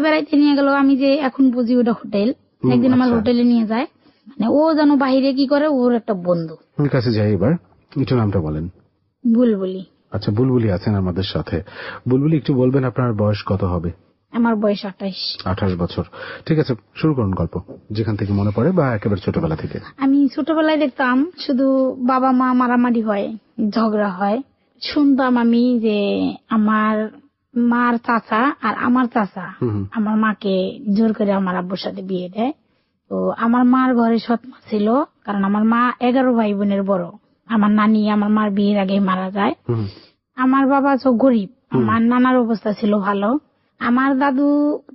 বেড়াইতে নিয়ে গেল, আমি যে এখন বুঝি ওটা হোটেল। একদিন আমার হোটেলে নিয়ে যায়, মানে ও যেন বাহিরে কি করে, ওর একটা বন্ধু কাছে যাই। এবার একটু নামটা বলেন। বুলবুলি। আচ্ছা, বুলবুলি আছেন আমাদের সাথে। বুলবুলি, একটু বলবেন আপনার বয়স কত হবে? আমার বয়স 28। 28 বছর। ঠিক আছে, শুরু করুন গল্প, যেখান থেকে মনে পড়ে বা একেবারে ছোটবেলা থেকে। আমি ছোটবেলায় দেখতাম শুধু বাবা মা মারামারি হয়, ঝগড়া হয়। শুনতাম আমি যে আমার মার চাচা আর আমার চাচা আমার মাকে জোর করে আমার আব্বুর সাথে বিয়ে দেয়। তো আমার মার ঘরে সৎ মা ছিল, কারণ আমার মা 11 ভাই বোনের বড়। আমার নানি আমার মার বিয়ের আগে মারা যায়। আমার বাবা তো গরিব, আমার নানার অবস্থা ছিল ভালো। আমার দাদু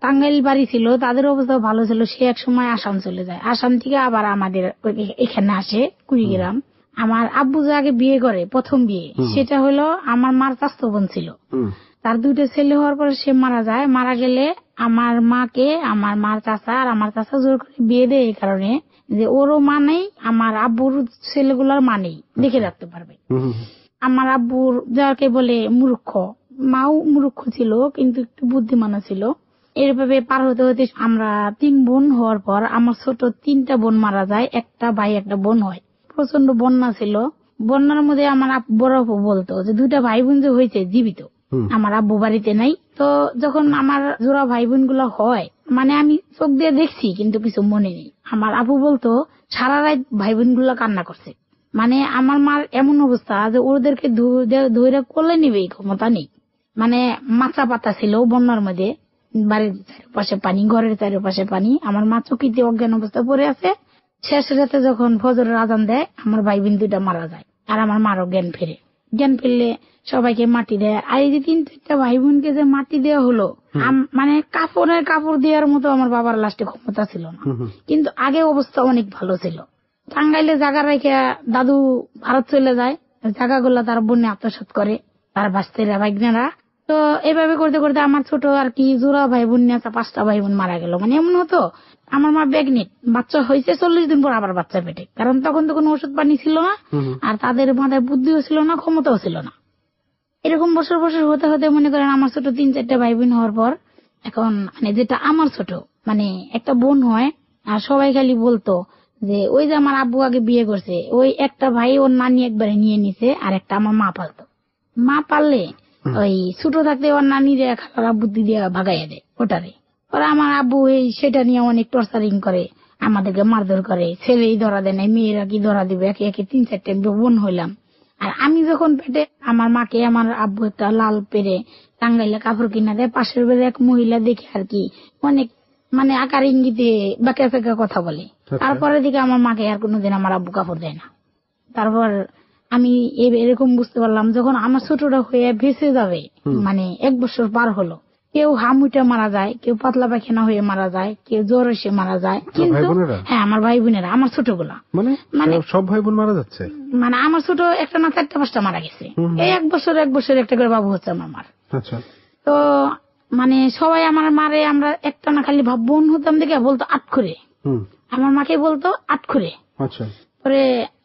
টাঙ্গাইল বাড়ি ছিল, তাদের অবস্থা ভালো ছিল। সে এক সময় আসাম চলে যায়, আসাম থেকে আবার আমাদের এখানে আসে কুড়িগ্রাম। আমার আব্বু যে আগে বিয়ে করে, প্রথম বিয়ে, সেটা হলো আমার মার চাচাতো বোন ছিল। তার 2টা ছেলে হওয়ার পরে সে মারা যায়। মারা গেলে আমার মাকে আমার মার চাচা আর আমার চাচা জোর করে বিয়ে দেয়, এই কারণে যে ওরও মা নেই, আমার আব্বুর ছেলেগুলোর মা নেই, দেখে রাখতে পারবে। আমার আব্বুর যাকে বলে মূর্খ, মাও মূর্খ ছিল কিন্তু একটু বুদ্ধিমান ছিল। এভাবে পার হতে হতে আমরা 3 বোন হওয়ার পর আমার ছোট 3টা বোন মারা যায়, একটা ভাই একটা বোন হয়। প্রচন্ড বন্যা ছিল। বন্যার মধ্যে আমার বড় আপু বলতো যে 2টা ভাই বোন যে হয়েছে জীবিত, আমার আব্বু বাড়িতে নাই। তো যখন আমার জোড়া ভাই বোন গুলো হয়, মানে আমি চোখ দিয়ে দেখছি কিন্তু কিছু মনে নেই। আমার আব্বু বলতো সারা রাত ভাই বোন গুলো কান্না করছে। মানে আমার মার এমন অবস্থা যে ওদেরকে ধরে কোলে নিবে ক্ষমতা নেই। মানে মাথা পাতা ছিল বন্যার মধ্যে, বাড়ির চারপাশে পানি, ঘরের চারপাশে পানি। আমার মা চকিতে অজ্ঞান অবস্থা পড়ে আছে। শেষ রাতে যখন ফজরের আজান দেয়, আমার ভাই বোন 2টা মারা যায় আর আমার মারও জ্ঞান ফেরে। জ্ঞান ফেললে সবাইকে মাটি দেয়। আর এই যে 3-4টা ভাই বোনকে যে মাটি দেওয়া হলো, মানে কাপড় দেওয়ার মতো আমার বাবার লাস্টে ক্ষমতা ছিল না। কিন্তু আগে অবস্থা অনেক ভালো ছিল। টাঙ্গাইলে জায়গা রেখে দাদু ভারত চলে যায়, জায়গাগুলো তার বোনে আত্মসাৎ করে, তার বাস্তেরা ভাইগনেরা। তো এইভাবে করতে করতে আমার ছোট আর কি জোড়া ভাই বোন আছে, 5টা ভাই বোন মারা গেল। মানে এমন হতো, আমার মা প্রেগনেন্ট, বাচ্চা হয়েছে 40 দিন পর আবার বাচ্চা পেটে, কারণ তখন তো কোনো ওষুধ পানি ছিল না, আর তাদের মাথায় বুদ্ধিও ছিল না, ক্ষমতাও ছিল না। এরকম বছর বছর হতে হতে মনে করেন আমার ছোট 3-4টা ভাই বোন হওয়ার পর এখন মানে যেটা আমার ছোট মানে একটা বোন হয়, আর সবাই খালি বলতো যে ওই যে আমার আব্বু আগে বিয়ে করছে, ওই একটা ভাই ওর নানি একবারে নিয়ে নিছে, আর একটা আমার মা পালতো। মা পাললে ওই ছোট থাকতে ওর নানি রে খালারা বুদ্ধি দিয়ে ভাগাইয়া দেয় ওটারে। ওরা আমার আব্বু এই সেটা নিয়ে অনেক টর্চারিং করে, আমাদেরকে মারধর করে। ছেলেই ধরা দেয় না, মেয়েরা কি ধরা দিবে, একে একে 3-4টা বোন হইলাম। আর আমি যখন পেটে, আমার মাকে আমার আব্বু একটা লাল পেরে টাঙ্গাইলে কাপড় কিনা দেয়। পাশের বেড়ে এক মহিলা দেখে আর কি অনেক মানে আকার ইঙ্গিতে বাঁকা ফেঁকা কথা বলে। তারপরে দিকে আমার মাকে আর কোনোদিন আমার আব্বু কাপড় দেয় না। তারপর আমি এরকম বুঝতে পারলাম যখন আমার ছোটটা হয়ে ভেসে যাবে, মানে 1 বছর পার হলো, কেউ হামুইটা মারা যায়, কেউ পাতলা পায়খানা হয়ে মারা যায়, কেউ জ্বর এসে মারা যায়। কিন্তু হ্যাঁ, আমার ভাই বোনেরা, আমার ছোটগুলা মানে সব ভাই বোন মারা যাচ্ছে। মানে আমার ছোট একটা না 4টা-5টা মারা গেছে। এই 1 বছর একটা করে বাবু হচ্ছে আমার মার। তো মানে সবাই আমার মারে, আমরা একটা না খালি বোন হতাম দেখে বলতো 8 করে, আমার মাকে বলতো 8 করে। পরে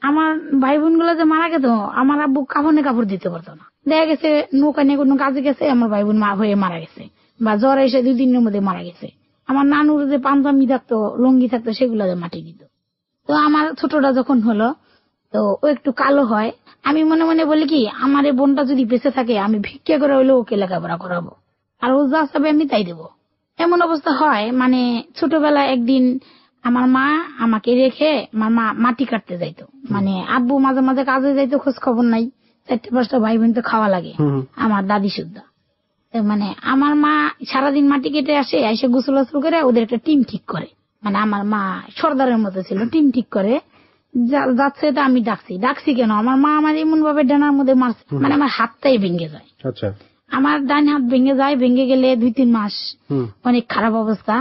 আমার ভাই বোন গুলা যে মারা গেত, আমার আব্বু কাপড় দিতে পারতো না। দেখা গেছে নৌকা নিয়ে কোনো কাজে গেছে, আমার ভাই বোন হয়ে মারা গেছে, বা জ্বর এসে 2 দিনের মধ্যে মারা গেছে। আমার নানুর যে পাঞ্জাবি থাকতো, লুঙ্গি থাকতো, সেগুলা যে মাটি দিত। তো আমার ছোটটা যখন হলো, তো ও একটু কালো হয়। আমি মনে মনে বলি কি, আমার এই বোনটা যদি বেঁচে থাকে, আমি ভিক্ষা করে হইলেও ওকে লেখাপড়া করাবো, আর ও যা চাবে আমি তাই দেবো। এমন অবস্থা হয়। মানে ছোটবেলায় একদিন আমার মা আমাকে রেখে আমার মা মাটি কাটতে যাইতো। মানে আব্বু মাঝে মাঝে কাজে যাইতো, খোঁজ খবর নাই। 4-5টা ভাই বোন তো খাওয়া লাগে, আমার দাদি সুদ্ধা। মানে আমার মা সারাদিন মাটি কেটে আসে, এসে গোসল করে ওদের একটা টিম ঠিক করে। মানে আমার মা সর্দারের মতো ছিল, টিম ঠিক করে যাচ্ছে। তো আমি ডাকছি কেন, আমার মা আমার এমন ভাবে ডানার মধ্যে মারছে, মানে আমার হাতটাই ভেঙে যায়। আমার ডান হাত ভেঙে যায়। ভেঙে গেলে 2-3 মাস অনেক খারাপ অবস্থা।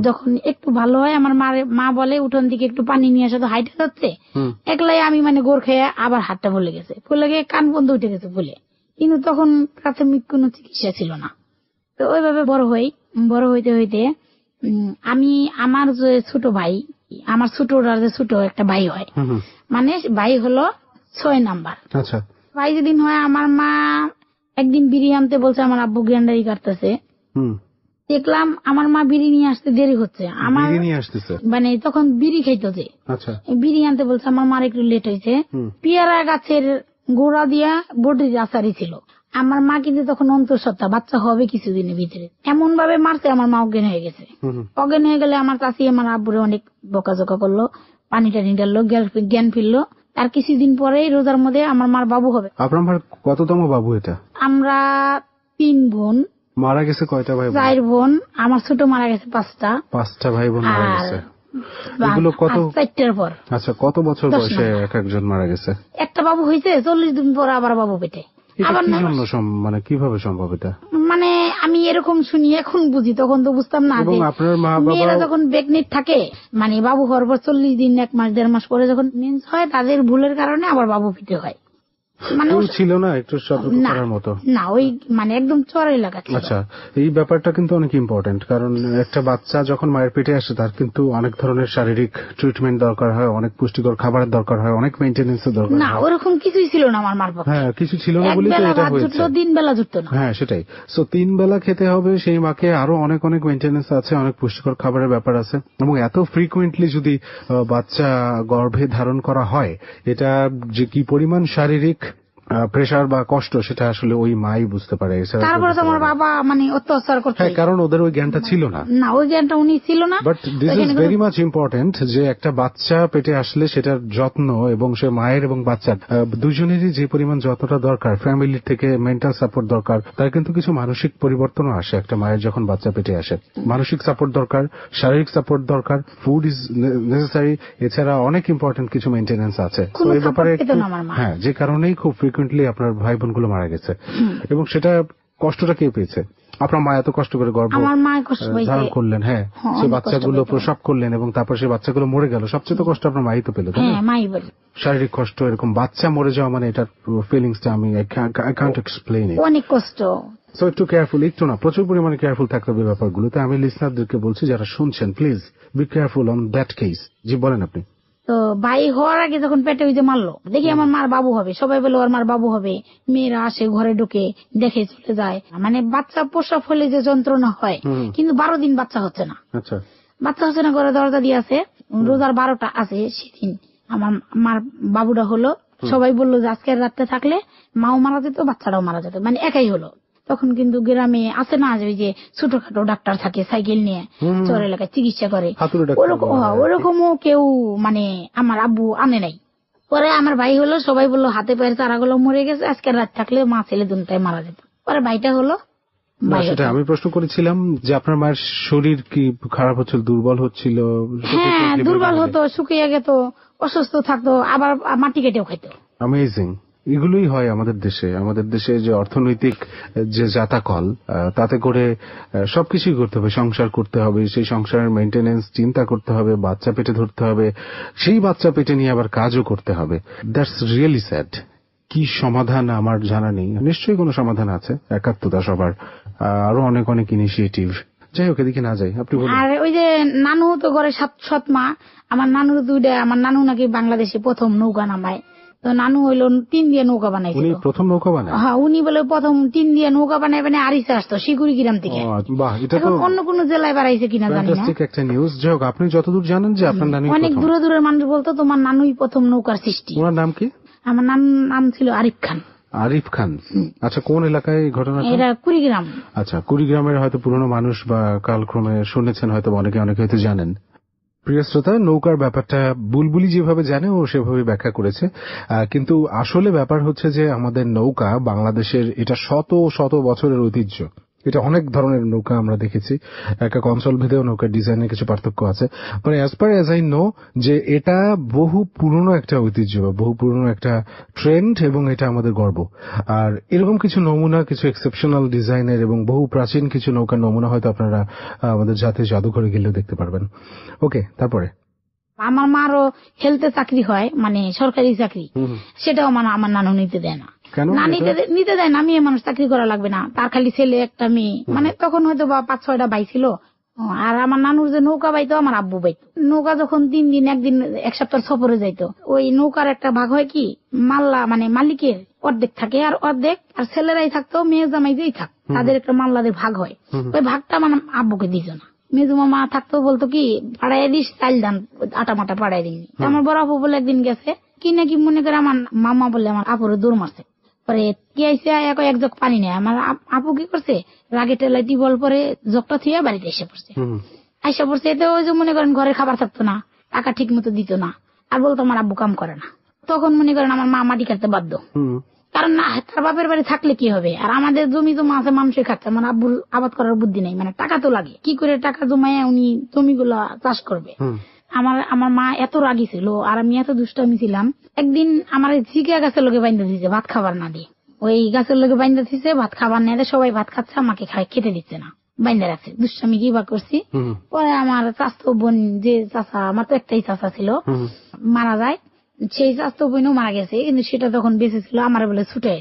যখন একটু ভালো হয়, আমার মা বলে উঠোন দিকে একটু পানি নিয়ে আসে, তো হাইটে যাচ্ছে একলাই। আমি মানে গোর খেয়ে আবার হাতটা ফুলে গেছে, ফুলে গিয়ে কান বন্ধ উঠে গেছে ফুলে। কিন্তু তখন প্রাথমিক কোনো চিকিৎসা ছিল না। তো ওইভাবে বড় হইতে হইতে আমি আমার যে ছোট ভাই, আমার ছোটরা যে ছোট একটা ভাই হয়, মানে ভাই হলো 6 নাম্বার। ভাই যেদিন হয়, আমার মা একদিন বিড়ি আনতে বলছে, আমার আব্বু গ্যান্ডারি কাটতেছে। দেখলাম আমার মা বিড়ি নিয়ে আসতে দেরি হচ্ছে, আমার বিড়ি নিয়ে আসতেছে, মানে তখন বিড়ি খাইতো যে, আচ্ছা বিড়ি আনতে বলছে, আমার মার একটু লেট হয়েছে। পেয়ারা গাছের গোড়া দিয়া বডির আচারি ছিল, আমার মা কিন্তু তখন অন্তঃসত্ত্বা, বাচ্চা হবে কিছুদিনের ভিতরে, এমন ভাবে মারছে আমার মা অজ্ঞান হয়ে গেছে। অজ্ঞান হয়ে গেলে আমার চাষি আমার আব্বুরে অনেক বকাঝকা করলো, পানি টানি ডাললো, জ্ঞান ফিরলো। তার কিছুদিন পরেই রোজার মধ্যে আমার মার বাবু হবে। আপনার কততম বাবু এটা? আমরা 3 বোন। মারা গেছে কয়টা ভাই? 4 বোন। আমার ছোট মারা গেছে 5টা ভাই বোন মারা গেছে। এগুলো কত? 4টার পর। আচ্ছা, কত বছর বয়সে এক একজন মারা গেছে? একটা বাবু হয়েছে 40 দিন পর আবার বাবু পেটে। আবার কি জন্য মানে কিভাবে সম্ভব এটা? মানে আমি এরকম শুনি, এখন বুঝি, তখন তো বুঝতাম না। এবং আপনার মা বাবা মেয়েরা যখন প্রেগনেন্ট থাকে, মানে বাবু হওয়ার পর 40 দিন 1 মাস 1.5 মাস পরে যখন মেন্স হয়, তাদের ভুলের কারণে আবার বাবু পেটে হয়। মানে ছিল না একটু সতর্ক করার মতো? না, ওই মানে একদম চর এলাকা ছিল। আচ্ছা, এই ব্যাপারটা কিন্তু অনেক ইম্পর্টেন্ট, কারণ একটা বাচ্চা যখন মায়ের পেটে আসে তার কিন্তু অনেক ধরনের শারীরিক ট্রিটমেন্ট দরকার হয়, অনেক পুষ্টিকর খাবারের দরকার হয়, অনেক মেইনটেনেন্সের দরকার হয়। না, ওরকম কিছুই ছিল না আমার মার পক্ষে। হ্যাঁ, কিছু ছিল না বলেই তো এটা হয়েছে। 3 বেলা জুটতো না। হ্যাঁ, সেটাই। সো 3 বেলা খেতে হবে সেই মাকে, আরো অনেক অনেক মেইনটেনেন্স আছে, অনেক পুষ্টিকর খাবারের ব্যাপার আছে, এবং এত ফ্রিকুয়েন্টলি যদি বাচ্চা গর্ভে ধারণ করা হয়, এটা যে কি পরিমাণ শারীরিক প্রেসার বা কষ্ট, সেটা আসলে ওই মাই বুঝতে পারে। তারপরে তো আমার বাবা মানে অত্যাচার করতে, হ্যাঁ, কারণ ওদের ওই জ্ঞানটা ছিল না। না, ওই জ্ঞানটা উনি ছিল না। But this is very much important যে একটা বাচ্চা পেটে আসলে সেটার যত্ন, এবং সে মায়ের এবং বাচ্চার দুজনেরই যে পরিমাণ যত্নটা দরকার, ফ্যামিলি থেকে মেন্টাল সাপোর্ট দরকার, তার কিন্তু কিছু মানসিক পরিবর্তনও আসে একটা মায়ের যখন বাচ্চা পেটে আসে। মানসিক সাপোর্ট দরকার, শারীরিক সাপোর্ট দরকার, ফুড ইজ নেসেসারি, এছাড়া অনেক ইম্পর্টেন্ট কিছু মেইনটেনেন্স আছে। তো এই ব্যাপারে হ্যাঁ, যে কারণেই খুব ফ্রিকুয়েন্টলি আপনার ভাই বোনগুলো মারা গেছে। এবং সেটা কষ্টটা কে পেয়েছে? আপনার মা এত কষ্ট করে গর্ভ ধারণ করলেন, হ্যাঁ, সে বাচ্চাগুলো প্রসব করলেন, এবং তারপর সে বাচ্চাগুলো মরে গেল। সবচেয়ে তো কষ্ট আপনার মাই তো পেল, তাই না? শারীরিক কষ্ট, এরকম বাচ্চা মরে যাওয়া মানে এটার ফিলিংসটা আমি আই কান্ট এক্সপ্লেইন ইট। অনেক কষ্ট। সো একটু কেয়ারফুল, একটু না প্রচুর পরিমাণে কেয়ারফুল থাকতে হবে ব্যাপারগুলোতে। আমি লিসনারদেরকে বলছি যারা শুনছেন, please be careful on that case. জি, বলেন আপনি। তো ভাই হওয়ার আগে যখন পেটে ওই যে মারলো, দেখি আমার মার বাবু হবে, সবাই বলে ওর মার বাবু হবে, মেয়েরা আসে ঘরে ঢুকে দেখে চলে যায়। মানে বাচ্চা প্রসব হলে যে যন্ত্রণা হয়, কিন্তু 12 দিন বাচ্চা হচ্ছে না। আচ্ছা, বাচ্চা হচ্ছে না, ঘরে দরজা দিয়ে আছে, রোজার 12টা আছে, সেদিন আমার মার বাবুটা হলো। সবাই বললো যে আজকের রাতে থাকলে মাও মারা যেত, বাচ্চাটাও মারা যেত, মানে একাই হলো। তখন কিন্তু গ্রামে আছে না যে ওই যে ছোটখাটো ডাক্তার থাকে, সাইকেল নিয়ে চর এলাকায় চিকিৎসা করে, ওরকমও কেউ মানে আমার আব্বু আনে নাই। পরে আমার ভাই হলো, সবাই বললো হাতে পায়ের চারাগুলো মরে গেছে, আজকের রাত থাকলে মা ছেলে দুটাই মারা যেত। পরে ভাইটা হলো। সেটা আমি প্রশ্ন করেছিলাম যে আপনার মায়ের শরীর কি খারাপ হচ্ছিল, দুর্বল হচ্ছিল? হ্যাঁ, দুর্বল হতো, শুকিয়ে গেত, অসুস্থ থাকতো, আবার মাটি কেটেও খাইতো। অ্যামেজিং। এগুলোই হয় আমাদের দেশে। আমাদের দেশে যে অর্থনৈতিক যে জাতাকল, তাতে করে সবকিছুই করতে হবে, সংসার করতে হবে, সেই সংসারের মেইনটেনেন্স চিন্তা করতে হবে, বাচ্চা পেটে ধরতে হবে, সেই বাচ্চা পেটে নিয়ে আবার কাজও করতে হবে। That's really sad. কি সমাধান আমার জানা নেই, নিশ্চয়ই কোনো সমাধান আছে, একাত্মতা সবার, আরো অনেক অনেক ইনিশিয়েটিভ। যাই হোক, এদিকে না যাই, আপনি বলুন। আর ওই যে নানু তো ঘরে সৎ মা, আমার নানুর দুইটা, আমার নানু নাকি বাংলাদেশে প্রথম নৌকা নামায়। তো নানু হইলো 3 দিয়ে নৌকা বানাইছিল। উনি প্রথম নৌকা বানায়? হ্যাঁ, উনি বলে প্রথম 3 দিয়ে নৌকা বানায়, মানে আরিসে আসতো শিকুরি গ্রাম থেকে। বাহ, এটা তো অন্য কোন জেলায় বাড়াইছে কিনা জানি না। একটা নিউজ। যাই হোক, আপনি যতদূর জানেন যে আপনার নানু অনেক দূরে দূরের মানুষ বলতো তোমার নানুই প্রথম নৌকার সৃষ্টি। ওনার নাম কি? আমার নাম ছিল আরিফ খান। আরিফ খান। আচ্ছা, কোন এলাকায় ঘটনা? এটা কুড়িগ্রাম। আচ্ছা, কুড়িগ্রামের হয়তো পুরনো মানুষ বা কালক্রমে শুনেছেন, হয়তো অনেকে হয়তো জানেন। প্রিয় শ্রোতা, নৌকার ব্যাপারটা বুলবুলি যেভাবে জানে ও সেভাবে ব্যাখ্যা করেছে, কিন্তু আসলে ব্যাপার হচ্ছে যে আমাদের নৌকা বাংলাদেশের এটা শত শত বছরের ঐতিহ্য। এটা অনেক ধরনের নৌকা আমরা দেখেছি, এক এক অঞ্চল ভেদেও নৌকার ডিজাইনের কিছু পার্থক্য আছে। মানে as per as I know যে এটা বহু পুরনো একটা ঐতিহ্য বা বহু পুরনো একটা ট্রেন্ড, এবং এটা আমাদের গর্ব। আর এরকম কিছু নমুনা, কিছু এক্সেপশনাল ডিজাইনের এবং বহু প্রাচীন কিছু নৌকার নমুনা হয়তো আপনারা আমাদের জাতীয় জাদুঘরে গেলেও দেখতে পারবেন। ওকে, তারপরে আমার মারও হেলথে চাকরি হয়, মানে সরকারি চাকরি, সেটাও আমার নানু নিতে দেয় না। না, নিতে দেয় না, মেয়ে মানুষ চাকরি করা লাগবে না, তার খালি ছেলে একটা মেয়ে। মানে তখন হয়তো বা 5-6টা ভাই ছিল, আর আমার নানুর যে নৌকা বাইতো আমার আব্বু বাইতো। নৌকা যখন 3 দিন 1 দিন 1 সপ্তাহ সফরে যাইতো, ওই নৌকার একটা ভাগ হয় কি মাল্লা মানে মালিকের অর্ধেক থাকে আর অর্ধেক আর ছেলেরাই থাকতো, মেয়ে জামাই যেই থাক তাদের একটা মাল্লাদের ভাগ হয়। ওই ভাগটা আমার আব্বুকে দিত না। মেজু মামা থাকতো, বলতো কি পাড়াই দিস চাল ধান আটা মাটা পাড়াই দিনি। আমার বড় আপু বলে একদিন গেছে কি নাকি মনে করে আমার মামা বলে আমার আপুরে দৌড় মারছে। পরে কি আইসে এক জগ পানি নেয়, আমার আপু কি করছে রাগে টেলাই টিবল পরে জগটা থুয়ে বাড়িতে এসে পড়ছে। এতে ওই যে মনে করেন ঘরের খাবার থাকতো না, টাকা ঠিক মতো দিত না, আর বলতো আমার আব্বু কাম করে না। তখন মনে করেন আমার মা মাটি কাটতে বাধ্য, কারণ না তার বাপের বাড়ি থাকলে কি হবে, আর আমাদের জমি জমা আছে মানুষের খাচ্ছে, আমার আব্বুর আবাদ করার বুদ্ধি নেই, মানে টাকা তো লাগে, কি করে টাকা জমায় উনি জমিগুলা চাষ করবে। আমার মা এত রাগি ছিল আর আমি এত দুষ্টামি ছিলাম। একদিন আমার জিগা গাছের লোকে বাইন্দা দিচ্ছে ভাত খাবার না দিয়ে, ওই গাছের লোকে বাইন্দা দিচ্ছে ভাত খাবার না দিয়ে, সবাই ভাত খাচ্ছে আমাকে খেতে দিচ্ছে না, বাইন্দা রাখছে। দুষ্টামি কি বা করছি। পরে আমার চাচতো বোন যে চাচা, আমার তো একটাই চাচা ছিল, মারা যায়। সেই চাচতো বোনও মারা গেছে, কিন্তু সেটা তখন বেঁচে ছিল, আমার বলে ছুটে।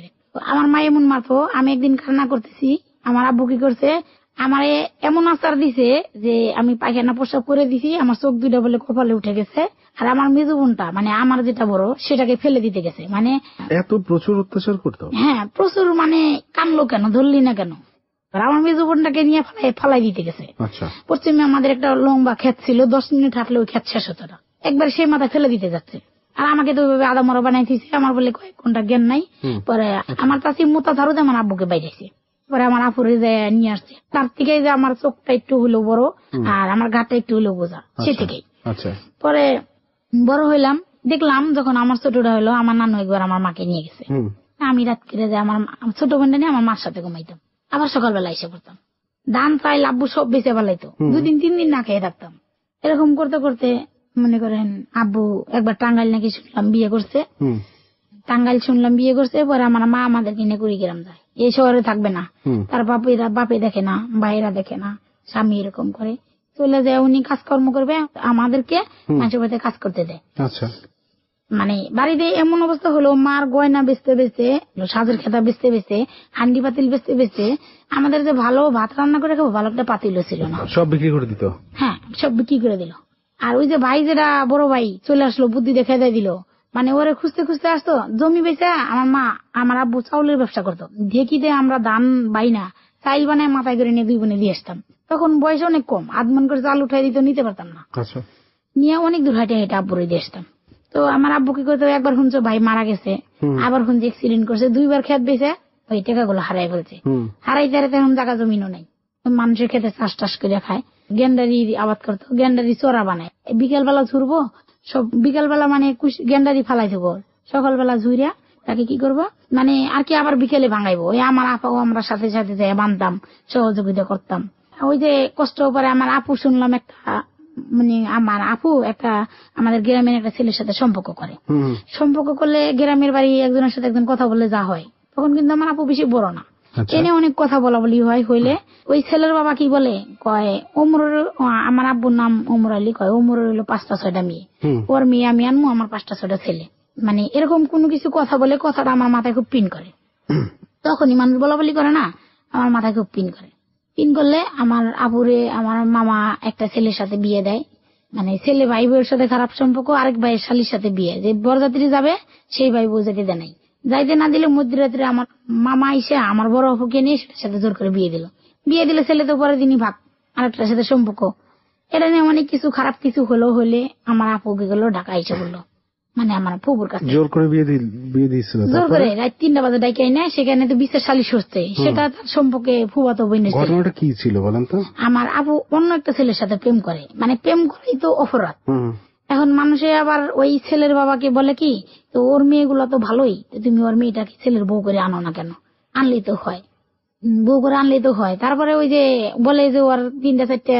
আমার মা এমন মারতো, আমি একদিন কান্না করতেছি, আমার আব্বু কি করছে আমার এমন আচার দিছে যে আমি পায়খানা প্রসাব করে দিছি, আমার চোখ দুইটা বলে কপালে উঠে গেছে। আর আমার মেজু বোনটা মানে আমার যেটা বড় সেটাকে ফেলে দিতে গেছে। মানে এত প্রচুর অত্যাচার করতো? হ্যাঁ প্রচুর, মানে কানলো কেন, ধরলি না কেন। আর আমার মেজু বোনটাকে নিয়ে ফালাই দিতে গেছে। পশ্চিমে আমাদের একটা লম্বা ক্ষেত ছিল, 10 মিনিট হাঁটলে ওই ক্ষেত শেষ হতো না, একবার সেই মাথা ফেলে দিতে যাচ্ছে। আর আমাকে তো ওইভাবে আদা মরা বানাই দিয়েছে, আমার বলে কয়েক ঘন্টা জ্ঞান নাই। পরে আমার চাষি মোতা ধারুতে আমার আব্বুকে বাইরেছে। পরে আমার আপুরে যে নিয়ে আসছে, তার থেকে যে আমার চোখটা একটু হলো বড় আর আমার ঘাটটা একটু হলো বোঝা, সে থেকেই। পরে বড় হইলাম, দেখলাম যখন আমার ছোটটা হলো, আমার নানু একবার আমার মাকে নিয়ে গেছে। আমি রাত করে যে আমার ছোট বোনটা নিয়ে আমার মার সাথে ঘুমাইতাম, আবার সকালবেলা এসে পড়তাম। ধান চাই আব্বু সব বেঁচে বেলাইতো, 2 দিন 3 দিন না খেয়ে থাকতাম। এরকম করতে করতে মনে করেন আব্বু একবার টাঙ্গাইল নাকি শুনলাম বিয়ে করছে, টাঙ্গাইল শুনলাম বিয়ে করছে। পরে আমার মা আমাদের কিনে কুড়িগ্রাম যায়, এই শহরে থাকবে না, তার বাপে দেখে না, ভাইয়েরা দেখে না, স্বামী এরকম করে চলে যায়। উনি কাজকর্ম করবে, আমাদেরকে মানুষের বাড়িতে কাজ করতে দেয়। মানে বাড়িতে এমন অবস্থা হলো, মার গয়না বেচতে বেচতে, সাজের খেতা বেচতে বেচতে, হান্ডি পাতিল বেচতে বেচতে, আমাদের যে ভালো ভাত রান্না করে খাবো ভালো একটা পাতিলও ছিল না, সব বিক্রি করে দিত। হ্যাঁ সব বিক্রি করে দিল। আর ওই যে ভাই যেটা বড় ভাই চলে আসলো, বুদ্ধি দেখে দেয় দিল, মানে ওরে খুঁজতে খুঁজতে আসতো। জমি বেচে আমার মা আমার আব্বু চাউলের ব্যবসা করতো, ঢেকিতে আমরা ধান বাই না চাইল বানায় মাথায় করে নিয়ে 2 বোনে দিয়ে আসতাম। তখন বয়স অনেক কম, আধমন করে চাল উঠাই দিত, নিতে পারতাম না, নিয়ে অনেক দূর হাইটে হাইটে আব্বুরে দিয়ে আসতাম। তো আমার আব্বু কি করতো, একবার শুনছো ভাই মারা গেছে, আবার শুনছি অ্যাক্সিডেন্ট করছে, 2 বার খেত বেচে ওই টাকাগুলো হারাই ফেলছে। হারাইতে হারাইতে এখন জায়গা জমিনও নাই, মানুষের খেতে চাষ টাস করে খায়। গেন্ডারি আবাদ করতো, গেন্ডারি চোরা বানায়, বিকেল বেলা ঝুরবো সব, বিকেল বেলা মানে গেন্ডারি ফালাই দেবো, সকালবেলা ঝুরিয়া তাকে কি করবো মানে আর কি আবার বিকেলে ভাঙাইবো। ওই আমার আপাও আমরা সাথে সাথে যাই বানতাম, সহযোগিতা করতাম। ওই যে কষ্ট করে আমার আপু শুনলাম একটা, মানে আমার আপু একটা আমাদের গ্রামের একটা ছেলের সাথে সম্পর্ক করে, সম্পর্ক করলে গ্রামের বাড়ি একজনের সাথে একজন কথা বলে যা হয়, তখন কিন্তু আমার আপু বেশি বড় না, এনে অনেক কথা বলা বলি হয়। হইলে ওই ছেলের বাবা কি বলে, কয় ওমরের, আমার আব্বুর নাম ওমর আলী, কয় ওমরের হইলো 5টা-6টা মেয়ে, ওর মেয়ে আমি আনবো, আমার 5টা-6টা ছেলে, মানে এরকম কোনো কিছু কথা বলে, কথাটা আমার মাথায় খুব পিন করে। তখনই মানুষ বলা বলি করে না, আমার মাথায় খুব পিন করে। পিন করলে আমার আপুরে আমার মামা একটা ছেলের সাথে বিয়ে দেয়, মানে ছেলে ভাই বউয়ের সাথে খারাপ সম্পর্ক, আরেক ভাইয়ের শালির সাথে বিয়ে, যে বরযাত্রী যাবে সেই ভাই বউ যেতে দেয় নাই, যাইতে না দিলে মধ্যরাত্রে আমার মামা এসে আমার বড় আপুকে নিয়ে সেটার সাথে জোর করে বিয়ে দিলে ছেলে তো পরের দিনই ভাগ, আরেকটার সাথে সম্পর্ক। এটা নিয়ে অনেক কিছু খারাপ কিছু হলে আমার আপু গেল ঢাকা এসে বললো, মানে আমার ফুপুর কাছে জোর করে বিয়ে দিয়েছিল, জোর করে রাত 3টা বাজে ডাইকাই না, সেখানে তো বিচার সালিশ হচ্ছে, সেটা তার সম্পর্কে ফুফাতো বোনের। ঘটনাটা কি ছিল বলেন তো? আমার আপু অন্য একটা ছেলের সাথে প্রেম করে, মানে প্রেম করেই তো অপরাধ। এখন মানুষে আবার ওই ছেলের বাবাকে বলে কি, তো ওর মেয়েগুলো তো ভালোই, তুমি ওর মেয়েটাকে ছেলের বউ করে আনো না কেন, আনলেই তো হয়, বউ করে আনলেই তো হয়। তারপরে ওই যে বলে যে ওর 3টা-4টা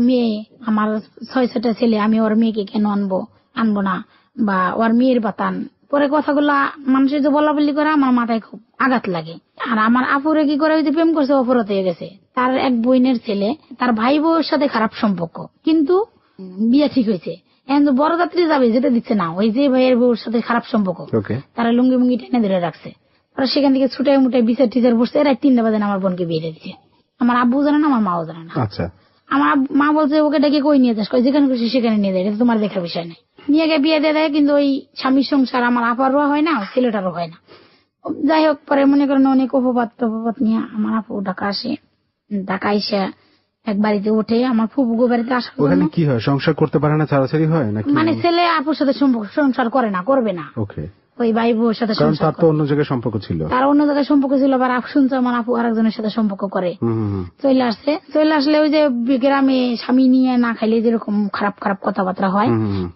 মেয়ে, আমার 6-6টা ছেলে, আমি ওর মেয়েকে কেন আনবো না, বা ওর মেয়ের বাতান। পরে কথাগুলা মানুষের যে বলা বলি করে আমার মাথায় খুব আঘাত লাগে। আর আমার আপুরে কি করে, ওই যে প্রেম করছে অপরাধ হয়ে গেছে, তার এক বোনের ছেলে, তার ভাই বউয়ের সাথে খারাপ সম্পর্ক, কিন্তু বিয়ে ঠিক হয়েছে, এখন তো বরযাত্রী যাবে যেটা দিচ্ছে না, ওই যে ভাইয়ের বউর সাথে খারাপ সম্পর্ক, তারা লুঙ্গি মুঙ্গি টেনে ধরে রাখছে। আর সেখান থেকে ছুটাই মুটাই বিচার টিচার বসছে, রাত 3টা বাজে আমার বোনকে বিয়ে দিচ্ছে। আমার আব্বু জানে না, আমার মাও জানে না। আমার মা বলছে ওকে ডেকে কই নিয়ে যাস, কই যেখানে খুশি সেখানে নিয়ে যায়, এটা তোমার দেখার বিষয় নেই। নিয়ে গিয়ে বিয়ে দিয়ে দেয়, কিন্তু ওই স্বামীর সংসার আমার আপারও হয় না, ছেলেটারও হয় না। যাই হোক, পরে মনে করেন অনেক অপবাদ নিয়ে আমার আপু ঢাকা আসে। ঢাকা এসে এক বাড়িতে উঠে আমার ফুপু বাড়িতে আসার জন্য। কি হয়, সংসার করতে পারে না, ছাড়াছাড়ি হয় নাকি? মানে ছেলে আপুর সাথে সংসার করে না, করবে না। ওকে। ওই ভাই বউর সাথে সংসার, তার তো অন্য জায়গায় সম্পর্ক ছিল, তার অন্য জায়গায় সম্পর্ক ছিল। আবার শুনছে আমার আপু আরেকজনের সাথে সম্পর্ক করে। চলে আসছে, চলে আসলে ওই যে গ্রামে স্বামী নিয়ে না খাইলে যেরকম খারাপ খারাপ কথাবার্তা হয়,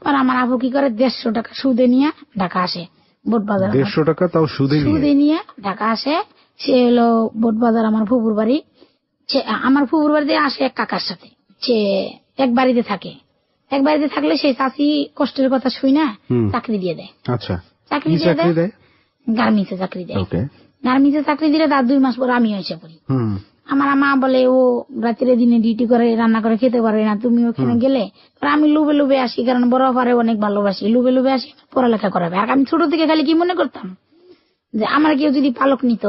আর আমার আপু কি করে 150 টাকা সুদে নিয়ে ঢাকা আসে। বোটবাজার 150 টাকা তাও সুদে নিয়ে ঢাকা আসে। সে হলো বোটবাজার আমার ফুপুর বাড়ি। আমার ফুপুর বাড়িতে আসে এক কাকার সাথে, সে এক বাড়িতে থাকে। এক বাড়িতে থাকলে সেই চাষি কষ্টের কথা শুই না চাকরি দিয়ে দেয়। আচ্ছা, চাকরি দিয়ে দেয়, গার্মেন্টসে চাকরি দেয়। গার্মেন্টসে চাকরি দিলে তার 2 মাস পর আমি এসে পড়ি। আমার মা বলে ও রাত্রে দিনে ডিউটি করে, রান্না করে খেতে পারে না, তুমি ওখানে গেলে। আমি লুবে লুবে আসি, কারণ বড় পারে অনেক ভালোবাসি, লুবে লুবে আসি, পড়ালেখা করাবে। আর আমি ছোট থেকে খালি কি মনে করতাম যে আমার কেউ যদি পালক নিত,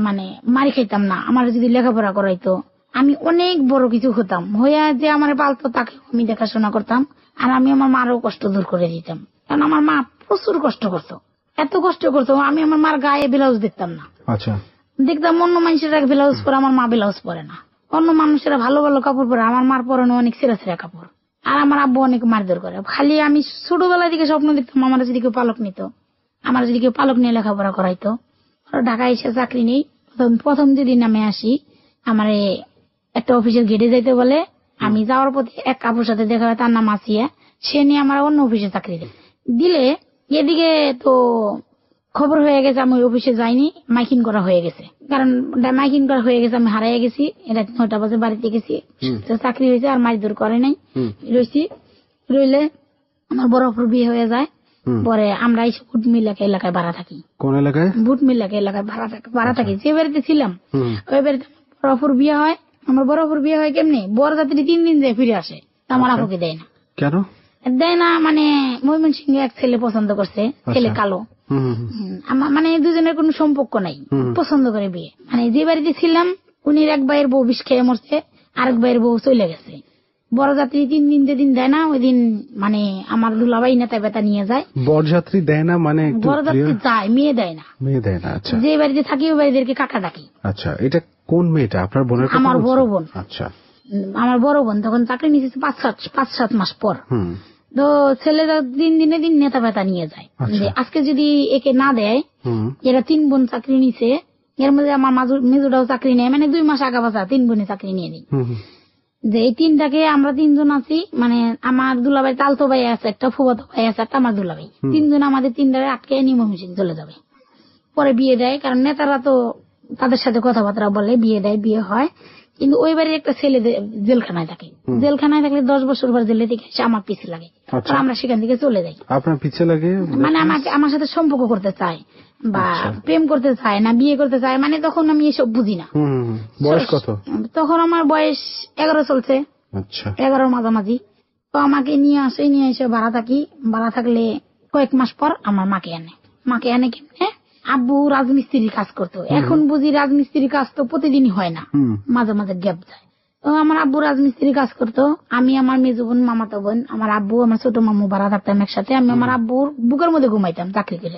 মানে মারি খাইতাম না, আমার যদি লেখাপড়া করাইতো, আমি অনেক বড় কিছু হতাম। হইয়া যে আমার পালতো তাকে আমি দেখাশোনা করতাম, আর আমি আমার মারও কষ্ট দূর করে দিতাম। কারণ আমার মা প্রচুর কষ্ট করতো, এত কষ্ট করতো, আমি আমার মার গায়ে ব্লাউজ দেখতাম না। আচ্ছা, দেখতাম অন্য মানুষেরা ব্লাউজ পরে, আমার মা ব্লাউজ পরে না। অন্য মানুষেরা ভালো ভালো কাপড় পরে, আমার মার পরানো অনেক ছেঁড়া ছেঁড়া কাপড়। আর আমার আব্বু অনেক মারধর করে। খালি আমি ছোটবেলা থেকে স্বপ্ন দেখতাম আমার যদি কেউ পালক নিত, আমার যদি কেউ পালক নিয়ে লেখাপড়া করাইতো। ঢাকায় এসে চাকরি নেই। প্রথম যেদিন আমি আসি, আমার একটা অফিসের গেটে যাইতে বলে। আমি যাওয়ার পথে এক কাপড়ের সাথে দেখা হয়, তার নাম আসিয়া। সে নিয়ে আমার অন্য অফিসে চাকরি দিলে, এদিকে তো খবর হয়ে গেছে আমি ওই অফিসে যাইনি, মাইকিং করা হয়ে গেছে। কারণ মাইকিং করা হয়ে গেছে, আমি হারাই গেছি। এটা 9টা বাজে বাড়িতে গেছি, চাকরি হয়েছে, আর মারধর করে নাই। রইলে আমার বরফর বিয়ে হয়ে যায়। পরে আমরা এই বুট মিল এলাকায় ভাড়া থাকি। কোন এলাকায়? বুট মিল এলাকায় ভাড়া থাকি। যে বাড়িতে ছিলাম ওই বাড়িতে বরফর বিয়ে হয়। আমার বরফর বিয়ে হয় কেমনি, বরযাত্রী 3 দিন যায় ফিরে আসে, আমার আপুকে দেয় না। কেন দেয় না? মানে ময়মনসিংহে এক ছেলে পছন্দ করছে, ছেলে কালো। মানে দুজনের কোনো সম্পর্ক নাই, পছন্দ করে বিয়ে। মানে যে বাড়িতে ছিলাম উনি এক ভাইয়ের বউ বিষ খেয়ে মরছে, আরেক ভাইয়ের বউ চলে গেছে। বরযাত্রী 3 দিন যেদিন দেয় না, ওই দিন মানে আমার দুলাভাই নেতা বেতা নিয়ে যায়। বরযাত্রী দেয় না মানে? বরযাত্রী যায়, মেয়ে দেয় না। মেয়ে দেয় না। আচ্ছা। যে বাড়িতে থাকি ওই বাড়িদেরকে কাকা ডাকি। আচ্ছা, এটা কোন মেয়েটা? আপনার বোনের? আমার বড় বোন। আচ্ছা, আমার বড় বোন তখন চাকরি নিয়েছে 5-7 মাস পর। তো ছেলেরা দিনে দিন নেতা বেতা নিয়ে যায়। আজকে যদি একে না দেয়, এরা 3 বোন চাকরি নিছে, এর মধ্যে আমার মেজুটাও চাকরি নেয়, মানে 2 মাস আগা বাসা 3 বোনে চাকরি নিয়ে নিই। যে এই 3টাকে আমরা 3 জন আছি, মানে আমার দুলাভাই তালতো ভাই আছে একটা, ফুফাতো ভাই আছে একটা, আমার দুলাভাই। 3 জন আমাদের 3টারে আটকে নিয়ে ময়মনসিংহ চলে যাবে। পরে বিয়ে দেয়, কারণ নেতারা তো তাদের সাথে কথাবার্তা বলে, বিয়ে দেয়, বিয়ে হয়। কিন্তু ওই বাড়ির একটা ছেলে জেলখানায় থাকে। জেলখানায় থাকলে 10 বছর পর জেলে থেকে এসে আমার পিছে লাগে, আমরা সেখান থেকে চলে যাই। আপনার পিছে লাগে মানে আমার সাথে সম্পর্ক করতে চায়, বা প্রেম করতে চায় না, বিয়ে করতে চায়, মানে তখন আমি এসব বুঝি না। বয়স কত তখন? আমার বয়স 11 চলছে। আচ্ছা, 11-র মাঝামাঝি। তো আমাকে নিয়ে এসে ভাড়া থাকি। ভাড়া থাকলে কয়েক মাস পর আমার মাকে আনে কেমনে? আব্বু রাজমিস্ত্রির কাজ করতো। এখন বুঝি রাজমিস্ত্রির কাজ তো প্রতিদিনই হয় না, মাঝে মাঝে গ্যাপ যায়। তো আমার আব্বু রাজমিস্ত্রির কাজ করতো। আমি, আমার মেজো বোন, মামাতো বোন, আমার আব্বু, আমার ছোট মামু ভাড়া থাকতাম একসাথে। আমি আমার আব্বুর বুকের মধ্যে ঘুমাইতাম চাকরি করে।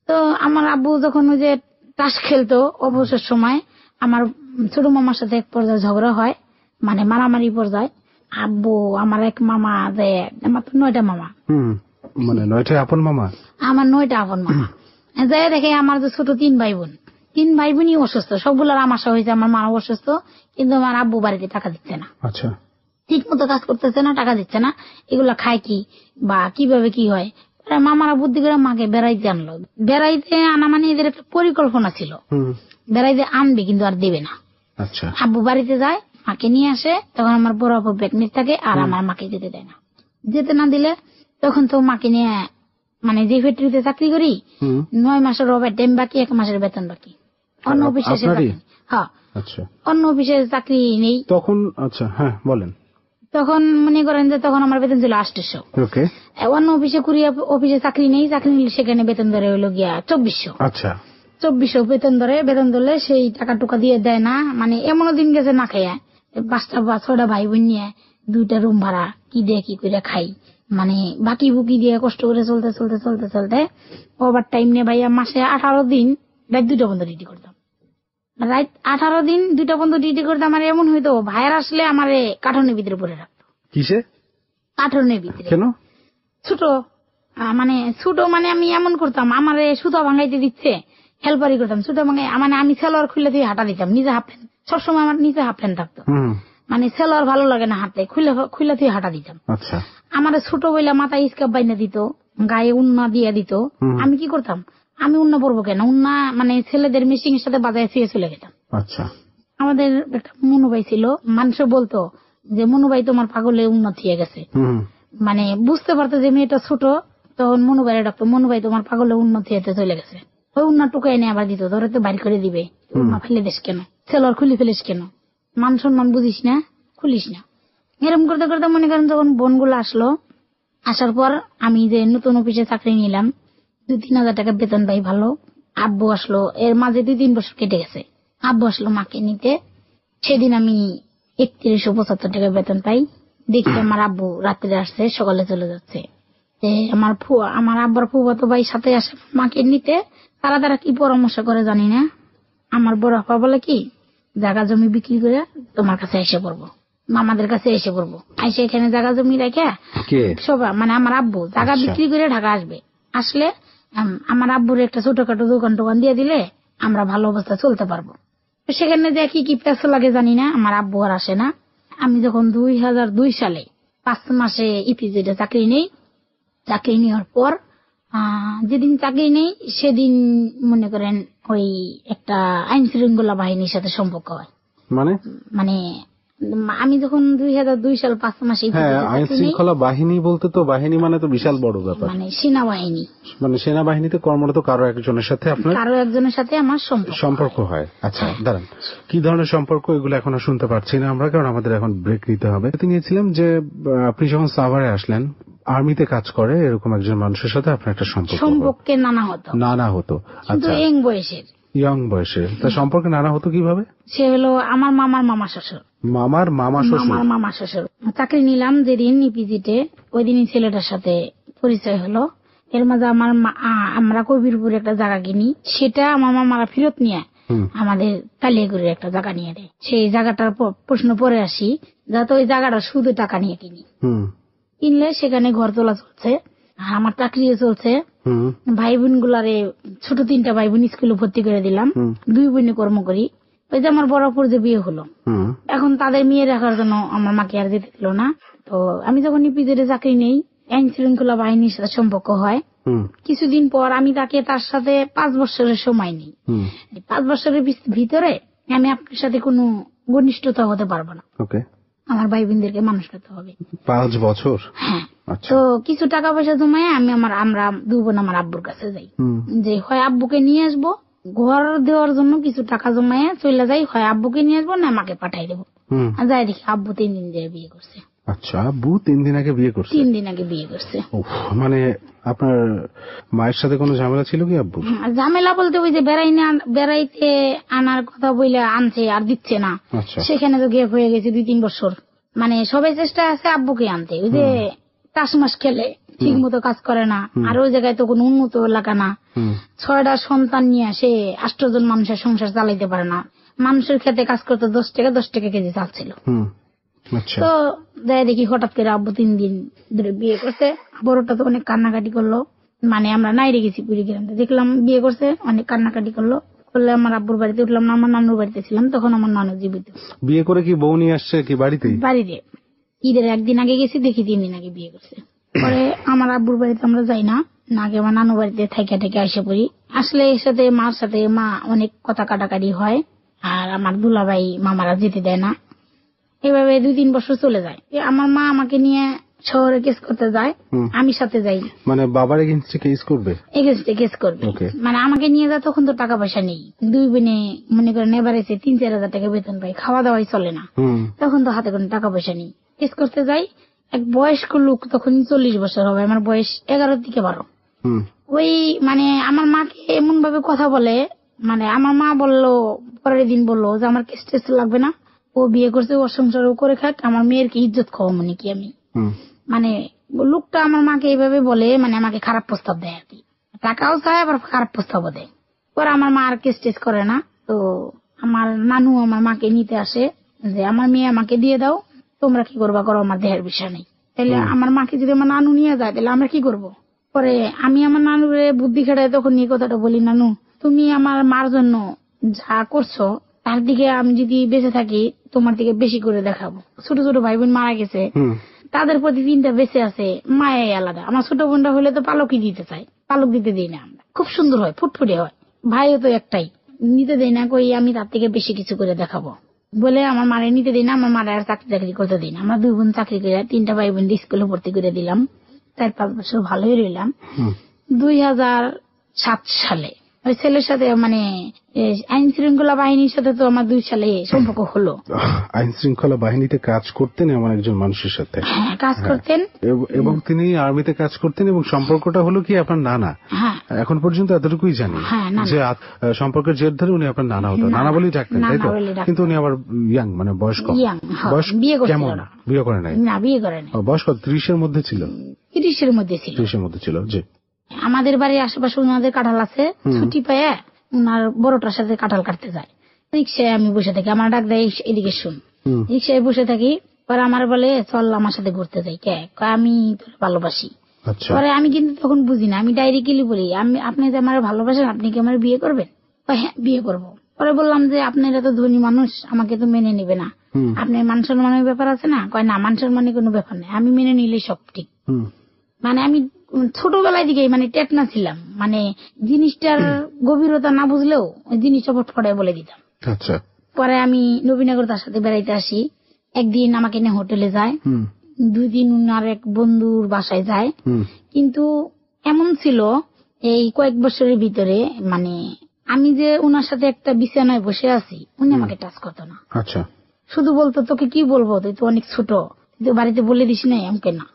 তো আমার আব্বু যখন ওই যে তাস খেলতো অবসর সময়, আমার ছোট মামার সাথে এক পর্যায়ে ঝগড়া হয়, মানে মারামারি পর্যায়ে। আব্বু আমার এক মামা যে, আমার তো 9টা মামা, মানে 9টা আপন মামা, আমার 9টা আপন মামা। যাই দেখে আমার যে ছোট 3 ভাই বোন, 3 ভাই বোনই অসুস্থ, সবগুলোর আমাশা হয়েছে, আমার মা অসুস্থ। কিন্তু আমার আব্বু বাড়িতে টাকা দিচ্ছে না। আচ্ছা, ঠিক মতো কাজ করতেছে না, টাকা দিচ্ছে না। এগুলা খায় কি বা কিভাবে কি হয়? মামারা বুদ্ধি করে মাকে বেড়াইতে আনলো। বেড়াইতে আনা মানে এদের একটা পরিকল্পনা ছিল, বেড়াইতে আনবে কিন্তু আর দেবে না। আচ্ছা, আব্বু বাড়িতে যায়, মাকে নিয়ে আসে। তখন আমার বড় আব্বু প্রেগনেন্ট থাকে, আর আমার মাকে যেতে দেয় না। যেতে না দিলে তখন তো মাকে নিয়ে, মানে যে ফ্যাক্টরিতে চাকরি করি, 9 মাসের ওভার টাইম বাকি, 1 মাসের বেতন বাকি। অন্য অফিসে অন্য অফিসে চাকরি নেই তখন। আচ্ছা, হ্যাঁ বলেন। তখন মনে করেন যে তখন আমার বেতন ছিল 800। অন্য অফিসে অফিসে চাকরি নেই, চাকরি নিলে সেখানে বেতন ধরে হইলো গিয়া 2400। আচ্ছা, 2400 বেতন ধরে। বেতন ধরলে সেই টাকা টুকা দিয়ে দেয় না, মানে এমনও দিন গেছে না খাইয়া। 5টা বা 6টা ভাই বোন নিয়ে 2টা রুম ভাড়া কি দিয়ে কি করে খাই, মানে বাকি বুকি দিয়ে কষ্ট করে চলতে চলতে চলতে চলতে ওভার টাইম নিয়ে ভাইয়া মাসে 18 দিন রাত 2টা পর্যন্ত ডিউটি করতাম। রাত 18 দিন 2টা পর্যন্ত ডিউটি করতাম। আমার এমন হইতো ভাইয়ের আসলে আমার কাঠনের ভিতরে পড়ে রাখতো। কিসে? কাঠনের ভিতরে। কেন? ছোট মানে আমি এমন করতাম, আমার সুতো ভাঙাইতে দিচ্ছে হেল্পারি করতাম, সুতো ভাঙাই মানে আমি সেলোয়ার খুলে দিয়ে হাঁটা দিতাম, নিজে হাফ প্যান্ট, সবসময় আমার নিজে হাফ প্যান্ট থাকতো, মানে সেলোয়ার ভালো লাগে না হাঁটতে, খুলে দিয়ে হাঁটা দিতাম। আচ্ছা। আমার ছোট বইলা মাথায় স্কার্ফ বাইনা দিত, গায়ে উন্না দিয়ে দিত। আমি কি করতাম, আমি উন্না পরবো কেন, উন্না মানে ছেলেদের মেশিনের সাথে বাজায় শুয়ে চলে গেতাম। আচ্ছা। আমাদের একটা মনুভাই ছিল, মানুষ বলতো যে মনুভাই তোমার পাগলে উন্নত হয়ে গেছে, মানে বুঝতে পারতো যে মেয়েটা ছোট, তখন মনুভাই ডাকতো মনুভাই তোমার পাগলে উন্নতি হতে চলে গেছে। ওই উন্না টুকাই এনে আবার দিত, ধরে তো বাইর করে দিবে, উন্না ফেলে দিস কেন, সেলোয়ার খুলে ফেলিস কেন, মান সম্মান বুঝিস না, খুলিস না। এরকম করতে করতে মনে করেন যখন বোনগুলো আসলো, আসার পর আমি যে নতুন অফিসে চাকরি নিলাম, 2-3 হাজার টাকা বেতন পাই ভালো। আব্বু আসলো, এর মাঝে 2-3 বছর কেটে গেছে। আব্বু আসলো মাকে নিতে, সেদিন আমি 3175 টাকা বেতন পাই। দেখি আমার আব্বু রাত্রে আসছে, সকালে চলে যাচ্ছে। আমার আব্বার ফুফাতো ভাই সাথে আসে মাকে নিতে। তারা কি পরামর্শ করে জানি না, আমার বড় আপা বলে কি জায়গা জমি বিক্রি করে তোমার কাছে এসে পড়বো, মামাদের কাছে এসে পড়বো, আইসে এখানে জায়গা জমি রেখে সবাই মানে আমার আব্বু জায়গা বিক্রি করে ঢাকা আসবে, আসলে আমার আব্বুর একটা ছোটখাটো দোকান দিয়ে দিলে আমরা ভালো অবস্থা চলতে পারবো। সেখানে যে কি কি পেছো লাগে জানি না, আমার আব্বু আর আসে না। আমি যখন 2002 সালে 5 মাসে ইপিজেডে চাকরি নেই, চাকরি নেওয়ার পর যেদিন চাকরি নেই সেদিন মনে করেন ওই একটা আইন শৃঙ্খলা বাহিনীর সাথে সম্পর্ক হয়। মানে আমি যখন 2002 সাল 5 মাসে আইন শৃঙ্খলা বাহিনী বলতে তো বাহিনী মানে তো বিশাল বড় ব্যাপার, মানে সেনাবাহিনী, মানে সেনাবাহিনীতে কর্মরত কারো একজনের সাথে আমার সম্পর্ক হয়। আচ্ছা দাঁড়ান, কি ধরনের সম্পর্ক এগুলো এখন শুনতে পারছি না আমরা, কারণ আমাদের এখন ব্রেক নিতে হবে। নিয়েছিলাম যে আপনি যখন সাভারে আসলেন, আর্মিতে কাজ করে এরকম একজন মানুষের সাথে আপনার একটা সম্পর্কে নানা হতো। আচ্ছা, ইয়ং বয়সে তার সম্পর্কে নানা হতো কিভাবে? সে হলো আমার মামার মামা শ্বশুর। মামা শ্বশুর। চাকরি নিলাম যেদিন ইপিজিতে, ওই দিনই ছেলেটার সাথে পরিচয় হলো। এর মাঝে আমরা কবিরপুরে একটা জায়গা কিনি, সেটা আমার মামারা ফেরত নিয়ে আমাদের কালিয়াগুড়ির একটা জায়গা নিয়ে দেয়। সেই জায়গাটার প্রশ্ন পরে আসি, যাতে ওই জায়গাটা শুধু টাকা নিয়ে কিনলে সেখানে ঘর তোলা চলছে, আর আমার চাকরিও চলছে। ভাই বোন গুলারে ছোট 3টা ভাই বোন স্কুলে ভর্তি করে দিলাম, 2 বোনে কর্ম করি। ওই যে আমার বড় যে বিয়ে হলো, এখন তাদের মেয়ে রাখার জন্য আমার মাকে আর যেতে দিল না। তো আমি যখন ইপিজেডে চাকরি নেই, আইন শৃঙ্খলা বাহিনীর সাথে সম্পর্ক হয়। কিছুদিন পর আমি তার সাথে 5 বছরের সময় নেই। 5 বছরের ভিতরে আমি আপনার সাথে কোনো ঘনিষ্ঠতা হতে পারবো না, আমার ভাই বোনদেরকে মানুষ করতে হবে। 5 বছর? হ্যাঁ। তো কিছু টাকা পয়সা জমায় আমরা 2 বোন আমার আব্বুর কাছে যাই, যে হয় আব্বুকে নিয়ে আসবো, ঘর দেওয়ার জন্য কিছু টাকা জমায় চলে যাই, হয় আব্বুকে নিয়ে আসবো না মাকে পাঠাই দেবো। আর যাই দেখি আব্বু 3 দিন ধরে বিয়ে করছে। আচ্ছা, আব্বু 3 দিন আগে বিয়ে করছে? 3 দিন আগে বিয়ে করছে। মানে আপনার মায়ের সাথে কোনো ঝামেলা ছিল কি আব্বু? ঝামেলা বলতে ওই যে বেড়াইতে আনার কথা বলে আনছে আর দিচ্ছে না, সেখানে তো গ্যাপ হয়ে গেছে 2-3 বছর। মানে সবাই চেষ্টা আছে আব্বুকে আনতে, ওই যে চাষমাস খেলে ঠিক মতো কাজ করে না, আর ওই জায়গায় তো কোনো উন্নত এলাকা না। 6টা সন্তান নিয়ে সে 8 জন মানুষের সংসার চালাইতে পারে না। মানুষের খেতে কাজ করতে 10 টাকা কেজি চালছিল। তো যাই দেখি হঠাৎ করে আব্বু 3 দিন ধরে বিয়ে করছে। বড়টা তো অনেক কান্নাকাটি করলো, মানে আমরা নাই রেখেছি পুরী গ্রামে, দেখলাম বিয়ে করছে, অনেক কান্নাকাটি করলে আমার আব্বুর বাড়িতে উঠলাম না, আমার নানুর বাড়িতে ছিলাম, তখন আমার নানু জীবিত। বিয়ে করে কি বউ নিয়ে আসছে কি বাড়িতে? ঈদের 1 দিন আগে গেছি, দেখি 3 দিন আগে বিয়ে করছে। পরে আমার আব্বুর বাড়িতে আমরা যাই না, আগে আমার নানু বাড়িতে থেকে এসে পড়ি। আসলে এর সাথে মার সাথে অনেক কথা কাটাকাটি হয়, আর আমার দুলাভাই মামারা যেতে দেয় না। এভাবে 2-3 বছর চলে যায়। আমার মা আমাকে নিয়ে শহরে কেস করতে যায়, আমি সাথে যাই। মানে বাবার এগেইনস্টে কেস করবে? এগেইনস্টে কেস করবে, মানে আমাকে নিয়ে যায়। তখন তো টাকা পয়সা নেই, 2 বোনে মনে করেন এবার এসে 3-4 হাজার টাকা বেতন পাই, খাওয়া দাওয়াই চলে না, তখন তো হাতে কোনো টাকা পয়সা নেই। কেস করতে যাই, এক বয়স্ক লোক, তখন 40 বছর হবে, আমার বয়স 11 থেকে 12। ওই মানে আমার মাকে এমন ভাবে কথা বলে, মানে আমার মা বললো পরের দিন বললো যে আমার কেস টেস্ট লাগবে না, ও বিয়ে করছে, ওর সংসার ও করে খাক, আমার মেয়ের কি ইজ্জত খাওয়া মানে কি আমি, মানে লোকটা আমার মাকে এইভাবে বলে, মানে আমাকে খারাপ প্রস্তাব দেয় আর কি, টাকাও চায় আবার খারাপ প্রস্তাবও দেয়। পরে আমার মা আর কেস টেস করে না, তো আমার নানু আমার মাকে নিতে আসে যে আমার মেয়ে আমাকে দিয়ে দাও, তোমরা কি করবা করো, আমার দেহের বিষয় নেই। তাহলে আমার মাকে যদি আমার নানু নিয়ে যায় তাহলে আমরা কি করব? পরে আমি আমার নানুরে বুদ্ধি খাটাই তখন এই কথাটা বলি, নানু তুমি আমার মার জন্য যা করছো তার দিকে আমি যদি বেঁচে থাকি তোমার দিকে বেশি করে দেখাবো। ছোট ছোট ভাই বোন মারা গেছে, তাদের প্রতি চিন্তা বেঁচে আছে, মায়াই আলাদা। আমার ছোট বোনটা হলে তো পালকই দিতে চাই, পালক দিতে দিই না আমরা, খুব সুন্দর হয়, ফুটফুটে হয়, ভাইও তো একটাই, নিতে দেই না, কই আমি তার থেকে বেশি কিছু করে দেখাবো বলে আমার মারে নিতে দিই না। আমার মারে আর চাকরি করতে দিই না। আমরা 2 বোন চাকরি করে 3টা ভাই বোন স্কুলে ভর্তি করে দিলাম, 4-5 বছর ভালোই রইলাম। 2007 সালে ওই ছেলের সাথে মানে আইন শৃঙ্খলা বাহিনীর সাথে তো আমার 2 সালে সম্পর্ক হলো। আইন শৃঙ্খলা বাহিনীতে কাজ করতেন এমন একজন মানুষের সাথে? হ্যাঁ, কাজ করতেন, এবং তিনি আর্মিতে কাজ করতেন, এবং সম্পর্কটা হলো কি আপনার নানা? হ্যাঁ, এখন পর্যন্ত এতটুকুই জানি যে সম্পর্কের জের ধরে উনি আপনার নানা হতো, নানা বলেই ডাকতেন, তাই তো? কিন্তু উনি আবার ইয়াং, মানে বয়স কম। বয়স কেমন? বিয়ে করে নাই? না, বিয়ে করে নাই। বয়স কত? 30-এর মধ্যে ছিল? 30-এর মধ্যে ছিল। 30-এর মধ্যে ছিল। জি। আমাদের বাড়ির আশেপাশে ওনাদের কাঁঠাল আছে, ছুটি পেয়ে ওনার বড়টার সাথে কাঁঠাল কাটতে যায়। রিক্সায় আমি বসে থাকি, আমার ডাক দেয় এদিকে শুন, রিক্সায় বসে থাকি। পরে আমার বলে চল আমার সাথে ঘুরতে যাই। কে? আমি তোর ভালোবাসি। পরে আমি কিন্তু তখন বুঝি না, আমি ডাইরেক্টলি বলি আপনি যে আমার ভালোবাসেন, আপনি কি আমার বিয়ে করবেন? হ্যাঁ, বিয়ে করবো। পরে বললাম যে আপনারা তো ধনী মানুষ, আমাকে তো মেনে নিবে না, আপনার মান সম্মানের ব্যাপার আছে না? কয় না, মান সম্মানের কোনো ব্যাপার নেই, আমি মেনে নিলে সব ঠিক। মানে আমি ছোটবেলায় দিকে মানে টেকনা ছিলাম, মানে জিনিসটার গভীরতা না বুঝলেও ওই জিনিসটা ফটফটায় বলে দিতাম। আচ্ছা। পরে আমি নবীনগর তার সাথে বেড়াইতে আসি, একদিন আমাকে নিয়ে হোটেলে যায়, 2 দিন আর এক বন্ধুর বাসায় যায়। কিন্তু এমন ছিল এই কয়েক বছরের ভিতরে, মানে আমি যে ওনার সাথে একটা বিছানায় বসে আছি, উনি আমাকে টাচ করতো না। আচ্ছা। শুধু বলতো তোকে কি বলবো, তুই তো অনেক ছোট, তুই তো বাড়িতে বলে দিস নাই, আমাকে না।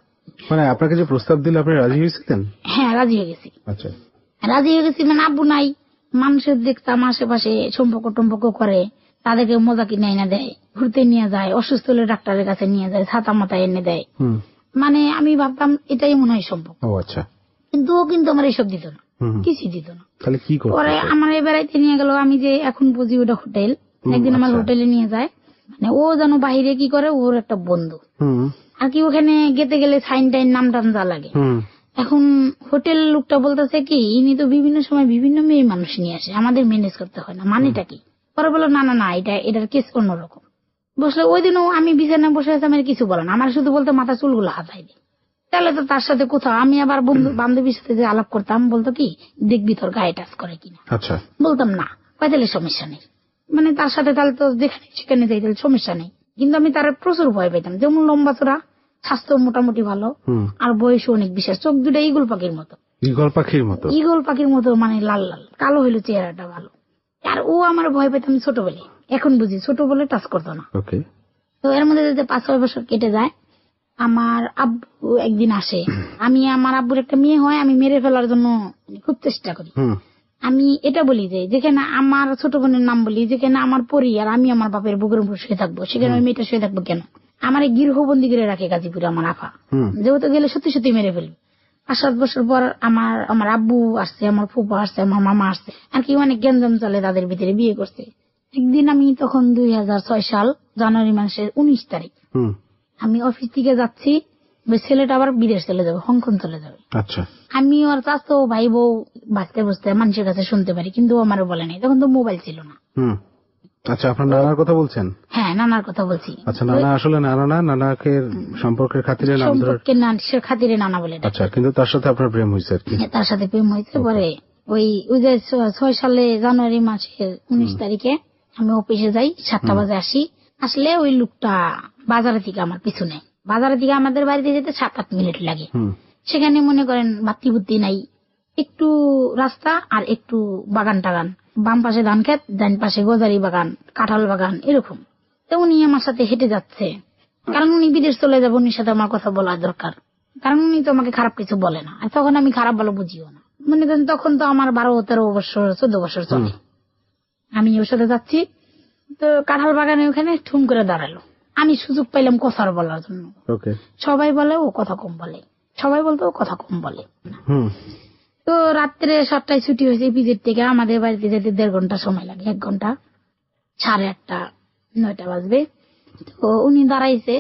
মানে আপনাকে যে প্রস্তাব দিল আপনি রাজি হয়েছিলেন? হ্যাঁ, রাজি হয়ে গেছি। আচ্ছা, রাজি হয়ে গেছি। মানে আব্বু নাই, মানুষের দেখতাম আশেপাশে সম্পর্ক করে, তাদেরকে মজা কিনে এনে দেয়, ঘুরতে নিয়ে যায়, অসুস্থ হলে ডাক্তারের কাছে নিয়ে যায়, ছাতা মাথায় এনে দেয়। মানে আমি ভাবতাম এটাই মনে হয় সম্পর্ক। ও আচ্ছা। কিন্তু ও কিন্তু আমার এইসব দিত না, কিছুই দিত না। তাহলে কি করতে? পরে আমার বেড়াইতে নিয়ে গেল, আমি যে এখন বুঝি ওটা হোটেল। একদিন আমার হোটেলে নিয়ে যায়, মানে ও যেন বাহিরে কি করে, ওর একটা বন্ধু আর কি, ওখানে গেতে গেলে সাইন টাইন নাম টাম যা লাগে। এখন হোটেল লোকটা বলতেছে কি, ইনি তো বিভিন্ন সময় বিভিন্ন মেয়ে মানুষ নিয়ে আসে, আমাদের ম্যানেজ করতে হয় না, মানেটা কি? পরে বলো না না না, এটার কেস অন্যরকম। বসলে ওই দিনও আমি বিছানায় বসে আছি, আমার কিছু বলে না, আমার শুধু বলতে মাথা চুলগুলো হাতাই দিই। তাহলে তো তার সাথে কোথাও আমি আবার বন্ধু বান্ধবীর সাথে যে আলাপ করতাম, বলতো কি দেখবি তোর গায়ে টাচ করে কিনা। আচ্ছা। বলতাম না, তাহলে সমস্যা নেই, মানে তার সাথে তাহলে তো যেখানে সেখানে যাই, তাহলে সমস্যা নেই। কিন্তু আমি তার প্রচুর ভয় পেতাম, যেমন লম্বা চোরা, স্বাস্থ্য মোটামুটি ভালো, আর বয়সও অনেক বিশেষ, চোখ দুটা ইগল পাখির মতো। ইগল পাখির মতো মানে লাল লাল, কালো হইলো চেহারাটা ভালো। আর ও আমার ভয় পেতাম ছোটবেলায়, এখন বুঝি ছোট বলে টাচ করতো না। তো এর মধ্যে যদি 5-6 বছর কেটে যায়, আমার আব্বু একদিন আসে। আমি আমার আব্বুর একটা মেয়ে হয়, আমি মেরে ফেলার জন্য খুব চেষ্টা করি। আমি এটা বলি যে যেখানে আমার ছোট বোনের নাম বলি, যেখানে আমার পরি আর আমি আমার বাপের বুকের উপর শুয়ে থাকবো, সেখানে ওই মেয়েটা শুয়ে থাকবো কেন? আমার এই গৃহবন্দী করে রাখে গাজীপুরে আমার আফা, যেহেতু গেলে সত্যি সত্যি মেরে ফেলবে। 5-7 বছর পর আমার আব্বু আসছে, আমার ফুপা আসছে, আমার মামা আসছে, আর কি অনেক গ্যাঞ্জাম চলে, তাদের ভিতরে বিয়ে করছে। একদিন আমি তখন 2006 সাল জানুয়ারি মাসের 19 তারিখ আমি অফিস থেকে যাচ্ছি, ছেলেটা আবার বিদেশ চলে যাবে, হংকং চলে যাবে। আচ্ছা। আমি ওর চাচতো ভাই বউ বাঁচতে বসতে মানুষের কাছে শুনতে পারি, কিন্তু আমারও বলে নাই, তখন তো মোবাইল ছিল না। আচ্ছা, আপনার নানার কথা বলছেন? হ্যাঁ, নানার কথা বলছি। আচ্ছা, নানা আসলে নানা না, নানাকে সম্পর্কের খাতিরে নাম ধরে, সম্পর্কের খাতিরে নানা বলে। আচ্ছা, কিন্তু তার সাথে আপনার প্রেম হয়েছে আর কি? তার সাথে প্রেম হয়েছে। পরে ওই যে 6 সালে জানুয়ারি মাসের 19 তারিখে আমি অফিসে যাই, 7টা বাজে আসি। আসলে ওই লোকটা বাজারে থেকে আমার পিছু নেয়, বাজারে থেকে আমাদের বাড়িতে যেতে 7-8 মিনিট লাগে। সেখানে মনে করেন বাতি বুত্তি নাই, একটু রাস্তা আর একটু বাগান টাগান, বাম পাশে ধান ক্ষেত, ডান পাশে গজারি বাগান, কাঁঠাল বাগান, এরকম। তো উনি আমার সাথে হেঁটে যাচ্ছে, কারণ উনি বিদেশ চলে যাবো, উনির সাথে আমার কথা বলা দরকার, কারণ উনি তো আমাকে খারাপ কিছু বলে না, আর তখন আমি খারাপ ভালো বুঝিও না। মনে করেন তখন তো আমার 12-13 বছর 14 বছর চলে। আমি ওর সাথে যাচ্ছি, তো কাঁঠাল বাগানে ওখানে ঠুম করে দাঁড়ালো, আমি সুযোগ পাইলাম কথা বলার জন্য। সবাই বলে ও কথা কম বলে, সবাই বলতো ও কথা কম বলে। তো রাত্রে 7টায় ছুটি হয়েছে পিজের থেকে, আমাদের বাড়িতে যেতে 1.5 ঘন্টা সময় লাগে, 1 ঘন্টা, 8:30 9টা বাজবে। তো উনি দাঁড়াইছে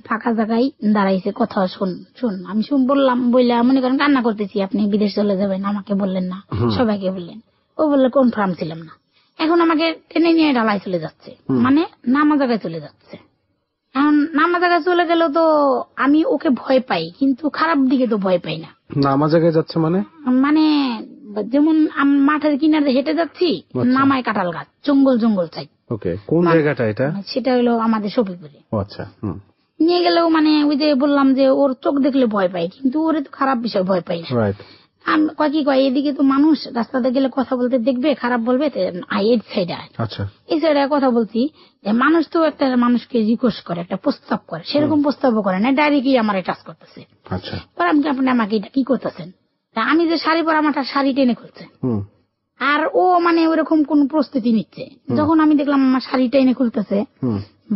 ফাঁকা জায়গায় দাঁড়াইছে, কথা শুন আমি বললাম, বইলা মনে করেন কান্না করতেছি, আপনি বিদেশ চলে যাবেন, আমাকে বললেন না, সবাইকে বললেন। ও বললে কনফার্ম ছিলাম না। এখন আমাকে টেনে নিয়ে ডালায় চলে যাচ্ছে, মানে নামা জায়গায় চলে যাচ্ছে। এখন নামা জায়গায় চলে গেল তো আমি ওকে ভয় পাই, কিন্তু খারাপ দিকে তো ভয় পাই না। নামা জায়গায় যাচ্ছে মানে যেমন মাঠের কিনারে হেঁটে যাচ্ছি, নামায় কাঁঠাল গাছ, জঙ্গল জঙ্গল চাই। কোন জায়গাটা এটা? সেটা হলো আমাদের শফিপুরে। আচ্ছা। নিয়ে গেলেও মানে ওই যে বললাম যে ওর চোখ দেখলে ভয় পাই, কিন্তু ওরে তো খারাপ বিষয় ভয় পাই না। কি কয়, এদিকে তো মানুষ রাস্তাতে গেলে কথা বলতে দেখবে, খারাপ বলবে, এই সাইডে এই সাইডে কথা বলছি। মানুষ তো একটা মানুষকে রিকোয়েস্ট করে, একটা প্রস্তাব করে, সেরকম প্রস্তাবও করে না, ডাইরেক্টলি আমার টাচ করতেছে। আপনি আমাকে এটা কি করতেছেন? আমি যে শাড়ি পরা, আমার শাড়ি টেনে খুলছে, আর ও মানে ওরকম কোন প্রস্তুতি নিচ্ছে। যখন আমি দেখলাম আমার শাড়ি টেনে খুলতেছে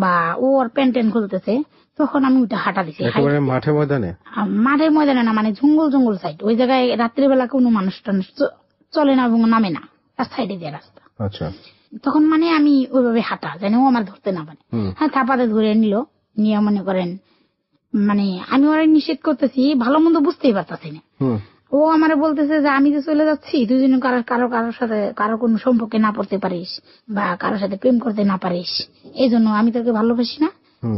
বা ওর প্যান্ট টেন খুলতেছে, তখন আমি ওটা হাঁটা দিছি। মাঠে ময়দানে না, মানে জঙ্গল জঙ্গল সাইড, ওই জায়গায় রাত্রিবেলা কোনো মানুষ টানুষ চলে না এবং নামে না, তার সাইডে দিয়ে রাস্তা। তখন মানে আমি ওইভাবে হাঁটা জানি, ও আমার ধরতে না পারে। হ্যাঁ, থাপাতে ধরে নিয়ে মনে করেন মানে আমি ওরা নিষেধ করতেছি, ভালো মন্দ বুঝতেই পারতাছি না। ও আমারে বলতেছে যে আমি যে চলে যাচ্ছি, তুই যেন কারোর সাথে কারো কোনো সম্পর্কে না পড়তে পারিস বা কারোর সাথে প্রেম করতে না পারিস, এই জন্য আমি তোকে ভালোবাসি না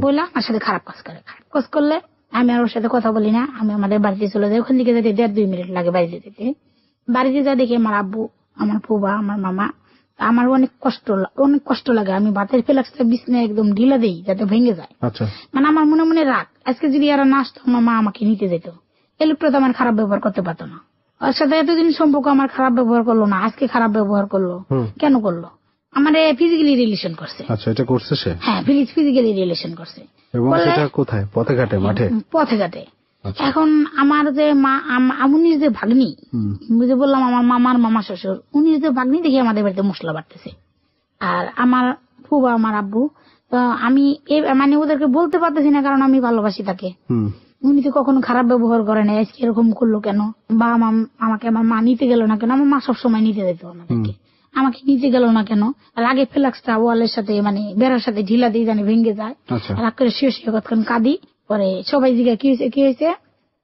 বললা আমার সাথে খারাপ কাজ করে। খারাপ কাজ করলে আমি আর ওর সাথে কথা বলি না, আমি আমাদের বাড়িতে চলে যাই। ওখান থেকে যেতে 1.5-2 মিনিট লাগে বাড়িতে যেতে। বাড়িতে যা দেখি আমার আব্বু, আমার ফুবা, আমার মামা, আমার অনেক কষ্ট লাগে। আমি ভাতের ফ্লাক্সটা বিছানায় একদম ঢিলা দেই যাতে ভেঙে যায়। মানে আমার মনে মনে রাগ, আজকে যদি এরা না আসতো আমার মা আমাকে নিতে যেত। এই লোকটা তো আমার খারাপ ব্যবহার করতে পারতো না, ওর সাথে এতদিন সম্পর্ক, আমার খারাপ ব্যবহার করলো না, আজকে খারাপ ব্যবহার করলো কেন করলো? আমার ফিজিক্যালি রিলেশন করছে। এটা করছে সে? হ্যাঁ, ফিজিক্যালি রিলেশন করছে। কোথায়? পথে ঘাটে? মাঠে? পথে ঘাটে। এখন আমার যে উনির যে ভাগ্নি, বুঝে বললাম আমার মামার মামা শ্বশুর, উনির যে ভাগ্নি দেখি আমাদের বাড়িতে মশলা বাড়তেছে। আর আমার ফুবা, আমার আব্বু, তো আমি মানে ওদেরকে বলতে পারতেছি না, কারণ আমি ভালোবাসি তাকে। উনি তো কখনো খারাপ ব্যবহার করে না, আজকে এরকম করলো কেন? বা আমাকে আমার মা নিতে গেল না কেন? আমার মা সবসময় নিতে যেত আমাদেরকে, আমাকে নিতে গেল না কেন? আর আগে ফ্লাক্সটা ওয়ালের সাথে মানে বেড়ার সাথে ঢিলা দিয়ে জানি ভেঙে যায়, রাগ করে শুয়ে কতক্ষণ কাঁদি। পরে সবাই জিজ্ঞাসা কি হয়েছে?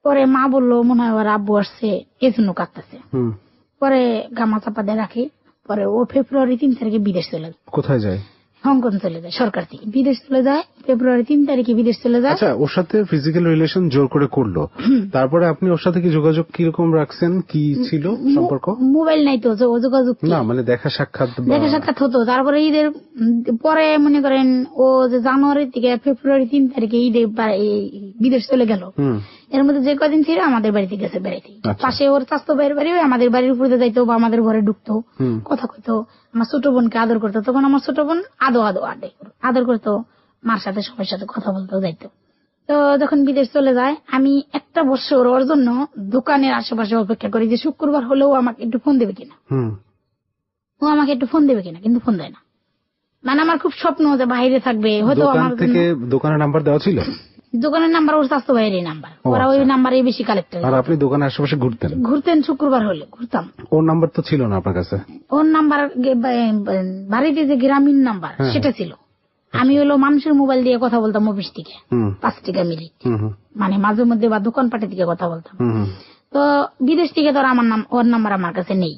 পরে মা বললো মনে হয় ওর আব্বু আসছে, এজন্য কাঁদতেছে। পরে গামা চাপা দিয়ে রাখি। পরে ও ফেব্রুয়ারি 3 তারিখে বিদেশ চলে যায়। কোথায় যায়? হংকং চলে যায়, সরকার থেকে বিদেশ চলে যায়। ফেব্রুয়ারি 3 তারিখে বিদেশ চলে যায়। আচ্ছা, ওর সাথে ফিজিক্যাল রিলেশন জোর করে করলো, তারপরে আপনি ওর সাথে কি যোগাযোগ কিরকম রাখছেন? কি ছিল সম্পর্ক? মোবাইল নাই তো, যোগাযোগ না, মানে দেখা সাক্ষাৎ হতো। তারপরে ঈদের পরে মনে করেন ও যে জানুয়ারি থেকে ফেব্রুয়ারি 3 তারিখে ঈদে বিদেশ চলে গেল, এর মধ্যে যে কদিন ছিল আমাদের বাড়িতে গেছে বেড়াইতে। পাশে ওর স্বাস্থ্য বাইরের বাড়ি, আমাদের বাড়ির উপরে যাইতো বা আমাদের ঘরে ঢুকতো, কথা কইতো। আমার ছোট বোনকে আদর করতো, তখন আমার ছোট বোন আদর করতো, মার সাথে সবার সাথে কথা বলতো, যাইতো। তো যখন বিদেশ চলে যায়, আমি 1 বছর ওর জন্য দোকানের আশেপাশে অপেক্ষা করি যে শুক্রবার হলেও আমাকে একটু ফোন দেবে কিনা, ও আমাকে একটু ফোন দেবে কিনা, কিন্তু ফোন দেয় না। মানে আমার খুব স্বপ্ন যে বাইরে থাকবে, হয়তো আমার থেকে দোকানের নাম্বার দেওয়া ছিল, দোকানের নাম্বার ওর স্বাস্থ্য বাইরের নাম্বার, ওরা ওই নাম্বারে বেশি কালেক্ট। আর আপনি দোকানের আশেপাশে ঘুরতেন? শুক্রবার হলে ঘুরতাম। ওর নাম্বার তো ছিল না আপনার কাছে? ওর নাম্বার বাড়িতে যে গ্রামীণ নাম্বার সেটা ছিল। আমি হলো মানুষের মোবাইল দিয়ে কথা বলতাম, অফিস থেকে 5 টাকা মিনিট, মানে মাঝে মধ্যে বা দোকানপাটের দিকে কথা বলতাম। তো বিদেশ থেকে তো ওর নাম্বার আমার কাছে নেই।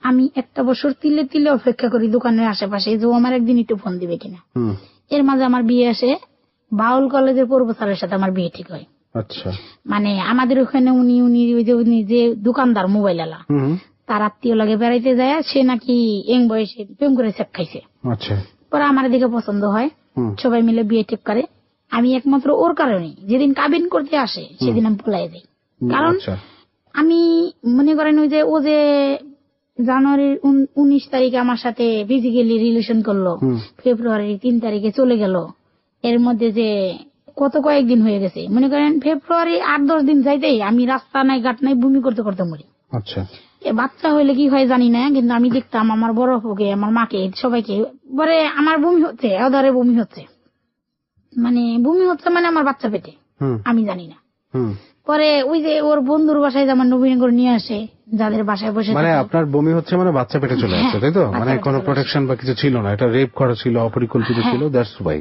আমি 1 বছর তিলে তিলে অপেক্ষা করি দোকানের আশেপাশে যে আমার একদিন একটু ফোন দিবে কিনা। এর মাঝে আমার বিয়ে আসে, বাউল কলেজের পূর্ব স্যারের সাথে আমার বিয়ে ঠিক হয়। আচ্ছা, মানে আমাদের ওখানে উনি যে দোকানদার মোবাইল আলা, তার আত্মীয় লাগে বেড়াইতে যায়, সে নাকি ইয়ং বয়সে প্রেম করে সেক খাইছে। আচ্ছা, পরে আমার দিকে পছন্দ হয়, সবাই মিলে বিয়ে ঠিক করে। আমি একমাত্র ওর কারণে যেদিন কাবিন করতে আসে সেদিন আমি পলাই যাই। কারণ আমি মনে করেন ওই যে ও যে জানুয়ারির 19 তারিখে আমার সাথে ফিজিক্যালি রিলেশন করলো, ফেব্রুয়ারি 3 তারিখে চলে গেল, এর মধ্যে যে কয়েকদিন হয়ে গেছে, মনে করেন ফেব্রুয়ারি 8-10 দিন যাইতেই আমি রাস্তা নাই ঘাট নাই বমি করতে করতে মরি। আচ্ছা, বাচ্চা হইলে কি হয় জানি না, কিন্তু আমি দেখতাম আমার বড় আপুকে, আমার মাকে, সবাইকে পরে আমার বমি হচ্ছে, অধরে বমি হচ্ছে, মানে বমি হচ্ছে, মানে আমার বাচ্চা পেটে, আমি জানি না। পরে ওই যে ওর বন্ধুর বাসায় যেমন নবীনগর নিয়ে আসে, যাদের বাসায় বসে, মানে আপনার বমি হচ্ছে মানে বাচ্চা পেটে চলে আসছে, তাই তো? মানে কোনো প্রোটেকশন বা কিছু ছিল না, এটা রেপ করা ছিল, অপরিকল্পিত ছিল, দ্যাটস ওয়াই।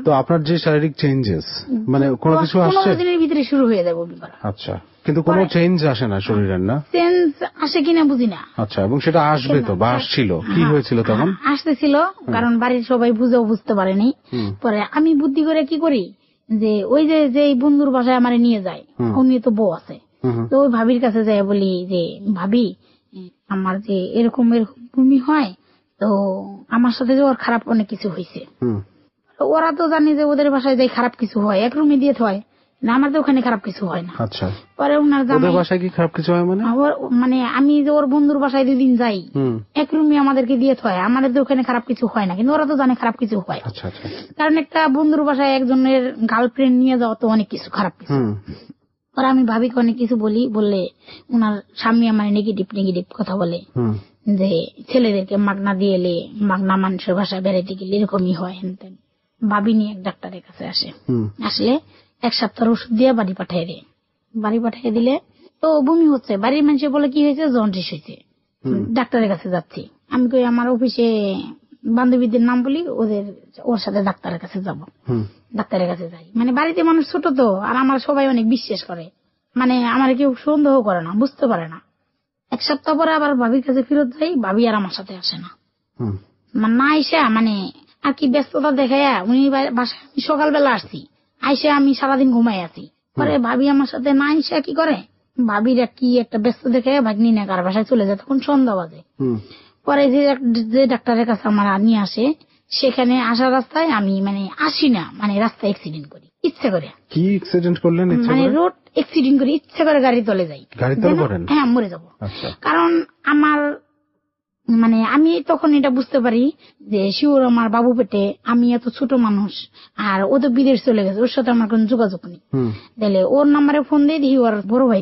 তো আপনার যে শারীরিক চেঞ্জেস, মানে কোনো কিছু আসছে 15 দিনের ভিতরে শুরু হয়ে যায় বমি করা। আচ্ছা, কিন্তু কোনো চেঞ্জ আসে না শরীরের? না চেঞ্জ আসে কিনা বুঝি না। আচ্ছা, এবং সেটা আসবে তো, বা আসছিল? কি হয়েছিল তখন? আসতেছিল, কারণ বাড়ির সবাই বুঝতে পারেনি। পরে আমি বুদ্ধি করে কি করি, যে ওই যে বন্ধুর বাসায় আমারে নিয়ে যায়, উনি তো বউ আছে, তো ওই ভাবির কাছে যাই বলি যে ভাবি আমার যে এরকম বমি হয়, তো আমার সাথে যে ওর খারাপ অনেক কিছু হয়েছে। ওরা তো জানে যে ওদের বাসায় যাই খারাপ কিছু হয়, এক রুমে দিয়ে হয় না, আমার তো ওখানে খারাপ কিছু হয় না। আচ্ছা, পরে ওনার বাসায় কি খারাপ কিছু হয়? মানে আমি যে ওর বন্ধুর বাসায় 2 দিন যাই, এক রুমে আমাদেরকে দিয়ে হয়, আমাদের তো ওখানে খারাপ কিছু হয় না, কিন্তু ওরা তো জানে খারাপ কিছু হয়। কারণ একটা বন্ধুর বাসায় একজনের গার্লফ্রেন্ড নিয়ে যাওয়া তো অনেক কিছু খারাপ কিছু। ওরা আমি ভাবিকে অনেক কিছু বললে ওনার স্বামী আমার নেগেটিভ কথা বলে, যে ছেলেদেরকে মাগনা দিয়ে এলে, মাগনা মানুষের বাসায় বেড়াইতে গেলে এরকমই হয়। ভাবি নিয়ে এক ডাক্তারের কাছে আসলে 1 সপ্তাহ ওষুধ দিয়ে বাড়ি পাঠিয়ে দিলে তো বমি হচ্ছে, বাড়ির মানুষ বলে কি হয়েছে, জন্ডিস হয়েছে। ডাক্তারের কাছে যাচ্ছি, আমি কই আমার অফিসে বান্ধবীদের নাম বলি, ওর সাথে ডাক্তারের কাছে যাব। ডাক্তারের কাছে যাই, মানে বাড়িতে মানুষ ছোট তো, আর আমার সবাই অনেক বিশ্বাস করে, মানে আমার কেউ সন্দেহ করে না, বুঝতে পারে না। 1 সপ্তাহ পরে আবার ভাবির কাছে ফেরত যাই, ভাবি আর আমার সাথে আসে না। না আইসা মানে আর কি ব্যস্ততা দেখাইয়া উনি বাসায়, আমি সকালবেলা আসছি, আইসে আমি সারাদিন ঘুমাই আছি। পরে ভাবি আমার সাথে না আইসা কি করে, ভাবির কি একটা ব্যস্ত দেখে ভাগ্নি না কার বাসায় চলে যায়, তখন সন্ধ্যা বাজে। পরে যে ডাক্তারের কাছে আমার নিয়ে আসে, সেখানে আসার রাস্তায় আমি মানে আসি না, মানে রাস্তায় অ্যাক্সিডেন্ট করি ইচ্ছে করে। কি অ্যাক্সিডেন্ট করলেন? মানে রোড অ্যাক্সিডেন্ট করি ইচ্ছে করে, গাড়ি তলে যাই। হ্যাঁ, মরে যাবো। কারণ আমার মানে আমি তখন এটা বুঝতে পারি যে শিওর আমার বাবু পেটে, আমি এত ছোট মানুষ, আর ও তো বিদেশ চলে গেছে, ওর সাথে আমার কোনো যোগাযোগ নেই। তাহলে ওর নাম্বারে ফোন দিয়ে দিই, ওর বড় ভাই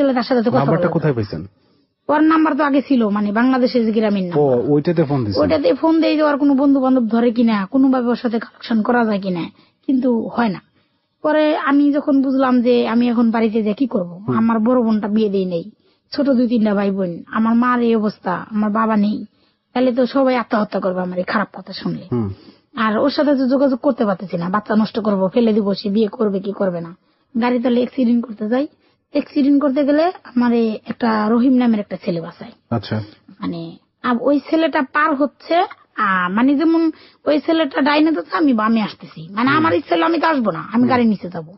ধরে তার সাথে কথা বলে। কোথায় পাইছেন? ওর নাম্বার তো আগে ছিল, মানে বাংলাদেশের গ্রামীণ নাম্বার, ওইটাতে ফোন দিয়ে ওর কোনো বন্ধু বান্ধব ধরে কিনা, কোনোভাবে ওর সাথে কালেকশন করা যায় কিনা, কিন্তু হয় না। পরে আমি যখন বুঝলাম যে আমি এখন বাড়িতে যে কি করব, আমার বড় বোনটা বিয়ে দিয়ে নেই, ছোট 2-3টা ভাই বোন, আমার মার এই অবস্থা, আমার বাবা নেই, তাহলে তো সবাই আত্মহত্যা করবে আমার এই খারাপ কথা শুনলে। আর ওর সাথে তো যোগাযোগ করতে পারতেছি না, বাচ্চা নষ্ট করবো, ফেলে দিব, সে বিয়ে করবে কি করবে না। গাড়ি তাহলে অ্যাক্সিডেন্ট করতে যাই, অ্যাক্সিডেন্ট করতে গেলে আমার একটা রহিম নামের একটা ছেলে বাসায়। আচ্ছা, মানে ওই ছেলেটা পার হচ্ছে, মানে যেমন ওই ছেলেটা ডাইনে তো, আমি বামে আসতেছি, মানে আমার ইচ্ছে হলো আমি তো আসবো না, আমি গাড়ির নিচে যাবো।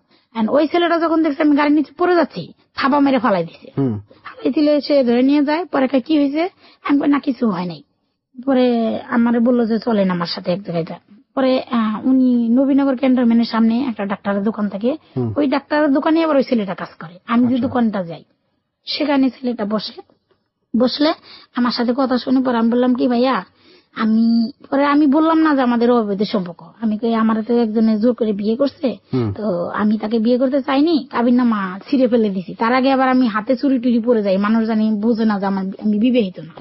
ওই ছেলেটা যখন দেখছে আমি গাড়ির নিচে পড়ে যাচ্ছি, থাবা মেরে ফালাই দিছে। ফালাই দিলে সে ধরে নিয়ে যায়। পরে কি হয়েছে, আমি না কিছু হয় নাই। পরে আমার বললো যে চলেন আমার সাথে এক জায়গায়। পরে উনি নবীনগর ক্যান্টনমেন্টের সামনে একটা ডাক্তারের দোকান থাকে, ওই ডাক্তারের দোকানে আবার ওই ছেলেটা কাজ করে। আমি যে দোকানটা যাই, সেখানে ছেলেটা বসলে আমার সাথে কথা শুনে পরে আমি বললাম কি ভাইয়া, আমি বললাম না যে আমাদের অবৈধ সম্পর্ক, আমি আমার তো একজনের জোর করে বিয়ে করছে, তো আমি তাকে বিয়ে করতে চাইনি, কাবিননামা ছিঁড়ে ফেলে দিছি। তার আগে আবার আমি হাতে চুরি টুরি পরে যাই, মানুষ জানি বোঝে না যে আমি বিবাহিত না।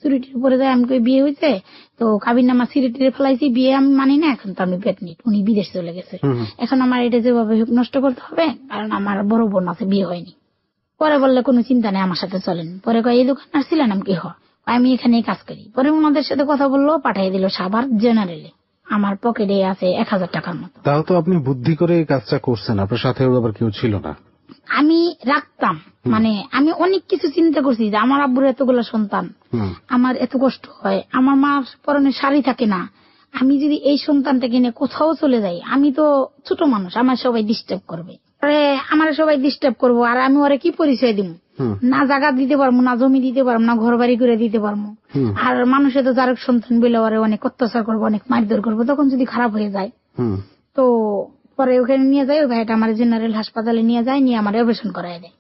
চুরি টুরি পরে যাই, আমি বিয়ে হয়েছে, তো কাবিননামা ছিঁড়ে টিড়ে ফেলাইছি, বিয়ে আমি মানি না, এখন তো আমি প্রেগনেন্ট, উনি বিদেশ চলে গেছে, এখন আমার এটা যেভাবে নষ্ট করতে হবে, কারণ আমার বড় বোন আছে, বিয়ে হয়নি। পরে বললে কোনো চিন্তা নেই, আমার সাথে চলেন। পরে এই দোকান আসছিলেন, আমি কি আমি এখানেই কাজ করি। পরে ওনাদের সাথে কথা বললো, পাঠিয়ে দিল সাভার জেনারেলে। আমার পকেটে আছে 1000 টাকার মতো। তাও তো আপনি বুদ্ধি করে এই কাজটা করছেন, আপনার সাথে আবার কেউ ছিল না? আমি রাখতাম, মানে আমি অনেক কিছু চিন্তা করছি যে আমার আব্বুর এতগুলো সন্তান, আমার এত কষ্ট হয়, আমার মার পরনে শাড়ি থাকে না, আমি যদি এই সন্তানটাকে নিয়ে কোথাও চলে যাই, আমি তো ছোট মানুষ, আমার সবাই ডিস্টার্ব করবে, আমার সবাই ডিস্টার্ব করবো, আর আমি ওরা কি পরিচয় দিব? না জায়গা দিতে পারবো, না জমি দিতে পারবো, না ঘর বাড়ি করে দিতে পারবো। আর মানুষে তো যার সন্তান বলে ওরা অনেক অত্যাচার করবো, অনেক মারধর করবো, তখন যদি খারাপ হয়ে যায়। তো পরে ওখানে নিয়ে যায়, ওই ভাইটা আমার জেনারেল হাসপাতালে নিয়ে যায়, নিয়ে আমার অপারেশন করায় দেয়।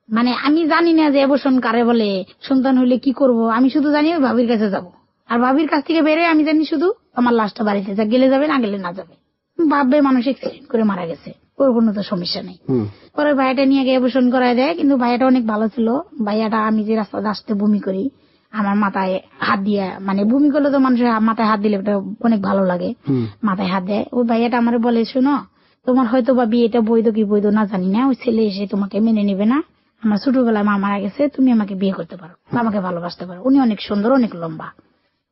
মানে আমি জানি না যে অপারেশন কারে বলে, সন্তান হলে কি করব, আমি শুধু জানি ওই ভাবির কাছে যাব, আর ভাবির কাছ থেকে বেরোয় আমি জানি শুধু আমার লাশটা বাড়িতে যা, গেলে যাবে, না গেলে না যাবে। ভাববে মানুষ অ্যাক্সিডেন্ট করে মারা গেছে, ওর কোনো তো সমস্যা নেই। পরে ভাইয়াটা নিয়ে গিয়ে অপারেশন করায় দেয়, কিন্তু ভাইয়াটা অনেক ভালো ছিল। ভাইয়াটা আমি যে রাস্তাতে আসতে বমি করি, আমার মাথায় হাত দিয়ে, মানে বমি করলে তো মানুষের মাথায় হাত দিলে ওটা অনেক ভালো লাগে, মাথায় হাত দেয়। ওই ভাইয়াটা আমার বলে, শোনো তোমার হয়তো বা বিয়েটা বৈধ কি বৈধ না জানি না, ওই ছেলে এসে তোমাকে মেনে নিবে না, আমার ছোটবেলায় মা মারা গেছে, তুমি আমাকে বিয়ে করতে পারো, আমাকে ভালোবাসতে পারো, উনি অনেক সুন্দর, অনেক লম্বা।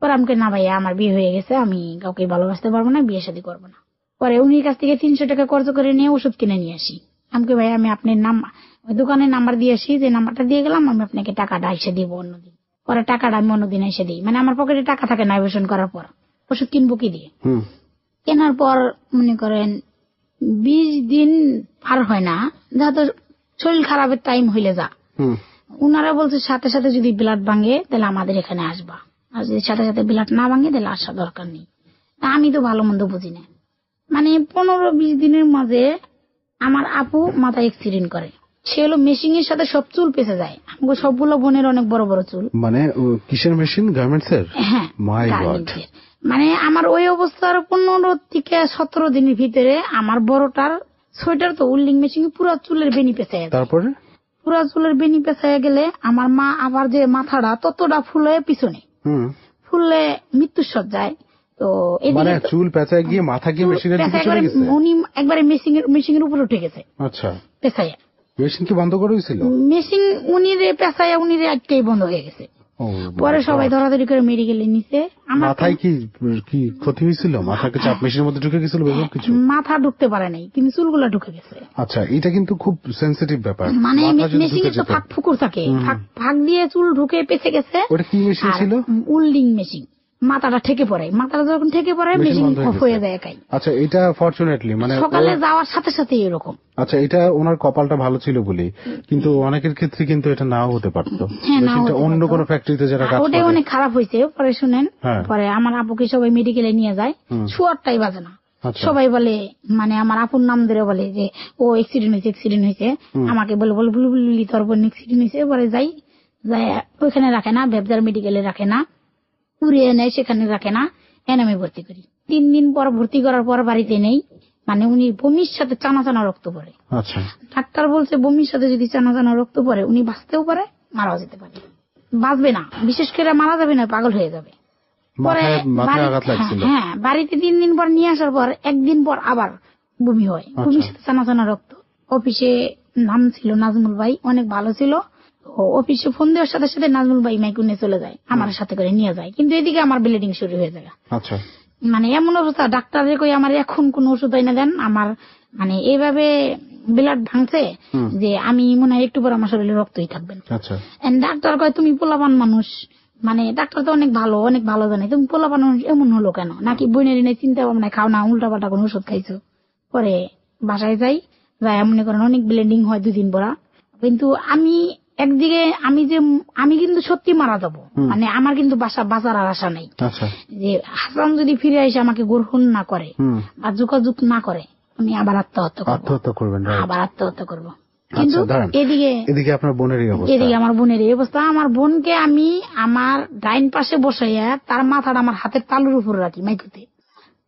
পরে আমাকে, না ভাইয়া আমার বিয়ে হয়ে গেছে, আমি কাউকে ভালোবাসতে পারবো না, বিয়ে শাদী করবো না। পরে উনির কাছ থেকে 300 টাকা খরচ করে নিয়ে ওষুধ কিনে নিয়ে আসি। আমাকে, ভাইয়া আমি আপনার ওই দোকানের নাম্বার দিয়ে আসি, যে নাম্বারটা দিয়ে গেলাম, আমি আপনাকে টাকাটা এসে দিব অন্যদিন। পরে টাকাটা আমি অন্যদিন এসে দিই, মানে আমার পকেটে টাকা থাকে না অপারেশন করার পর, ওষুধ কিনবো কি দিয়ে। কেনার পর মনে করেন 20 দিন পার হয় না, যেহেতু শরীর খারাপের টাইম হইলে যা, উনারা বলছে সাথে সাথে যদি ব্লাড ভাঙে তাহলে আমাদের এখানে আসবা, আর যদি সাথে সাথে ব্লাড না ভাঙে তাহলে আসা দরকার নেই। আমি তো ভালো মন্দ বুঝি না, মানে 15-20 দিনের মাঝে আমার আপু মাথায় অ্যাক্সিডেন্ট করে। সে হলো মেশিন এর সাথে সব চুল পেঁচে যায়, আমাকে সবগুলো বোনের অনেক বড় বড় চুল। মানে কিসের মেশিন? গার্মেন্টস এর? হ্যাঁ, মাই গড। মানে আমার ওই অবস্থার 15 থেকে 17 দিনের ভিতরে আমার বড়টার সোয়েটার তো উল্লিং মেশিন পুরো চুলের বেনি পেঁচায়, তারপরে পুরো চুলের বেনি পেঁচায় গেলে আমার মা আবার যে মাথাটা ততটা ফুলে পিছনে ফুললে মৃত্যুর সজ্জায়। তো মানে চুল পেঁচায় গিয়ে মাথা গিয়ে মেশিনের দিকে চলে গেছে, উনি একবারে মেশিনের উপরে উঠে গেছে। আচ্ছা, পেঁচায় মেশিন কি বন্ধ করে দিয়েছিল? মেশিন উনিরে পেঁচায় উনিরে আটকেই বন্ধ হয়ে গেছে। পরে সবাই ধরাধরি করে মেডিকেলে নিছে। মাথায় কি ক্ষতি হয়েছিল? মাথাকে চাপ মেশিনের মধ্যে ঢুকে গেছিল? কিছু মাথা ঢুকতে পারে নাই, কিন্তু চুলগুলা ঢুকে গেছে। আচ্ছা, এটা কিন্তু খুব সেনসিটিভ ব্যাপার, মানে মেশিনে তো ফাঁক ফুকুর থাকে, ফাঁক দিয়ে চুল ঢুকে পেঁচে গেছে। ওটা কি মেশিন ছিল? উল্ডিং মেশিন। মাথাটা ঠেকে পড়ে, মাথাটা যখন ঠেকে পড়ে মেশিন অফ হয়ে যায় একাই। আচ্ছা, এটা ফরচুনেটলি মানে সকালে যাওয়ার সাথে সাথে এরকম। আচ্ছা, এটা ওনার কপালটা ভালো ছিল বলে, কিন্তু অনেকের ক্ষেত্রে কিন্তু এটা নাও হতে পারতো, মেশিনটা অন্য কোনো ফ্যাক্টরিতে যারা কাজ করে। ওটাই অনেক খারাপ হয়েছে। পরে শুনেন, পরে আমার আপুকে সবাই মেডিকেলে নিয়ে যায়, শুয়ারটাই বাজে না। সবাই বলে, মানে আমার আপুর নাম ধরে বলে যে ও অ্যাক্সিডেন্ট হয়েছে। আমাকে বলে বুলবুলি তোর বোন অ্যাক্সিডেন্ট হয়েছে। পরে যাই ওইখানে রাখে না, ব্যবসার মেডিকেলে রাখে না, উড়িয়ে নেয়, সেখানে রাখে না, আমি ভর্তি করি। 3 দিন পর ভর্তি করার পর বাড়িতে নেই, মানে উনি বমির সাথে চানা চানা রক্ত পড়ে। আচ্ছা, ডাক্তার বলছে বমির সাথে যদি চানা চানা রক্ত পড়ে উনি বাঁচতেও পারে, মারাও যেতে পারে। বাঁচবে না, বিশেষ করে মারা যাবে না, পাগল হয়ে যাবে। পরে হ্যাঁ, বাড়িতে 3 দিন পর নিয়ে আসার পর 1 দিন পর আবার বমি হয়, বমির সাথে চানা চানা রক্ত। অফিসে নাম ছিল নাজমুল ভাই, অনেক ভালো ছিল। অফিসে ফোন দেওয়ার সাথে সাথে নাজমুল ভাই মাইক নিয়ে চলে যায়, আমার সাথে করে নিয়ে যায়, কিন্তু এদিকে আমার ব্লিডিং শুরু হয়ে যায়। আচ্ছা, মানে এমন অবস্থা, ডাক্তারের কই আমার এখন কোন ওষুধ এনে দেন, আমার মানে এইভাবে ব্লাড ভাঙছে যে আমি মনে হয় একটু পর আমার শরীরে রক্তই থাকবেন। আচ্ছা, ডাক্তার কয় তুমি পোলাপান মানুষ, মানে ডাক্তার তো অনেক ভালো জানে, তুমি পোলাপান মানুষ এমন হলো কেন, নাকি বইনের চিন্তা ভাবনা খাও না, উল্টা পাল্টা কোন ওষুধ খাইছো। পরে বাসায় যাই, মনে করেন অনেক ব্লিডিং হয় 2 দিন পর। কিন্তু আমি একদিকে আমি কিন্তু সত্যি মারা যাবো, মানে আমার কিন্তু বাঁচার আর আশা নেই। যে হাসান যদি ফিরে এসে আমাকে গ্রহণ না করে বা যোগাযোগ না করে, আমি আবার আত্মহত্যা করবো। কিন্তু এদিকে আপনার বোনের আমার বোনের এই অবস্থা। আমার বোনকে আমি আমার ডাইন পাশে বসাইয়া তার মাথাটা আমার হাতের তালুর উপর রাখি, মাইকুতে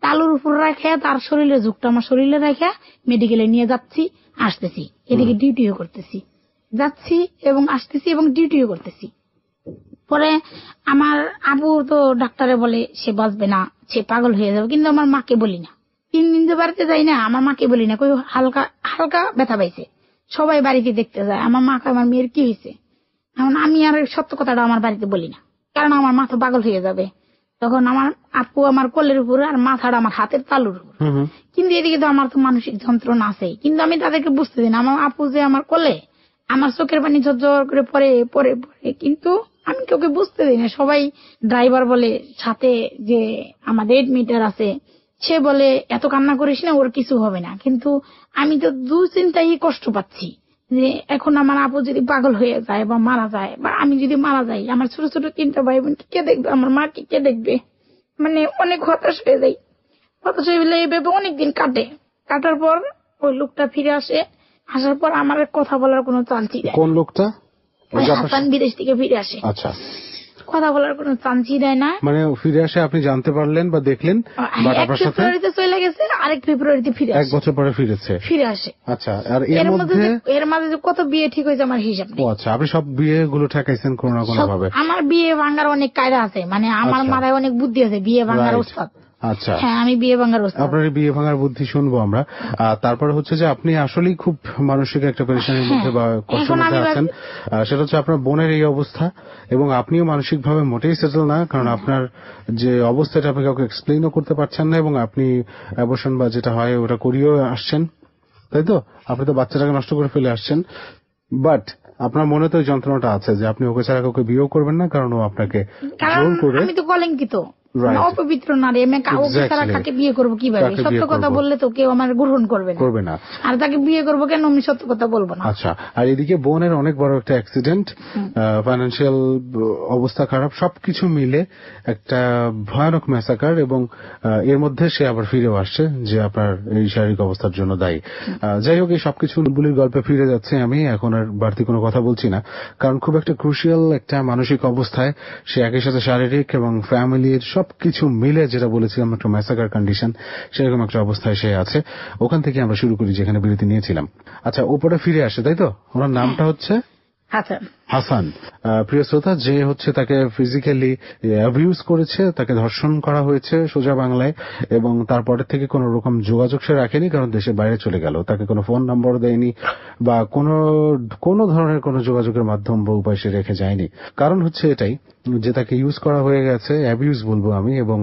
তালুর উপর রাখে, তার শরীরে ঝুঁকটা আমার শরীরে রেখে মেডিকেলে নিয়ে যাচ্ছি, আসতেছি, এদিকে ডিউটিও করতেছি, যাচ্ছি এবং আসতেছি এবং ডিউটিও করতেছি। পরে আমার আবু তো ডাক্তারে বলে সে বাঁচবে না, সে পাগল হয়ে যাবে, কিন্তু আমার মাকে বলি না। 3 দিন যে বাড়িতে যাই না, আমার মাকে বলি না, কই হালকা ব্যথা পাইছে, সবাই বাড়িতে দেখতে যায়, আমার মাকে আমার মেয়ের কি হয়েছে। এখন আমি আর সত্য কথাটা আমার বাড়িতে বলি না, কারণ আমার মা তো পাগল হয়ে যাবে। তখন আমার আপু আমার কোলের উপরে আর মাথাটা আমার হাতের তালুর উপর, কিন্তু এদিকে তো আমার তো মানসিক যন্ত্রণা আছেই, কিন্তু আমি তাদেরকে বুঝতে দিই না। আমার আপু যে আমার কোলে, আমার চোখের পানি ঝরঝর করে পরে পরে পরে, কিন্তু আমি কাউকে বুঝতে দিই না। সবাই ড্রাইভার বলে সাথে যে আমাদের মিটার আছে, সে বলে এত কান্না করিস না, ওর কিছু হবে না, কিন্তু আমি তো দুশ্চিন্তায় কষ্ট পাচ্ছি যে এখন আমার আপু যদি পাগল হয়ে যায় বা মারা যায়, বা আমি যদি মারা যাই, আমার ছোট ছোট 3টা ভাই বোনকে কে দেখবে, আমার মাকে কে দেখবে, মানে অনেক হতাশ হয়ে যাই। হতাশ হয়ে গেলে এইভাবে অনেকদিন কাটার পর ওই লোকটা ফিরে আসে, আসার পর আমার কথা বলার কোনো চান্সই নেই। কোন লোকটা? হাসান বিদেশ থেকে ফিরে আসে। আচ্ছা, কথা বলার কোনো চান্সই দেয় না। মানে ফিরে আসে আপনি জানতে পারলেন বা দেখলেন, বাট আপনার সাথে ফেব্রুয়ারিতে চলে গেছে, আরেক ফেব্রুয়ারিতে ফিরে 1 বছর পরে ফিরে আসে। আচ্ছা, আর এর মাঝে যে কত বিয়ে ঠিক হয়েছে আমার হিসাব নেই। আচ্ছা, আপনি সব বিয়ে গুলো ঠেকাইছেন কোনো না কোনো ভাবে? আমার বিয়ে ভাঙার অনেক কায়দা আছে, মানে আমার মাথায় অনেক বুদ্ধি আছে, বিয়ে ভাঙার ওস্তাদ। আচ্ছা, হ্যাঁ, আমি বিয়ে ভাঙার ওস্তাদ। আপনার বিয়ে ভাঙার বুদ্ধি শুনবো আমরা। তারপরে হচ্ছে যে আপনি আসলেই খুব মানসিক একটা পেরেশানির মধ্যে বা কষ্টের মধ্যে আছেন। সেটা হচ্ছে আপনার বোনের এই অবস্থা, এবং আপনিও মানসিক ভাবে মোটেই সেটেল না, কারণ আপনার যে অবস্থাটা আপনি কাউকে এক্সপ্লেইনও করতে পারছেন না, এবং আপনি অ্যাবর্শন বা যেটা হয় ওটা করিয়েও আসছেন, তাই তো? আপনি তো বাচ্চাটাকে নষ্ট করে ফেলে আসছেন, বাট আপনার মনে তো যন্ত্রণাটা আছে যে আপনি ওকে ছাড়া কাউকে বিয়েও করবেন না, কারণ ও আপনাকে জোর করে। আমি তো কলঙ্কিত, অপবিত্র নারী, আমি কাউকে ছাড়া কাকে বিয়ে করবো কিভাবে? সত্য কথা বললে তো কেউ আমার গ্রহণ করবে না, আর তাকে বিয়ে করবো কেন? আমি সত্য কথা বলবো না। আচ্ছা, আর এদিকে বোনের অনেক বড় একটা অ্যাক্সিডেন্ট, ফাইন্যান্সিয়াল অবস্থা খারাপ, সবকিছু মিলে একটা ভয়ানক ম্যাসাকার, এবং এর মধ্যে সে আবার ফিরেও আসছে যে আপনার এই শারীরিক অবস্থার জন্য দায়ী। যাই হোক, এই সবকিছু বুলবুলির গল্পে ফিরে যাচ্ছে আমি, এখন আর বাড়তি কোনো কথা বলছি না, কারণ খুব একটা ক্রুশিয়াল একটা মানসিক অবস্থায় সে, একই সাথে শারীরিক এবং ফ্যামিলির সবকিছু মিলে, যেটা বলেছিলাম একটা ম্যাসাকার কন্ডিশন, সেরকম একটা অবস্থায় সে আছে। ওখান থেকে আমরা শুরু করি যেখানে বিরতি নিয়েছিলাম। আচ্ছা, ওপরে ফিরে আসে, তাই তো? ওনার নামটা হচ্ছে হাসান। প্রিয় শ্রোতা, যে হচ্ছে তাকে ফিজিক্যালি অ্যাবিউজ করেছে, তাকে ধর্ষণ করা হয়েছে সোজা বাংলায়, এবং তারপরে থেকে কোন রকম যোগাযোগ সে রাখেনি, কারণ দেশের বাইরে চলে গেল। তাকে কোনো ফোন নম্বর দেয়নি বা কোনো ধরনের কোনো যোগাযোগের মাধ্যম বা উপায় সে রেখে যায়নি। কারণ হচ্ছে এটাই যে তাকে ইউজ করা হয়ে গেছে, অ্যাবিউজ বলবো আমি, এবং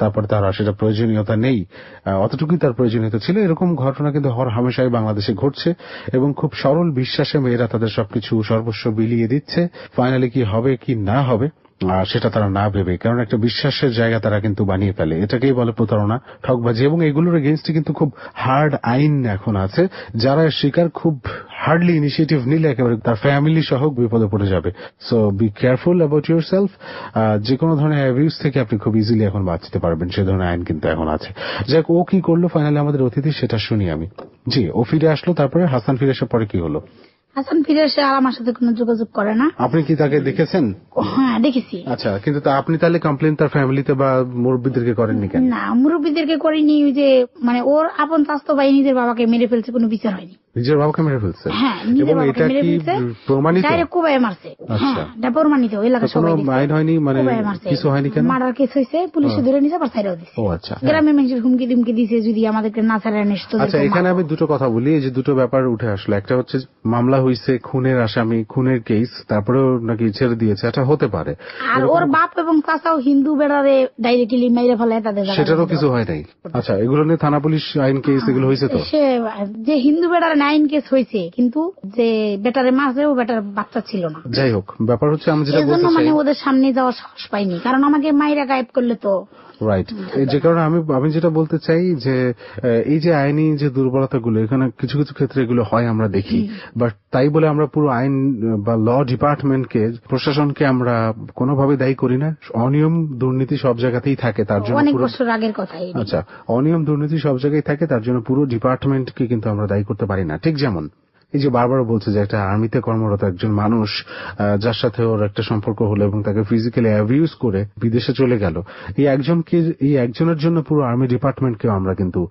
তারপরে তার সেটা প্রয়োজনীয়তা নেই, অতটুকুই তার প্রয়োজনীয়তা ছিল। এরকম ঘটনা কিন্তু হামেশাই বাংলাদেশে ঘটছে, এবং খুব সরল বিশ্বাসে মেয়েরা তাদের সবকিছু সর্বস্ব বিলিয়ে দিচ্ছে। ফাইনালি কি হবে কি না হবে সেটা তারা না ভেবে, কারণ একটা বিশ্বাসের জায়গা তারা কিন্তু বানিয়ে ফেলে। এটাকেই বলে প্রতারণা, ঠকবাজি, এবং এগুলোর এগেইনস্টে কিন্তু খুব হার্ড আইন এখন আছে। যারা শিকার খুব হার্ডলি ইনিশিয়েটিভ নিলে একেবারে তার ফ্যামিলি সহ বিপদে পড়ে যাবে। So be careful about your self. যে কোনো ধরনের অ্যাবিউজ থেকে আপনি খুব ইজিলি এখন বাঁচতে পারবেন, সে ধরনের আইন কিন্তু এখন আছে। যাক, ও কি করলো ফাইনালি আমাদের অতিথি, সেটা শুনি আমি। জি, ও ফিরে আসলো, তারপরে হাসান ফিরে আসার পরে কি হলো? হাসান ফিরে এসে আর আমার সাথে কোনো যোগাযোগ করে না। আপনি কি তাকে দেখেছেন? হ্যাঁ, দেখেছি। আচ্ছা, কিন্তু আপনি তাহলে কমপ্লেন তার ফ্যামিলিতে বা মুরব্বীদেরকে করেননি কেন? না, মুরব্বীদেরকে করিনি, যে মানে ওর আপন স্বাস্থ্য ভাই নিজের বাবাকে মেরে ফেলছে, কোনো বিচার হয়নি। নিজের বাবাকে মেরে ফেলছে? হ্যাঁ, নিজের বাবাকে মেরে ফেলছে, প্রমাণিত, ডাইরেক্ট কোবায় মারছে। হ্যাঁ, এটা প্রমাণিত, এলাকা সবাই দেখছে। আইন হয়নি, মানে কিছু হয়নি কেন? মার্ডার কেস হয়েছে, পুলিশে ধরে নিছে, আবার ছাইড়াও দিছে। ও আচ্ছা, গ্রামের মানুষের হুমকি দুমকি দিছে, যদি আমাদেরকে না ছাড়ায় নিস। আচ্ছা, এখানে আমি দুটো কথা বলি, এই যে দুটো ব্যাপার উঠে আসলো। একটা হচ্ছে মামলা হয়েছে, খুনের আসামি, খুনের কেস, তারপরেও নাকি ছেড়ে দিয়েছে, এটা হতে পারে। আর ওর বাপ এবং চাচাও হিন্দু বেড়ারে ডাইরেক্টলি মাইরে ফেলায় তাদের, সেটারও কিছু হয় নাই। আচ্ছা, এগুলো নিয়ে থানা পুলিশ আইন কেস এগুলো হয়েছে তো? সে যে হিন্দু বেড়ারে আইন কেস হয়েছে, কিন্তু যে বেটারে মাঝে ও বেটার বাচ্চা ছিল না। যাই হোক, ব্যাপার হচ্ছে আমি যেটা বলতে চাই, মানে ওদের সামনে যাওয়ার সাহস পাইনি, কারণ আমাকে মাইরা গায়েব করলে তো। রাইট, যে কারণে আমি যেটা বলতে চাই যে এই যে আইনি যে দুর্বলতাগুলো, এখানে কিছু কিছু ক্ষেত্রে এগুলো হয় আমরা দেখি, বাট তাই বলে আমরা পুরো আইন বা ল ডিপার্টমেন্টকে, প্রশাসনকে আমরা কোনোভাবে দায়ী করি না। অনিয়ম দুর্নীতি সব জায়গাতেই থাকে, তার জন্য অনেক বছর আগের কথা। আচ্ছা, অনিয়ম দুর্নীতি সব জায়গায় থাকে, তার জন্য পুরো ডিপার্টমেন্টকে কিন্তু আমরা দায়ী করতে পারি না। ঠিক যেমন এই যে বারবার বলছে যে একটা আর্মিতে কর্মরত একজন মানুষ, যার সাথে ওর একটা সম্পর্ক হলো এবং তাকে ফিজিক্যালি অ্যাবিউজ করে বিদেশে চলে গেল, এই একজনের জন্য পুরো আর্মি ডিপার্টমেন্টকেও আমরা কিন্তু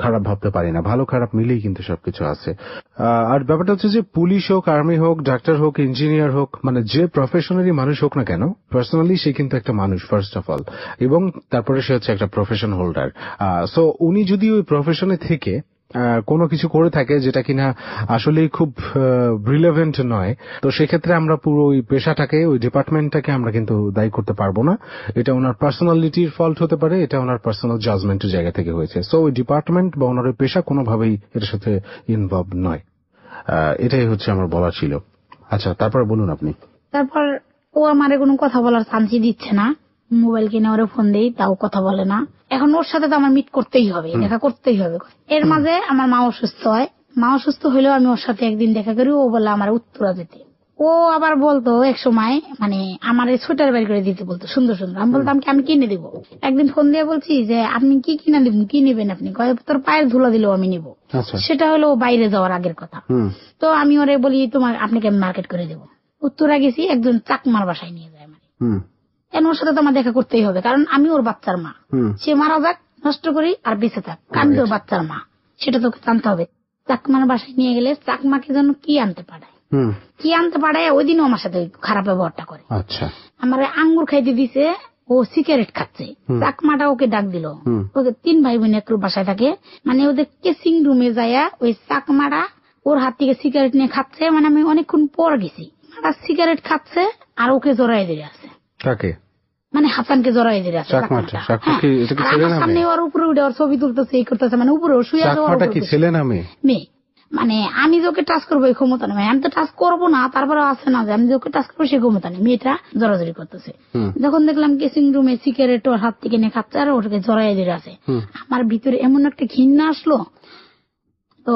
খারাপ ভাবতে পারি না। ভালো খারাপ মিলেই কিন্তু সবকিছু আছে। আর ব্যাপারটা হচ্ছে যে পুলিশ হোক, আর্মি হোক, ডাক্তার হোক, ইঞ্জিনিয়ার হোক, মানে যে প্রফেশনেরই মানুষ হোক না কেন, পার্সোনালি সে কিন্তু একটা মানুষ ফার্স্ট অফ অল, এবং তারপরে সে হচ্ছে একটা প্রফেশন হোল্ডার। সো উনি যদি ওই প্রফেশনে থেকে কোনো কিছু করে থাকে যেটা কিনা আসলেই খুব রিলেভেন্ট নয়, তো সেক্ষেত্রে আমরা পুরো ওই পেশাটাকে, ওই ডিপার্টমেন্টটাকে আমরা কিন্তু দায়ী করতে পারবো না। এটা ওনার পার্সোনালিটির ফল্ট হতে পারে, এটা ওনার পার্সোনাল জাজমেন্টের জায়গা থেকে হয়েছে। সো ওই ডিপার্টমেন্ট বা ওনার ওই পেশা কোনোভাবেই এর সাথে ইনভলভ নয়। এটাই হচ্ছে আমার বলা ছিল। আচ্ছা, তারপরে বলুন আপনি। তারপর ও আমারে কোনো কথা বলার চান্সই দিচ্ছে না। মোবাইল কিনে ওরে ফোন দেই, তাও কথা বলে না। এখন ওর সাথে তো আমার মিট করতেই হবে, দেখা করতেই হবে। এর মাঝে আমার মা অসুস্থ হয়। মা অসুস্থ হইলেও আমি ওর সাথে একদিন দেখা করি। ও বলে আমার উত্তরা যেতে। ও আবার বলতো এক সময়, মানে আমার সোয়েটার বের করে দিতে বলতো সুন্দর সুন্দর। আমি বলতাম কি, আমি কিনে দিব। একদিন ফোন দিয়ে বলছি যে আপনি কি কিনে দিবেন, কি নেবেন আপনি? তোর পায়ের ধুলা দিলেও আমি নিব। সেটা হলো বাইরে যাওয়ার আগের কথা। তো আমি ওরে বলি, তোমার আপনাকে আমি মার্কেট করে দেবো। উত্তরা গেছি, একজন চাকমার বাসায় নিয়ে যায়। এখন ওর সাথে তো আমার দেখা করতেই হবে, কারণ আমি ওর বাচ্চার মা। সে মারা যাক, নষ্ট করি আর বেঁচে থাক, আমি তোর বাচ্চার মা, সেটা তোকে জানতে হবে। চাকমার বাসায় নিয়ে গেলে চাকমাকে যেন কি আনতে পাঠায়, ওই দিনও আমার সাথে খারাপ ব্যবহারটা করে। আমার আঙ্গুর খাইতে দিছে, ও সিগারেট খাচ্ছে, চাকমাটা ওকে ডাক দিল। ওকে 3 ভাই বোন একটু বাসায় থাকে, মানে ওদের কেসিং রুমে যাইয়া ওই চাকমাটা ওর হাত থেকে সিগারেট নিয়ে খাচ্ছে। মানে আমি অনেকক্ষণ পর গেছি, সিগারেট খাচ্ছে আর ওকে জড়াই দিয়ে আছে। মানে হাসানকে জড়াই দিয়ে আছে সামনে, ওর উপরে উঠে ওর ছবি তুলতেছে, এই করতেছে, মানে উপরে শুয়ে মেয়ে। মানে আমি যে ওকে টাচ করবো এই ক্ষমতা নেই, আমি তো টাচ করবো না, তারপরে আছে না যে আমি যে ওকে টাচ করবো সেই ক্ষমতা নেই। মেয়েটা জড়াজড়ি করতেছে, যখন দেখলাম কেসিং রুমে সিগারেট ওর হাত থেকে নিয়ে খাচ্ছে আর ওটাকে জড়াই দিয়ে আছে, আমার ভিতরে এমন একটা ঘৃণা আসলো। তো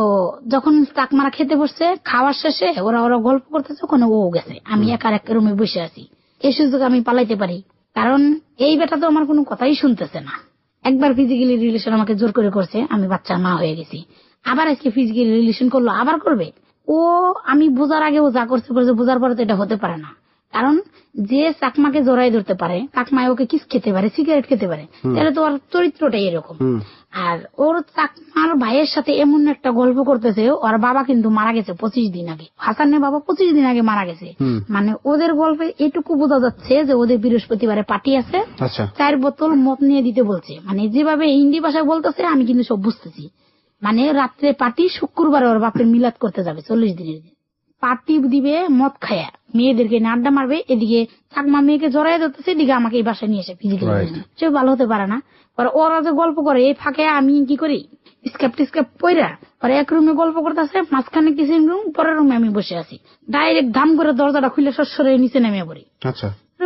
যখন চাকমারা খেতে বসছে, খাওয়ার শেষে ওরা গল্প করতেছে, ওখানে ও গেছে, আমি একা একটা রুমে বসে আছি। এই সুযোগ আমি পালাইতে পারি, কারণ এই বেটা তো আমার কোনো কথাই শুনতেছে না। একবার ফিজিক্যালি রিলেশন আমাকে জোর করে করছে, আমি বাচ্চার মা হয়ে গেছি। আবার আজকে ফিজিক্যালি রিলেশন করলো, আবার করবে। ও আমি বোঝার আগে ও যা করছে, বোঝার পরে তো এটা হতে পারে না। কারণ যে চাকমাকে জড়াই ধরতে পারে, চাকমায় ওকে কিস খেতে পারে, সিগারেট খেতে পারে, তাহলে তো ওর চরিত্রটাই এরকম। আর ওর চাকমার ভাইয়ের সাথে এমন একটা গল্প করতেছে, ওর বাবা কিন্তু মারা গেছে 25 দিন আগে। হাসানের বাবা 25 দিন আগে মারা গেছে। মানে ওদের গল্পে এটুকু বোঝা যাচ্ছে যে ওদের বৃহস্পতিবারে পার্টি আছে, 4 বোতল মদ নিয়ে দিতে বলছে। মানে যেভাবে হিন্দি ভাষায় বলতেছে আমি কিন্তু সব বুঝতেছি। মানে রাত্রে পার্টি, শুক্রবারে ওর বাপের মিলাদ করতে যাবে 40 দিনের দিন। পার্টি দিবে মদ খায়া, মেয়েদেরকে আড্ডা মারবে, এদিকে চাকমা মেয়েকে জড়াই ধরতেছে, এদিকে আমাকে এই বাসায় নিয়ে এসে ফিজিক্যালি। সে ভালো হতে পারে না। ওরা যে গল্প করে এই ফাঁকে আমি কি করি, স্ক্যাপ টিস্ক্যাপ পইরা পরে এক রুমে গল্প করতেছে, মাঝখানে কিসিং রুম, পরের রুমে আমি বসে আছি। ডাইরেক্ট ধাম করে দরজাটা খুলে সরে নিচে নেমে পড়ি।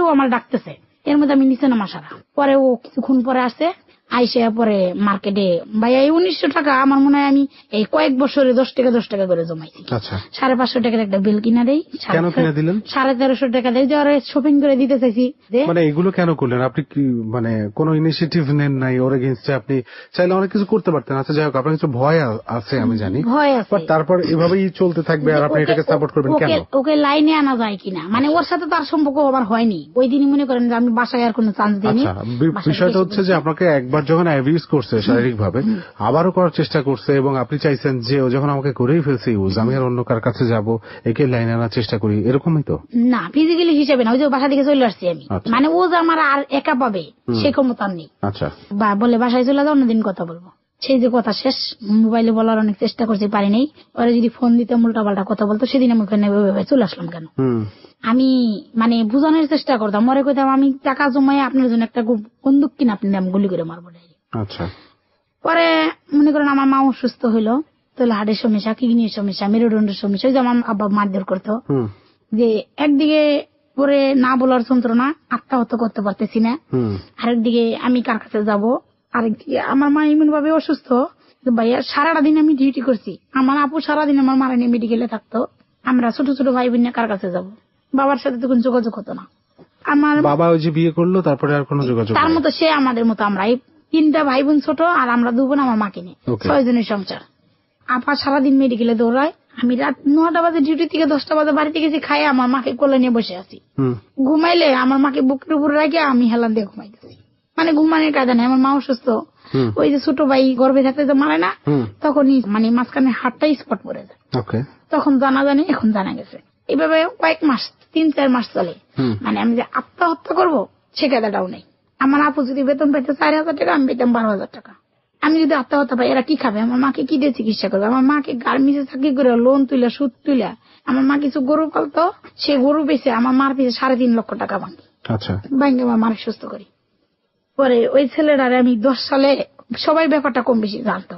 ও আমার ডাকতেছে, এর মধ্যে আমি নিচে নামা সারা। পরে ও কিছুক্ষণ পরে আসে, আইসে পরে মার্কেটে ভাইয়া এই 1900 টাকা আমার মনে হয় আমি এই কয়েক বছরে 10 টাকা করে জমাইছি। 550 টাকার একটা বিল কিনা দেই, 1350 টাকা দেয়, যে শপিং করে দিতে চাইছি। মানে এগুলো কেন করলেন আপনি? কি মানে কোন ইনিশিয়েটিভ নেন নাই ওর এগেইনস্টে? আপনি চাইলে অনেক কিছু করতে পারতেন। আচ্ছা যাই হোক, আপনার কিছু ভয় আছে আমি জানি, ভয় আছে, তারপর এভাবেই চলতে থাকবে আর আপনি এটাকে সাপোর্ট করবেন কেন? ওকে লাইনে আনা যায় কিনা, মানে ওর সাথে তার সম্পর্ক আবার হয়নি। ওই দিনই মনে করেন যে আমি বাসায় আর কোনো চান্স দিইনি। বিষয়টা হচ্ছে যে আপনাকে একবার যখন অ্যাবিউজ করছে শারীরিক ভাবে, আবারও করার চেষ্টা করছে, এবং আপনি চাইছেন যে ও যখন আমাকে করেই ফেলছে ইউজ, আমি আর অন্য কার কাছে যাব, একে লাইনে আনার চেষ্টা করি, এরকমই তো? না, ফিজিক্যালি হিসেবে না, ওই যে বাসা থেকে চলে আসছি আমি। মানে ও যে আমার আর একা পাবে সে ক্ষমতা নেই। বলে বাসায় চলে যাও, অন্যদিন কথা বলবো, সেই যে কথা শেষ। মোবাইলে বলার অনেক চেষ্টা করছি, পারি নাই। ওরা যদি ফোন দিতে উল্টা পাল্টা কথা বলতো, সেদিন আমি ওখানে চলে আসলাম কেন? আমি মানে বুঝানোর চেষ্টা করতাম, মরে কইতাম আমি টাকা জমাই আপনার জন্য একটা বন্দুক কিনা আপনি আমি গুলি করে মারবো। পরে মনে করেন আমার মা অসুস্থ হইলো, তাহলে হাড়ের সমস্যা, কিডনির সমস্যা, মেরুদণ্ডের সমস্যা, ওই যে আমার আব্বা মারধর করতো। যে একদিকে পরে না বলার যন্ত্রণা, আত্মহত্যা করতে পারতেছি না, আরেকদিকে আমি কার কাছে যাবো, আরেকদিকে আমার মা এমন ভাবে অসুস্থ। ভাইয়া সারাটা দিন আমি ডিউটি করছি, আমার আপু সারাদিন আমার মারা নিয়ে মেডিকেলে থাকতো, আমরা ছোট ছোট ভাই বোন কার কাছে যাব? বাবার সাথে তো কোনো যোগাযোগ হতো না। আমার বাবা ওই যে বিয়ে করলো, তারপরে আর কোনো যোগাযোগ? তার মতো সে আমাদের মতো, আমরা এই 3টা ভাই বোন ছোট, আর আমরা 2 বোন আমার মাকে নিয়ে 6 জনের সংসার। আপা সারাদিন মেডিকেলে দৌড়ায়, আমি রাত 9টা বাজে ডিউটি থেকে 10টা বাজে বাড়িতে গেছি, খাই আমার মাকে কোলে নিয়ে বসে আছি। ঘুমাইলে আমার মাকে বুকের উপর রেখে আমি হেলান দিয়ে ঘুমাইতেছি, মানে ঘুমানোর কাজে নাই। আমার মা অসুস্থ, ওই যে ছোট ভাই গর্ভে থাকতে যে মারে না, তখনই মানে মাঝখানে হাতটাই স্পট পড়ে যায়। তখন জানা জানি, এখন জানা গেছে। এইভাবে কয়েক মাস, 3-4 মাস চলে। মানে আমি যে আত্মহত্যা করবো সে কায়দাটাও নেই। আমার আপু যদি বেতন পেতে 4000 টাকা, আমি পেতাম 12,000 টাকা। আমি যদি আত্মহত্যা পাই, এরা কি খাবে? আমার মাকে কি দিয়ে চিকিৎসা করবে? আমার মাকে গার্মেন্টসে চাকরি করে লোন তুলে, সুদ তুলে, আমার মা কিছু গরু পালতো, সে গরু বেচে আমার মার পিছিয়ে 3.5 লক্ষ টাকা ভাঙি। ভাঙে আমার মার সুস্থ করি। পরে ওই ছেলেটারে আমি 10 সালে, সবাই ব্যাপারটা কম বেশি জানতো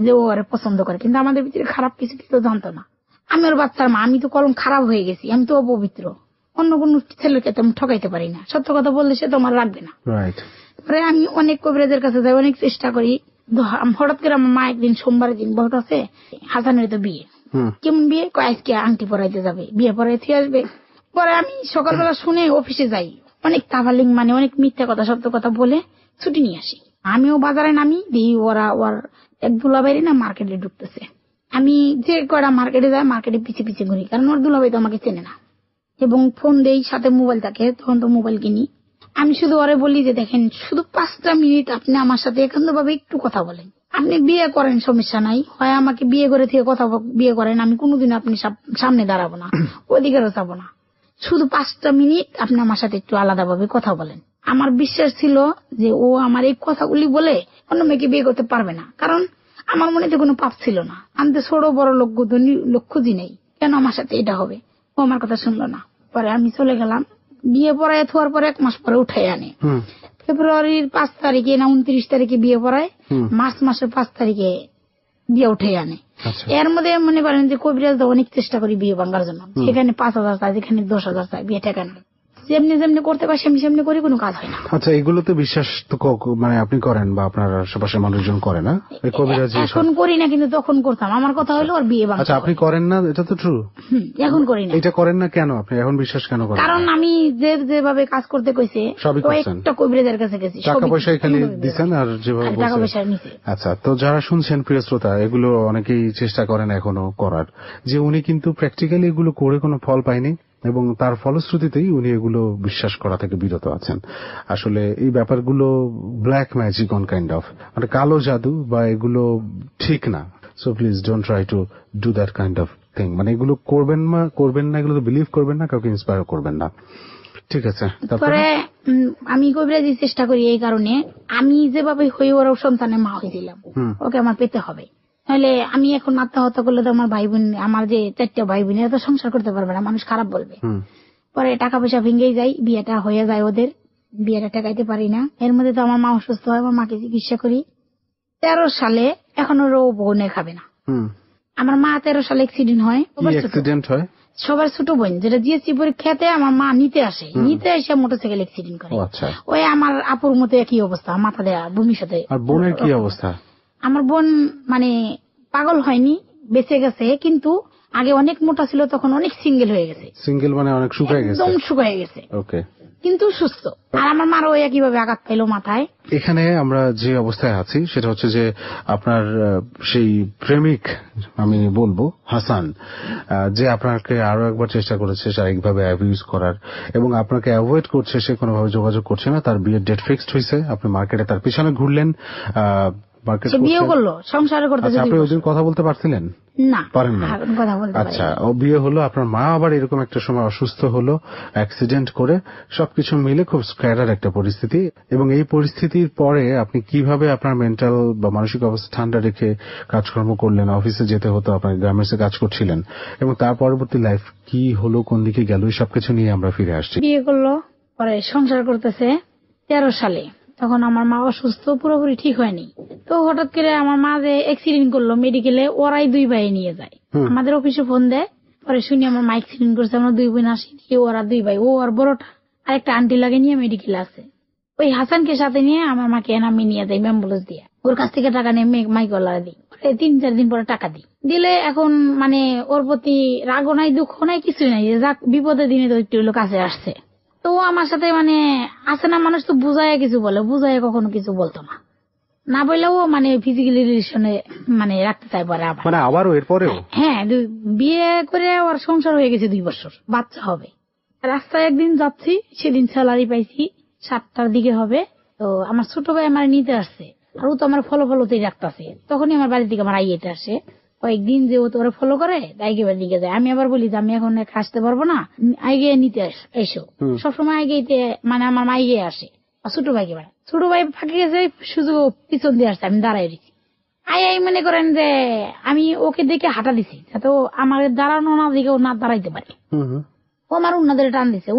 যে ও আরে পছন্দ করে, কিন্তু আমাদের ভিতরে খারাপ কিছু কিছু জানতো না। আমি ওর বাচ্চার মা, আমি তো কলম খারাপ হয়ে গেছি, আমি তো অপবিত্র, অন্য কোন ছেলেকে তো আমি ঠকাইতে পারি না। সত্য কথা বললে সে তোমার রাখবে না। পরে আমি অনেক কবিরাজের কাছে যাই, অনেক চেষ্টা করি। হঠাৎ করে আমার মা একদিন সোমবারের দিন বলতে আছে, হাসানের তো বিয়ে। কেমন বিয়ে? আজকে আংটি পরাইতে যাবে, বিয়ে পরাইতে আসবে। পরে আমি সকালবেলা শুনে অফিসে যাই, অনেক তাভালিং মানে অনেক মিথ্যা কথা সত্য কথা বলে ছুটি নিয়ে আসি। আমিও বাজারে নামি, দিই ওর এক দুলাভাই না মার্কেটে ঢুকতেছে। আমি যে কয়টা মার্কেটে যাই, মার্কেটে পিছিয়ে পিছিয়ে ঘুরি, কারণ ওর দুলাভাই তো আমাকে চেনে না। এবং ফোন দেই, সাথে মোবাইল থাকে, তখন তো মোবাইল কিনি। আমি শুধু ওরে বলি যে দেখেন শুধু 5টা মিনিট আপনি আমার সাথে একান্ত ভাবে একটু কথা বলেন। আপনি বিয়ে করেন সমস্যা নাই, হয় আমাকে বিয়ে করে থেকে বিয়ে করেন, আমি কোনোদিন আপনি সামনে দাঁড়াবো না, ওদিকেও যাবো না, শুধু 5টা মিনিট আপনি আমার সাথে একটু আলাদাভাবে কথা বলেন। আমার বিশ্বাস ছিল যে ও আমার এই কথাগুলি বলে অন্য মেয়েকে বিয়ে করতে পারবে না, কারণ আমার মনে তো কোনো পাপ ছিল না, আমি তো ছোট বড় লোক খুঁজি নেই, কেন আমার সাথে এটা হবে। ও আমার কথা শুনলো না। পরে আমি চলে গেলাম, বিয়ে পড়ায় থার পরে 1 মাস পরে উঠাই আনে। ফেব্রুয়ারির 5 তারিখে না 29 তারিখে বিয়ে পড়ায়, মার্চ মাসের 5 তারিখে বিয়ে উঠে আনে। এর মধ্যে মনে করেন যে কবিরাজ তো অনেক চেষ্টা করি বিয়ে ভাঙার জন্য, সেখানে 5,000 চাই, যেখানে 10,000 চাই, বিয়ে ঠেকানো। যেমনি যেমনি করতে পারে সেমনি করে কোনো কাজ হয় না। আচ্ছা, এগুলোতে বিশ্বাস তো মানে আপনি করেন বা আপনার আশেপাশের মানুষজন করে না? এখন করি না, কিন্তু তখন করতাম। আমার কথা হলো আর বিয়ে ভাঙা। আচ্ছা, আপনি করেন না, এটা তো ট্রু। এখন করি না। এটা করেন না কেন? আপনি এখন বিশ্বাস কেন করেন? কারণ আমি যেভাবে কাজ করতে কইছে কয়েকটা কবিরাজের কাছে গেছি, টাকা পয়সাই খালি দিচ্ছেন আর যেভাবে টাকা পয়সা নিছে। আচ্ছা, তো যারা শুনছেন প্রিয় শ্রোতা, এগুলো অনেকেই চেষ্টা করেন এখনো করার, যে উনি কিন্তু প্র্যাকটিক্যালি এগুলো করে কোনো ফল পায়নি এবং তার ফলশ্রুতিতেই উনি এগুলো বিশ্বাস করা থেকে বিরত আছেন। আসলে এই ব্যাপারগুলো black magic on kind of, মানে কালো জাদু, বা এগুলো ঠিক না। So please don't try to do that kind of thing. মানে এগুলো করবেন না, এগুলো বিলিভ করবেন না, কাউকে ইন্সপায়ার করবেন না। ঠিক আছে। তারপরে আমি কবিরাজি চেষ্টা করি এই কারণে, আমি যেভাবে হয়ে ওর সন্তানের মা হয়েছিলাম, ওকে আমার পেতে হবে। তাহলে আমি এখন আত্মহত্যা করলে তো আমার ভাই বোন, আমার যে 4টা ভাই বোন, এরা তো সংসার করতে পারবে না, মানুষ খারাপ বলবে। পরে টাকা পয়সা ভেঙেই যায়, বিয়েটা হয়ে যায় ওদের, বিয়েটা টেকাইতে পারি না। এর মধ্যে তো আমার মা অসুস্থ হয়, আমার মাকে চিকিৎসা করি। 13 সালে এখন ওর বোনে খাবে না। আমার মা 13 সালে অ্যাক্সিডেন্ট হয়। সবার ছোট বোন, যেটা জিএসসি পরীক্ষাতে আমার মা নিতে এসে মোটরসাইকেল অ্যাক্সিডেন্ট করে। ওই আমার আপুর মতো একই অবস্থা, মাথা দেয়া, ভূমির সাথে। আর বোনের কি অবস্থা? আমার বোন মানে পাগল হয়নি, বেঁচে গেছে, কিন্তু আগে অনেক মোটা ছিল, তখন অনেক সিঙ্গেল হয়ে গেছে। সিঙ্গেল মানে অনেক শুকায় গেছে? একদম শুকায় গেছে। ওকে, কিন্তু সুস্থ। আর আমার মারও একইভাবে আঘাত পাইলো মাথায়। এখানে আমরা যে অবস্থায় আছি সেটা হচ্ছে যে আপনার সেই প্রেমিক, আমি বলবো হাসান, যে আপনাকে আরো একবার চেষ্টা করেছে শারীরিকভাবে অ্যাবিউজ করার এবং আপনাকে অ্যাভয়েড করছে, সে কোনোভাবে যোগাযোগ করছে না। তার বিয়ের ডেট ফিক্সড হয়েছে, আপনি মার্কেটে তার পিছনে ঘুরলেন, বিয়ে করলো, সংসার করতে। আপনি ওই দিন কথা বলতে পারছিলেন না? পারেন না। আচ্ছা, ও বিয়ে হলো, আপনার মা আবার এরকম একটা সময় অসুস্থ হলো, অ্যাক্সিডেন্ট করে, সবকিছু মিলে খুব স্ক্যারার একটা পরিস্থিতি। এবং এই পরিস্থিতির পরে আপনি কিভাবে আপনার মেন্টাল বা মানসিক অবস্থা ঠান্ডা রেখে কাজকর্ম করলেন? অফিসে যেতে হতো, আপনার গার্মেন্টসে কাজ করছিলেন, এবং তার পরবর্তী লাইফ কি হলো, কোন দিকে গেল, সবকিছু নিয়ে আমরা ফিরে আসছি। বিয়ে করলো, পরে সংসার করতেছে 13 সালে। তখন আমার মা অসুস্থ, পুরোপুরি ঠিক হয়নি। তো হঠাৎ করে আমার মা যে অ্যাক্সিডেন্ট করলো মেডিকেলে, ওরাই 2 ভাই নিয়ে যায়। আমাদের অফিসে ফোন দেয়, পরে শুনি আমার মা অ্যাক্সিডেন্ট করছে, আমরা 2 বোন আসি, ওরা 2 ভাই, ও আর বড়টা আর একটা আন্টি লাগে নিয়ে মেডিকেলে আছে। ওই হাসানকে সাথে নিয়ে আমার মাকে এনামি নিয়ে যায় অ্যাম্বুলেন্স দিয়ে। ওর কাছ থেকে টাকা নিয়ে মাইকলারে দিই, 3-4 দিন পরে টাকা দিলে এখন মানে ওর প্রতি রাগও নাই, দুঃখ নাই, কিছুই নাই, যাক বিপদের দিনে তো একটু হলো কাছে আসছে। তো আমার সাথে মানে আছে না, মানুষ তো বুঝায় কিছু বলে, বুঝায় কখনো কিছু বলতো না বললেও মানে ফিজিক্যালি রিলেশনে মানে রাখতে চাই। পরে আবারও এরপরেও হ্যাঁ, বিয়ে করে ওর সংসার হয়ে গেছে 2 বছর, বাচ্চা হবে। রাস্তায় একদিন যাচ্ছি, সেদিন স্যালারি পাইছি, 7টার দিকে হবে। তো আমার ছোট ভাই আমার নিতে আসছে, আর ও তো আমার ফলোতেই রাখতেছে। তখনই আমার বাড়ির দিকে আমার আইয়েতে আসে, কয়েকদিন যে ও তোরে ফলো করে আইগে বাড়ির দিকে যায়। আমি আবার বলি যে আমি এখন আসতে পারবো না, আইগে নিতে এসো। সবসময় আইগে মানে আমার মা আইগে আসে, ছোট ভাইকে বেড়া, ছোট ভাই ফাঁকে গেছে, সুযোগ পিছন দিয়ে আসছে, আমি দাঁড়াই দিচ্ছি। আই মনে করেন যে আমি ওকে দেখে হাঁটা দিছি, যাতে ও আমার দাঁড়ানো না দিকে ও না দাঁড়াইতে পারে। ও আমার উন্নাদের টান দিছে,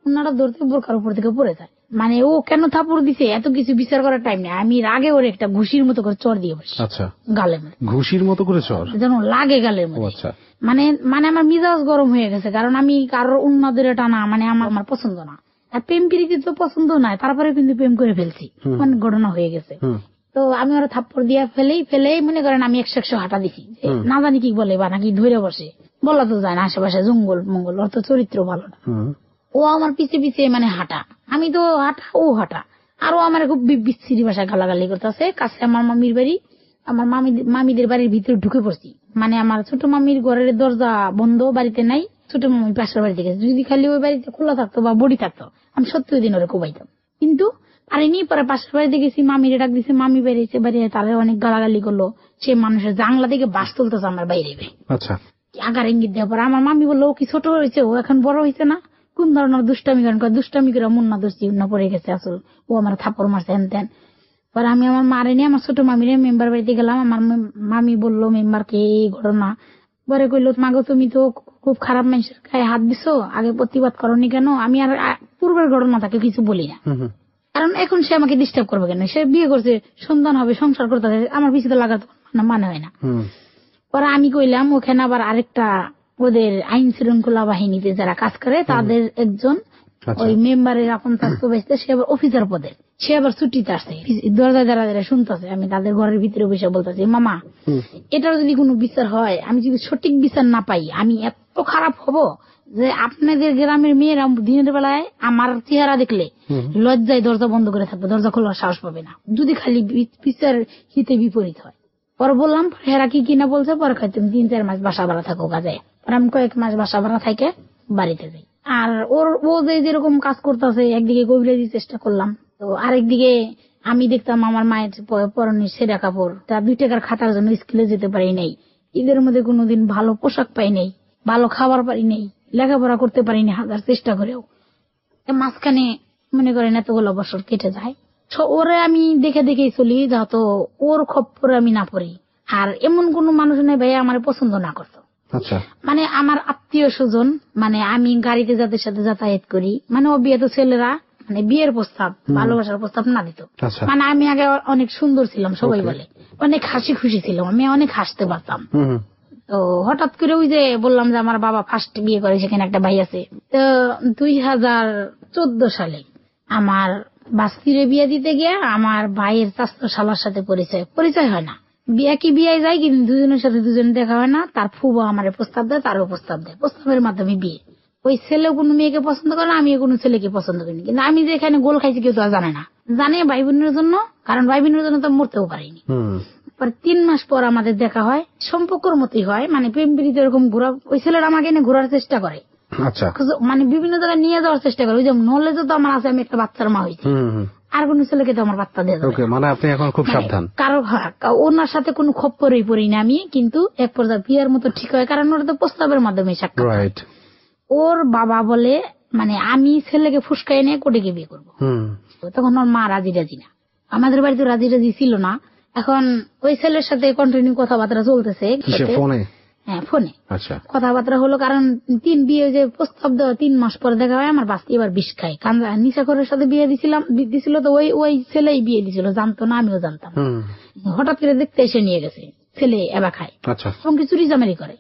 উন্নাটা ধরতে বোরকার উপর থেকে পড়ে যায়। মানে ও কেন থাপড় দিছে এত কিছু বিচার করার টাইম নেই। আমি রাগে ওর একটা ঘুষির মতো করে চড় দিয়ে বসি। আচ্ছা, গালের মধ্যে ঘুষির মতো করে চড় যেন লাগে গালের মধ্যে। আচ্ছা, মানে আমার মিজাজ গরম হয়ে গেছে, কারণ আমি কারোর উন্নাদের টানা মানে আমার পছন্দ না। আর প্রেম প্রীতি তো পছন্দ নয়, তারপরে কিন্তু প্রেম করে ফেলছি, মানে ঘটনা হয়ে গেছে। তো আমি ওরা থাপ্পড় দিয়ে ফেলেই মনে করেন আমি 100 হাঁটা দিছি, না জানি কি বলে বা নাকি ধরে বসে, বলা তো যায় না, আশেপাশে জঙ্গল মঙ্গল, ওর তো চরিত্র ভালো না। ও আমার পিছে পিছে মানে হাঁটা, আমি তো হাঁটা, ও হাঁটা, আরো আমার খুব বিচ্ছিরি ভাষায় গালাগালি করতেছে। কাছে আমার মামির বাড়ি, আমার মামিদের বাড়ির ভিতরে ঢুকে পড়ছি, মানে আমার ছোট মামির ঘরের দরজা বন্ধ, বাড়িতে নাই, ছোট মামি পাশের বাড়িতে গেছে, যদি খালি ওই বাড়িতে খোলা থাকতো বা বডি থাকতো আমি 70 দিন ওরে কোবাইতাম, কিন্তু পারিনি। পরে পাশের বাড়িতে গেছি, মামিরে ডাক দিছে, মামি বেরিয়েছে, বেরিয়ে তারা অনেক গালাগালি করলো। সে মানুষের জাংলা থেকে বাস তুলতেছে আমার বাইরে, আচ্ছা আগার ইঙ্গিত দেওয়ার পর আমার মামি বললো ও কি ছোট হয়েছে, ও এখন বড় হয়েছে না, কোন ধরনের দুষ্টামি করেন, দুষ্টামি করে মুন্না দোষী না পড়ে গেছে, আসল ও আমার থাপ্পড় মারছে হেন তেন। পরে আমি আমার মারে নিয়ে আমার ছোট মামিরে মেম্বার বাড়িতে গেলাম। আমার মামি বললো মেম্বারকে এই ঘটনা। পরে কইলো মাগো তুমি তো খুব খারাপ মানুষের গায়ে হাত দিছো, আগে প্রতিবাদ করনি কেন? আমি আর পূর্বের ঘটনা তাকে কিছু বলি না, কারণ এখন সে আমাকে ডিস্টার্ব করবে কেন? সে বিয়ে করছে, সন্তান হবে, সংসার করতে হবে, আমার পিছনে লাগাতে মানে হয় না। পরে আমি কইলাম ওখানে আবার আরেকটা ওদের আইন শৃঙ্খলা বাহিনীতে যারা কাজ করে তাদের একজন ওই মেম্বারের আপন থাকতো বেসতে, সে আবার অফিসার পদে, সে আবার ছুটিতে আসছে, দরজায় দাঁড়া শুনতেছে। আমি তাদের ঘরের ভিতরে বসে বলতেছি মামা এটার যদি কোনো বিচার হয়, আমি যদি সঠিক বিচার না পাই আমি এত খারাপ হব যে আপনাদের গ্রামের মেয়েরা দিনের বেলায় আমার চেহারা দেখলে লজ্জায় দরজা বন্ধ করে থাকবে, দরজা খোলার সাহস পাবে না, যদি খালি বিচার হিতে বিপরীত হয়। পরে বললাম হেরা কি কিনা বলছে, পরে খাই তুমি 3-4 মাস বাসা ভাড়া থাকো কাজে। পরে আমি কয়েক মাস বাসা ভাড়া থাকে বাড়িতে যাই। আর ও যেরকম কাজ করতেছে, একদিকে কবিরাজি চেষ্টা করলাম, তো আরেকদিকে আমি দেখতাম আমার মায়ের পরনের সেরা কাপড়, তার 2 টাকার খাতার জন্য স্কুলে যেতে পারি নাই, ঈদের মধ্যে কোনোদিন ভালো পোশাক পাই নাই, ভালো খাবার পারি নাই, লেখাপড়া করতে পারিনি হাজার চেষ্টা করেও। মাঝখানে মনে করেন এতগুলো বছর কেটে যায়, ওরে আমি দেখে দেখেই চলি যাতে ওর খপ্পরে আমি না পড়ি। আর এমন কোন মানুষ নেই ভাই আমার পছন্দ না করতো, মানে আমার আত্মীয় স্বজন, মানে আমি গাড়িতে যাদের সাথে যাতায়াত করি, মানে ও বিয়ে তো ছেলেরা মানে বিয়ের প্রস্তাব ভালোবাসার প্রস্তাব না দিত। মানে আমি আগে অনেক সুন্দর ছিলাম, সবাই বলে অনেক হাসি খুশি ছিলাম, আমি অনেক হাসতে পারতাম। তো হঠাৎ করে ওই যে বললাম যে আমার বাবা ফার্স্ট বিয়ে করে, সেখানে একটা ভাই আছে। তো 2014 সালে আমার বাস্তিরে বিয়ে দিতে গিয়ে আমার ভাইয়ের চাচতো শালার সাথে পরিচয় হয় না, একই বিয়ে যায় কিন্তু দুজনের সাথে দুজন দেখা হয় না। তার ফুবা আমার প্রস্তাব দেয়, তারও প্রস্তাব দেয়, প্রস্তাবের মাধ্যমে বিয়ে। ওই ছেলে কোনো মেয়েকে পছন্দ করে না, আমি কোনো ছেলেকে পছন্দ করিনি, কিন্তু আমি যে এখানে গোল খাইছি কেউ তো জানে না, জানে ভাই বোনের জন্য, কারণ ভাই বোনের জন্য তো মরতেও পারিনি। 3 মাস পর আমাদের দেখা হয়, সম্পর্কের মতোই হয়, মানে প্রেম প্রীতি এরকম ঘোরা। ওই ছেলেটা আমাকে এনে ঘোরার চেষ্টা করে, মানে বিভিন্ন জায়গায় নিয়ে যাওয়ার চেষ্টা করে। ওই যে নলেজও তো আমার আছে, আমি একটা বাচ্চার মা হয়েছি, আর কোন ছেলেকে তো আমার বাচ্চা দেওয়া যাবে। মানে আপনি এখন খুব সাবধান, কারো ওনার সাথে কোনো খপ্পরেই পড়ি না আমি, কিন্তু এক পর্যায়ে বিয়ের মতো ঠিক হয়, কারণ ওরা তো প্রস্তাবের মাধ্যমে সাক্ষাৎ। ওর বাবা বলে মানে আমি ছেলেকে ফুসকাই নিয়ে কোর্টে বিয়ে করবো, তখন ওর মা রাজি না, আমাদের বাড়িতে রাজি ছিল না। এখন ওই ছেলের সাথে কন্টিনিউ কথাবার্তা চলতেছে ফোনে, কথাবার্তা হলো, কারণ 3 বিয়ে যে প্রস্তাব দেওয়া 3 মাস পরে দেখা হয় আমার বাস্তি এবার বিষ খায়, কারণ নিশাখরের সাথে বিয়ে দিছিল, তো ওই ছেলেই বিয়ে দিছিল, জানতো না, আমিও জানতাম। হঠাৎ করে দেখতে এসে নিয়ে গেছে, ছেলে এবার খায় এবং কিছু রিজামারি করে।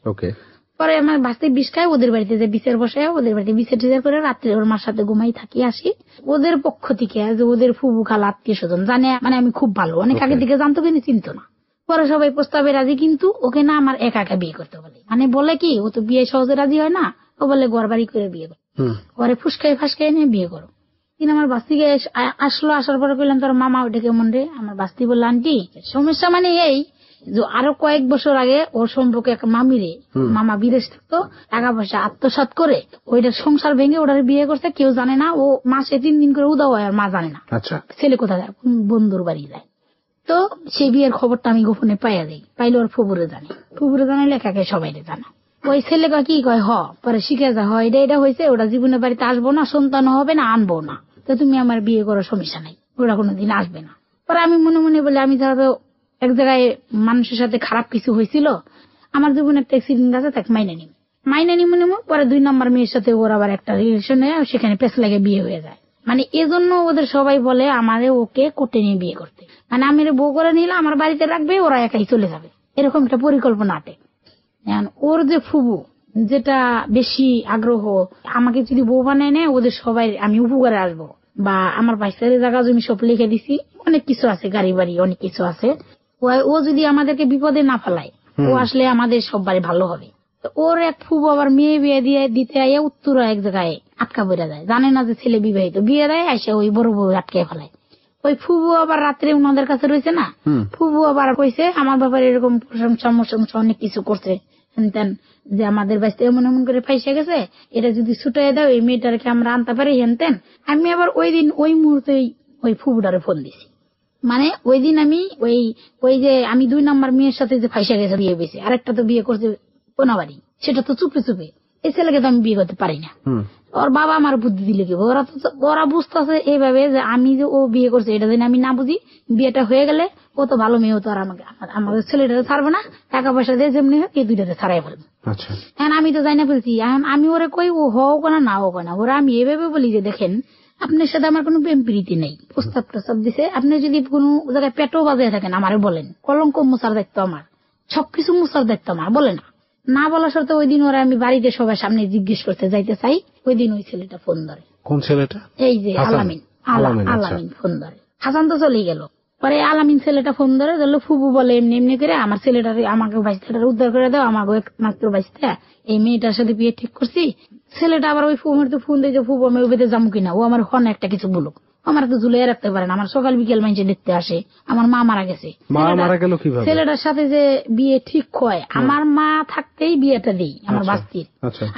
পরে আমার বাস্তি বিষ খায়, ওদের বাড়িতে যে বিচার বসে, ওদের বাড়িতে বিচার টিচার করে রাত্রে ওর মার সাথে ঘুমাই থাকি আসি। ওদের পক্ষ থেকে যে ওদের ফুবু খালা আত্মীয় স্বজন জানে, মানে আমি খুব ভালো, অনেক আগে থেকে জানতো কিন্তু চিনতো না। পরে সবাই প্রস্তাবে রাজি, কিন্তু ওকে না আমার একা বিয়ে করতে বলে, মানে বলে কি ও তো বিয়ে সহজে রাজি হয় না, ও বলে ঘর বাড়ি করে বিয়ে করো, পরে ফাঁসকাই নিয়ে বিয়ে করো। কিন্তু আমার বাস্তিকে আসার পরে বললাম তোর মামা ওটা কেমন রে? আমার বাস্তি বললো আন্টি সমস্যা মানে এই যে আরো কয়েক বছর আগে ওর সম্পর্কে এক মামা বিদেশ থাকতো, টাকা পয়সা আত্মসাৎ করে ওইটার সংসার ভেঙে ওটার বিয়ে করছে, কেউ জানে না, ও মাসে 3 দিন করে উদাও হয় আর মা জানে না ছেলে কোথায় যায়, বন্ধুর বাড়ি যায়। তো সেই বিয়ের খবরটা আমি গোপনে পাইয়া দিই, পাইলে ওর ফুবুরে জানাইলে একাকে সবাই জানা। ওই ছেলে কি কয় পরে শিখে যা হয় এটা হয়েছে, ওটা জীবনের বাড়িতে আসবো না, সন্তান হবে না, আনবো না, তো তুমি আমার বিয়ে করার সমস্যা নাই, ওরা কোনোদিন আসবে না। পরে আমি মনে মনে বলে আমি ধরো এক জায়গায় মানুষের সাথে খারাপ কিছু হয়েছিল, আমার জীবনে একটা অ্যাক্সিডেন্ট আছে, তাকে মাইনে নি মনে পরে 2 নম্বর মেয়ের সাথে ওর আবার একটা রিলেশনে, সেখানে পেছ লাগে বিয়ে হয়ে যায়। মানে এজন্য ওদের সবাই বলে আমারে ওকে কোর্টে নিয়ে বিয়ে করতে, মানে আমি বউ করে নিলে আমার বাড়িতে রাখবে, ওরা একাই চলে যাবে, এরকম একটা পরিকল্পনা আটে। ওর যে ফুবু যেটা বেশি আগ্রহ, আমাকে যদি বউ বানায় নেয় ওদের সবাই আমি উপকারে আসবো, বা আমার বাইসারের জায়গা জমি সব লিখে দিছি, অনেক কিছু আছে, গাড়ি বাড়ি অনেক কিছু আছে, ও যদি আমাদেরকে বিপদে না ফেলায়, ও আসলে আমাদের সববারে ভালো হবে। ওর এক ফুবু আবার মেয়ে বিয়ে দিয়ে দিতে আইয়া উত্তরা এক জায়গায় আটকা পড়ে যায়, জানে না যে ছেলে বিবাহিত, বিয়ে দেয় আসে ওই বড় বউ আটকে ফেলায়। ওই ফুবু আবার রাত্রে ওনাদের কাছে রয়েছে না, ফুবু আবার কইছে আমার ব্যাপারে এরকম সমস্যা অনেক কিছু করছে, হেনতেন যে আমাদের বাড়িতে এমন এমন করে পয়সা গেছে, এটা যদি ছুটাই দাও এই মেয়েটাকে আমরা আনতে পারি হেনতেন। আমি আবার ওই দিন ওই মুহূর্তে ওই ফুবুটারে ফোন দিছি। মানে ওই দিন আমি ওই যে আমি 2 নম্বর মেয়ের সাথে যে পয়সা গেছে বিয়ে হয়েছে, আরেকটা তো বিয়ে করছে কোনাবাড়ি, সেটা তো চুপে চুপে, এই ছেলেকে তো আমি বিয়ে করতে পারি না। ওর বাবা আমার বুদ্ধি দিলে কি, ওরা বুঝতেছে এইভাবে যে আমি যে ও বিয়ে করছে এটা যদি আমি না বুঝি, বিয়েটা হয়ে গেলে ও তো ভালো মেয়ে, তো আর আমাদের ছেলেটাকে ছাড়বে না, টাকা পয়সা দিয়ে যেমনি হোক এই দুইটাতে ছাড়াই ফেলবো। এখন আমি তো যাই না বলছি, এখন আমি ওরে কই ও হোক না না হোক না, ওরা আমি এভাবে বলি যে দেখেন আপনার সাথে আমার কোনো প্রেম প্রীতি নেই, প্রস্তাব টস্তাব দিছে, আপনি যদি কোনো জায়গায় পেটও বাজিয়ে থাকেন আমারে বলেন, কলঙ্ক মোছার দায়িত্ব আমার, সবকিছু মোছার দায়িত্ব আমার, বলে না বলা সত্ত্বে ওই দিন ওরা আমি বাড়িতে সবার সামনে জিজ্ঞেস করতে যাইতে চাই, ওই দিন ওই ছেলেটা ফোন ধরে। কোন ছেলেটা? এই যে আলামিন ফোন ধরে। হাসান তো চলেই গেল, পরে আলামিন ছেলেটা ফোন ধরে ধরলো, ফুবু বলে এমনি এমনি করে আমার ছেলেটার আমাকে বাইশটার উদ্ধার করে দাও, আমাকে একমাত্র বাইশটা এই মেয়েটার সাথে বিয়ে ঠিক করছি। ছেলেটা আবার ওই ফুমের তো ফোন দিয়ে ফুবু আমি ওই বেঁধে যাবো কিনা, ও আমার হন একটা কিছু বলুক, আমার তো ঝুলিয়ে রাখতে পারেন, আমার সকাল বিকেল মানুষ দেখতে আসে, আমার মা মারা গেছে। ছেলেটার সাথে যে বিয়ে ঠিক হয়, আমার মা থাকতেই বিয়েটা দিই আমার বাস্তির,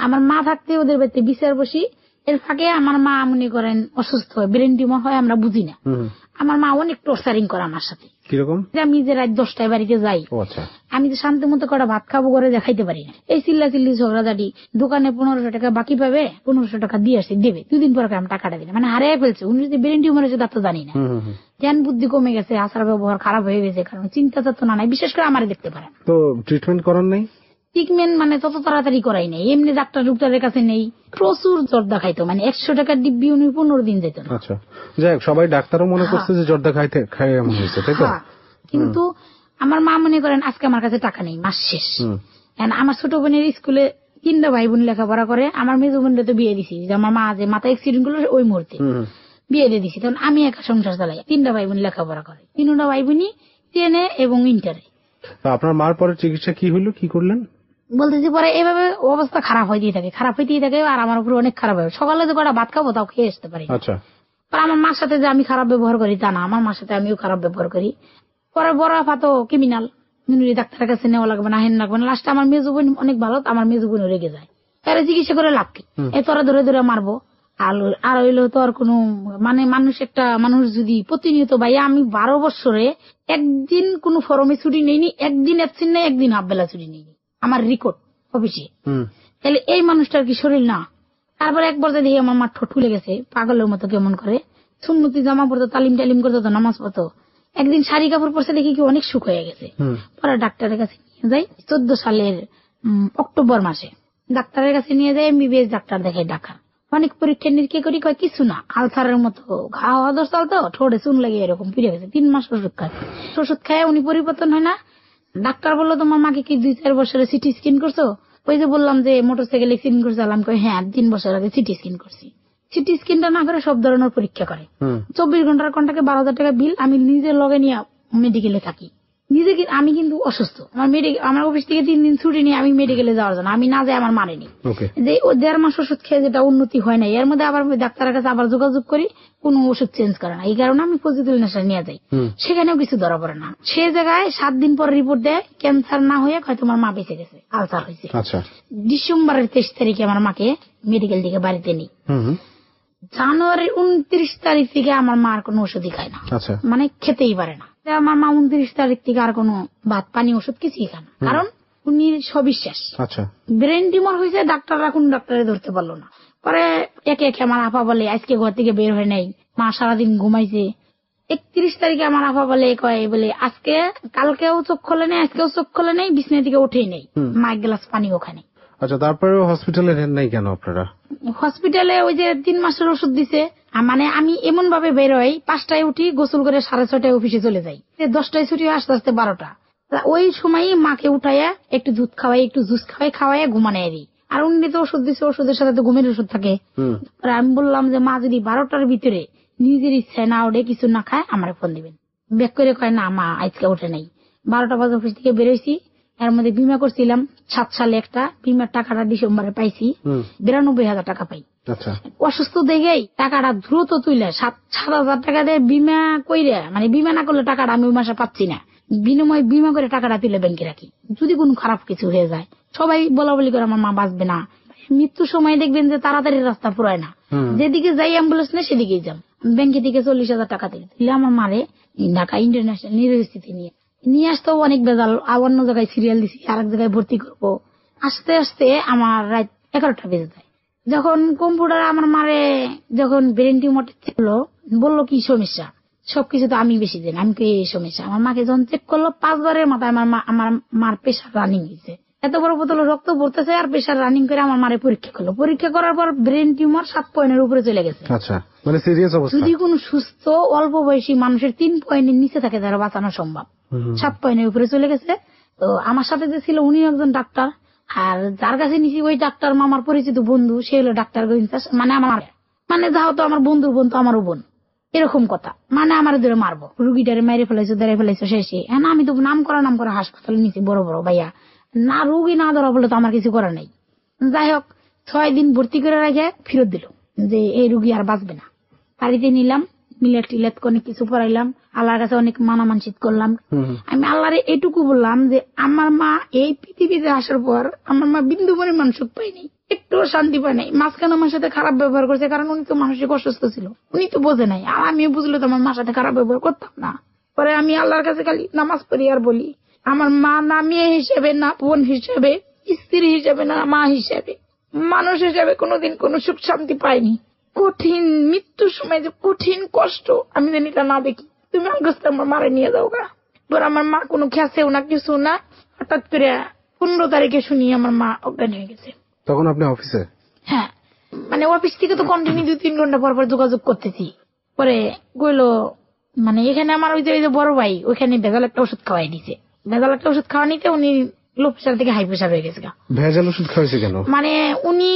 আমার মা থাকতে ওদের বাড়িতে বিচার বসি, এর ফাঁকে আমার মা মনে করেন অসুস্থ হয়, ব্রেন টিউমার হয়, আমরা বুঝি না। আমার মা অনেক টর্চারিং করে আমার সাথে, কিরকম? আমি যে রাত 10টায় বাড়িতে যাই, আমি যে শান্তি মতো কটা ভাত খাবো করে দেখাইতে পারি না, এই চিল্লা চিল্লি ঝগড়াঝাটি, দোকানে 1500 টাকা বাকি পাবে, 1500 টাকা দিয়ে আসে দেবে, 2 দিন পরে আমি টাকাটা দিই, মানে হারিয়ে ফেলছে। উনি যদি ব্রেন টিউমার হয়েছে তা তো জানি না, জ্ঞান বুদ্ধি কমে গেছে, আচার ব্যবহার খারাপ হয়ে গেছে, কারণ চিন্তা চেতনা নাই, বিশেষ করে আমারে দেখতে পারেন। তো ট্রিটমেন্ট করার নাই? ট্রিটমেন্ট মানে তত তাড়াতাড়ি করাই নাই, এমনি ডাক্তারের কাছে নেই, প্রচুর জর্দা খাইতো, মানে 100 টাকার ডিব্বি উনি 15 দিন যেত না। আচ্ছা, যাই হোক, সবাই ডাক্তারও মনে করছে যে জর্দা খাই এমন হয়েছে, তাই তো? কিন্তু আমার মা মনে করেন আজকে আমার কাছে টাকা নেই, মাস শেষ, আমার ছোট বোনের স্কুলে 3টা ভাই বোন লেখাপড়া করে, আমার মেজো বোনটা তো বিয়ে দিছি, যে আমার মা যে মাথা অ্যাক্সিডেন্ট করলো ওই মুহূর্তে বিয়ে দিয়ে দিছি, তখন আমি একা সংসার চালাই, 3টা ভাই বোন লেখাপড়া করে, 3টা ভাই বোনই 10 এবং ইন্টারে। আপনার মার পরে চিকিৎসা কি হলো, কি করলেন? বলতেছি পরে এভাবে অবস্থা খারাপ হইতেই থাকে, আর আমার উপর অনেক খারাপ হয়, সকালে যে কটা ভাত খাবো তাও খেয়ে আসতে পারি। আচ্ছা, আমার মার সাথে যে আমি খারাপ ব্যবহার করি তা না, আমার মার সাথে আমিও খারাপ ব্যবহার করি। পরে বড় আপা তো ক্রিমিনাল, ডাক্তারের কাছে নেওয়া লাগবে না, হেন লাগবে না, লাস্টে আমার মেজো বোন অনেক ভালো, আমার মেজো বোন রেগে যায়, তারা চিকিৎসা করে লাভ কি, তোরা ধরে ধরে মারবো, আর হইলো তো আর কোনো মানে মানুষ যদি প্রতিনিয়ত ভাই, আমি 12 বছরে একদিন কোন ফরমে ছুটি নেইনি, একদিন অ্যাবসেন্ট নেই, একদিন হাফ বেলা ছুটি নেইনি, আমার রেকর্ড অফিসে, তাহলে এই মানুষটার কি শরীর না? তারপরে একবার দেখি আমার মা ঠোঁট ফুলে গেছে, পাগলের মতো কেমন করে সুন্নতি জামা পড়তো, তালিম করতো, তো নামাজ পড়তো, একদিন শাড়ি কাপড় পরছে দেখি কি অনেক সুখ হয়ে গেছে। পরে ডাক্তারের কাছে নিয়ে যাই 14 সালের অক্টোবর মাসে, ডাক্তারের কাছে নিয়ে যাই, MBBS ডাক্তার দেখাই ঢাকা, অনেক পরীক্ষা নিরীক্ষা করি, কয় কিছু না, আলসারের মতো ঘা হওয়া দোষ চালতো, ঠোঁটে চুন লাগে এরকম ফিরে গেছে, 3 মাস ওষুধ খায় উনি পরিবর্তন হয় না। ডাক্তার বললো তোমার মাকে কি 2-4 বছরে সিটি স্ক্যান করছো? ওই যে বললাম যে মোটরসাইকেল অ্যাক্সিডেন্ট করছে, আমি কই হ্যাঁ 3 বছর আগে সিটি স্ক্যান করছি। সিটি স্ক্যানটা না করে সব ধরনের পরীক্ষা করে, 24 ঘন্টার কন্টাকে 12,000 টাকা বিল, আমি নিজের লগে নিয়ে মেডিকেলে থাকি, আমি কিন্তু অসুস্থ, আমার অফিস থেকে 3 দিন ছুটি নিয়ে আমি মেডিকেলে যাওয়ার জন্য, আমি না যাই আমার মানেনি, যে 1.5 মাস ওষুধ খেয়ে যেটা উন্নতি হয় না, এর মধ্যে আবার ডাক্তারের কাছে আবার যোগাযোগ করি, কোন ওষুধ চেঞ্জ করে না, এই কারণে আমি ফজিলুল নেশা নিয়ে যাই, সেখানেও কিছু ধরা পড়ে না। সে জায়গায় 7 দিন পর রিপোর্ট দেয় ক্যান্সার না হয়ে হয়তো তোমার মা বেঁচে গেছে, আলসার হয়েছে। ডিসেম্বরের 23 তারিখে আমার মাকে মেডিকেল থেকে বাড়িতে নিই, জানুয়ারির 29 তারিখ থেকে আমার মা আর কোনো ওষুধই খায় না, মানে খেতেই পারে না। আমার মা 29 তারিখ থেকে আর কোনো ভাত পানি ওষুধ কিছুই খায় না, কারণ উনি সবিশ্বাস। ব্রেন টিউমার হয়েছে, ডাক্তাররা কোন ডাক্তারে ধরতে পারলো না। পরে একে একে আমার আপা বলে আজকে ঘর থেকে বের হয় নাই, মা সারাদিন ঘুমাইছে। 31 তারিখে আমার আপা বলে আজকে কালকেও চোখ খোলে নেই, আজকেও চোখ খোলে নেই, বিছনা থেকে উঠেই নেই, মা এক গ্লাস পানিও খায়। আচ্ছা, তারপরে হসপিটালে নেন নাই কেন আপনারা? হসপিটালে ওই যে 3 মাসের ওষুধ দিছে, মানে আমি এমন ভাবে বের হই, 5টায় উঠি, গোসল করে 6:30টায় অফিসে চলে যাই, 10টায় ছুটি হয়, আস্তে আস্তে 12টা। ওই সময়ই মাকে উঠাইয়া একটু দুধ খাওয়াই, একটু জুস খাওয়াইয়া ঘুমানো দিই। আর উনি তো ওষুধ দিচ্ছে, ওষুধের সাথে তো ঘুমের ওষুধ থাকে। আমি বললাম যে মা যদি 12টার ভিতরে নিজের ইচ্ছায় না ওঠে, কিছু না খায়, আমার ফোন দিবেন। ব্যাক করে কয় না মা আজকে ওঠে নাই। 12টা বাজে অফিস থেকে বেরোইছি, এর মধ্যে বিমা করছিলাম 7 সালে একটা, বিমার টাকাটা ডিসেম্বরে পাইছি, 92,000 টাকা পাই। অসুস্থ দেখেই টাকাটা দ্রুত তুইলে 7,000 টাকা দিয়ে বিমা কইরে, মানে বিমা না করলে টাকাটা আমি ওই মাসে পাচ্ছি না, বিনিময় বিমা করে টাকাটা তুলে ব্যাংকে রাখি, যদি কোনো খারাপ কিছু হয়ে যায় সবাই বলা বলি করে আমার মা বাঁচবে না। মৃত্যুর সময় দেখবেন যে তাড়াতাড়ি রাস্তা পুরায় না, যেদিকে যাই অ্যাম্বুলেন্স নেই সেদিকেই যান। ব্যাংকে থেকে 40,000 টাকা দিলে আমার মারে ঢাকা ইন্টারন্যাশনাল ইউনিভার্সিটি নিয়ে আসতেও অনেক বেজাল, অন্য জায়গায় সিরিয়াল দিছি, আরেক জায়গায় ভর্তি করবো। আস্তে আস্তে আমার রাত 11টা বেজে যায়। যখন কম্পিউটার আমার মারে যখন ব্রেন টিউমার ছিল, বললো কি সমস্যা, সবকিছু তো আমি বেশি জানি, আমি এই সমস্যা। আমার মাকে যখন চেক করলো 5 বারের মাথায় আমার মার প্রেশার রানিং হয়েছে, এত বড় বোতলে রক্ত পড়তেছে আর প্রেশার রানিং করে আমার মারে পরীক্ষা করলো। পরীক্ষা করার পর ব্রেন টিউমার 7 পয়েন্টের উপরে চলে গেছে। আচ্ছা, মানে সিরিয়াস অবস্থা। যদি কোনো সুস্থ অল্প বয়সী মানুষের 3 পয়েন্টের নিচে থাকে তারা বাঁচানো সম্ভব, 7 পয়েন্টের উপরে চলে গেছে। তো আমার সাথে যে ছিল উনি একজন ডাক্তার, আর যার কাছে নিছি ওই ডাক্তার মামার পরিচিত বন্ধু, সে হলো ডাক্তার গোবিন্দাস, মানে আমার মানে যাও তো আমার বন্ধুর বোন তো আমারও বোন, এরকম কথা। মানে আমার ধরে মারবো, রুগীটারে মেরে ফেলাইছো, ধরে ফেলাইছো, শেষে আমি তো নাম করা হাসপাতালে নিছি বড় বড় ভাইয়া, না রুগী না ধরা বলে তো আমার কিছু করার নেই। যাই হোক 6 দিন ভর্তি করে রেখে ফেরত দিল যে এই রুগী আর বাঁচবে না। বাড়িতে নিলাম, মিলেট টিলেট অনেক কিছু পড়াইলাম, আল্লাহর কাছে অনেক মানা মানসিক করলাম। আমি আল্লাহরে এটুকু বললাম যে আমার মা এই পৃথিবীতে আসার পর আমার মা বিন্দু পরিমাণ সুখ পায়নি, একটু শান্তি পায় নাই। মাঝখানে আমার সাথে খারাপ ব্যবহার করছে, কারণ উনি তো মানসিক অসুস্থ ছিল, উনি তো বোঝে নাই। আর আমিও বুঝলে তো আমার মার সাথে খারাপ ব্যবহার করতাম না। পরে আমি আল্লাহর কাছে খালি নামাজ পড়ি আর বলি, আমার মা না মেয়ে হিসেবে, না বোন হিসেবে, স্ত্রী হিসেবে, না মা হিসেবে, মানুষ হিসেবে কোনোদিন কোনো সুখ শান্তি পাইনি। কঠিন মৃত্যুর সময় যে কঠিন কষ্ট আমি জানি এটা না দেখি, তুমি অগস্ট আমার মারে নিয়ে যাও গা। পরে আমার মা কোনো খেসেও না, কিছু না, হঠাৎ করে 15 তারিখে শুনি আমার মা অজ্ঞান হয়ে গেছে। তখন আপনি অফিসে? হ্যাঁ, মানে অফিস থেকে তো কন্টিনিউ 2-3 ঘন্টা পর পর যোগাযোগ করতেছি। পরে গইলো, মানে এখানে আমার ওই যে বড় ভাই ওইখানে ভেজাল একটা ওষুধ খাওয়াই দিছে। ভেজাল একটা ওষুধ খাওয়া নিতে উনি লো প্রেশার থেকে হাই প্রেশার হয়ে গেছে। ভেজাল ওষুধ খাওয়াইছে কেন? মানে উনি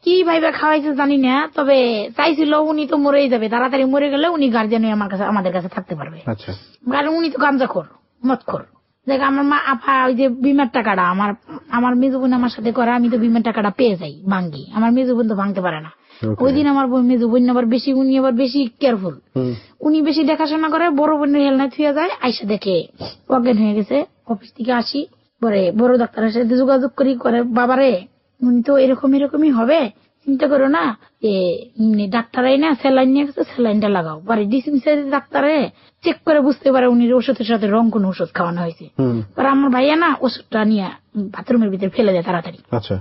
কি ভাইবা খাওয়াইছে জানি না, তবে চাইছিল উনি তো মরেই যাবে, তাড়াতাড়ি মরে গেলে উনি গার্জিয়ান হয়ে আমাদের কাছে থাকতে পারবে। আচ্ছা, কারণ উনি তো গাঁজাখোর, মদখোর। দেখ আমার মা আপা ওই যে বিমার টাকাটা আমার মেজো বোন আমার সাথে করে, আমি তো বিমার টাকাটা পেয়ে যাই ভাঙ্গি, আমার মেজো বোন তো ভাঙতে পারে না। ওই দিন আমার মেজো বোন আবার বেশি, উনি আবার বেশি কেয়ারফুল, উনি বেশি দেখাশোনা করে, বড় বোনের হেলনায় থুয়ে যায়, আইসা দেখে অজ্ঞান হয়ে গেছে। অফিস থেকে আসি, পরে বড় ডাক্তারের সাথে যোগাযোগ করি, করে বাবারে উনি তো এরকমই হবে, চিন্তা করো না, ডাক্তারাই না স্যালাইন নিয়ে গেছে, স্যালাইনটা লাগাও। পরে ডিসপেন্সারি ডাক্তারে চেক করে বুঝতে পারে উনি ওষুধের সাথে রং কোন ওষুধ খাওয়ানো হয়েছে। পরে আমার ভাইয়া না ওষুধটা নিয়ে বাথরুমের ভিতরে ফেলে দেয় তাড়াতাড়ি। আচ্ছা,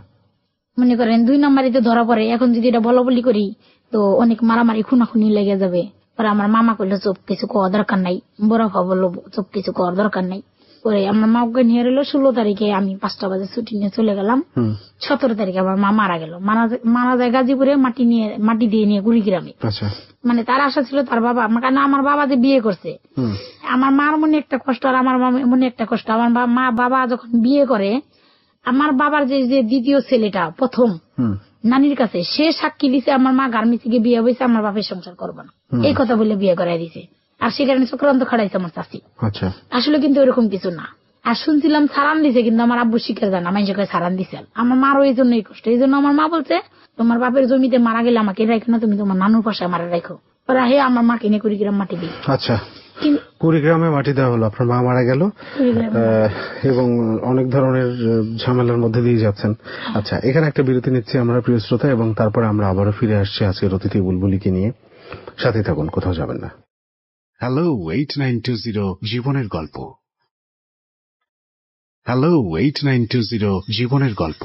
মনে করেন 2 নম্বরে তো ধরা পড়ে, এখন যদি এটা বলি করি তো অনেক মারামারি খুনাখুনি লেগে যাবে। পরে আমার মামা কইলো চোখ কিছু কওয়া দরকার নাই, বড় ভাব বললো চোখ কিছু করার দরকার নাই। পরে আমার মা ওকে নিয়ে রইলো। 16 তারিখে আমি 5টা বাজে ছুটি নিয়ে চলে গেলাম। 17 তারিখে আমার মা মারা গেল। মারা যায় গাজীপুরে, মাটি দিয়ে নিয়ে কুড়িগ্রামে। মানে তার আশা ছিল তার বাবা, আমার বাবা যে বিয়ে করছে, আমার মার মনে একটা কষ্ট আর আমার মনে একটা কষ্ট। আমার বাবা যখন বিয়ে করে, আমার বাবার যে দ্বিতীয় ছেলেটা প্রথম নানির কাছে, সে সাক্ষী দিছে আমার মা গার্মেন্টস থেকে বিয়ে হয়েছে, আমার বাপের সংসার করবো না, এই কথা বলে বিয়ে করাই দিছে। আর সে কারণে চক্রান্ত খাড়াইছে আমার চাষি। আসলে কিন্তু ওরকম কিছু না। আর শুনছিলাম সারান দিছে, কিন্তু আমার আব্বু স্বীকার জানা, মানুষকে সারান দিছে। আমার মারও এই জন্যই কষ্ট। এই জন্য আমার মা বলছে, তোমার বাপের জমিতে মারা গেলে আমাকে রাখো না, তুমি তোমার নানুর পাশে আমার রাখো। ওরা হে আমার মাকে নিয়ে কুড়িগ্রাম মাটি দিই। আচ্ছা, কুড়িগ্রামে মাটি দেওয়া হলো, আপনার মা মারা গেল এবং অনেক ধরনের ঝামেলার মধ্যে দিয়ে যাচ্ছেন। আচ্ছা, এখানে একটা বিরতি নিচ্ছি আমরা, প্রিয় শ্রোতা, এবং তারপরে আমরা আবারও ফিরে আসছি আজকের অতিথি বুলবুলিকে নিয়ে। সাথে থাকুন, কোথাও যাবেন না। হ্যালো 8920 জীবনের গল্প। হ্যালো 8920 জীবনের গল্প।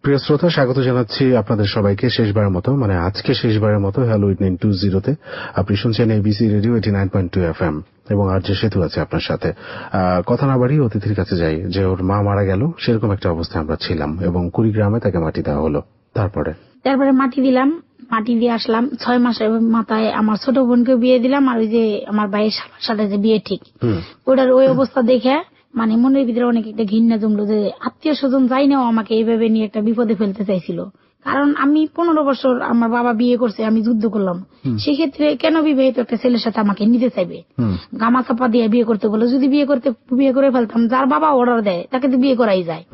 প্রিয় শ্রোতা, স্বাগত জানাচ্ছি আপনাদের সবাইকে শেষবারের মতো, মানে আজকে শেষবারের মতো হ্যালো 8920-তে। আপনি শুনছেন এবিসি রেডিও 89.2 FM এবং আর যে সেতু আছে আপনার সাথে। কথা না বাড়িয়ে অতিথির কাছে যাই, যে ওর মা মারা গেল, সেরকম একটা অবস্থায় আমরা ছিলাম এবং কুড়িগ্রামে তাকে মাটি দেওয়া হলো। তারপরে মাটি দিলাম, মাটি দিয়ে আসলাম। 6 মাসের মাথায় আমার ছোট বোনকে বিয়ে দিলাম। আর ওই যে আমার ভাইয়ের সাথে যে বিয়ে ঠিক, ওটার ওই অবস্থা দেখে মানে মনের ভিতরে অনেক একটা ঘৃণা জমলো, যে আত্মীয় স্বজন যাই না আমাকে এইভাবে নিয়ে একটা বিপদে ফেলতে চাইছিল। কারণ আমি 15 বছর আমার বাবা বিয়ে করছে, আমি যুদ্ধ করলাম, সেক্ষেত্রে কেন বিবাহিত একটা ছেলের সাথে আমাকে নিতে চাইবে? গামা চাপা দিয়ে বিয়ে করতে বলে, যদি বিয়ে করে ফেলতাম, যার বাবা অর্ডার দেয় তাকে তো বিয়ে করাই যায়।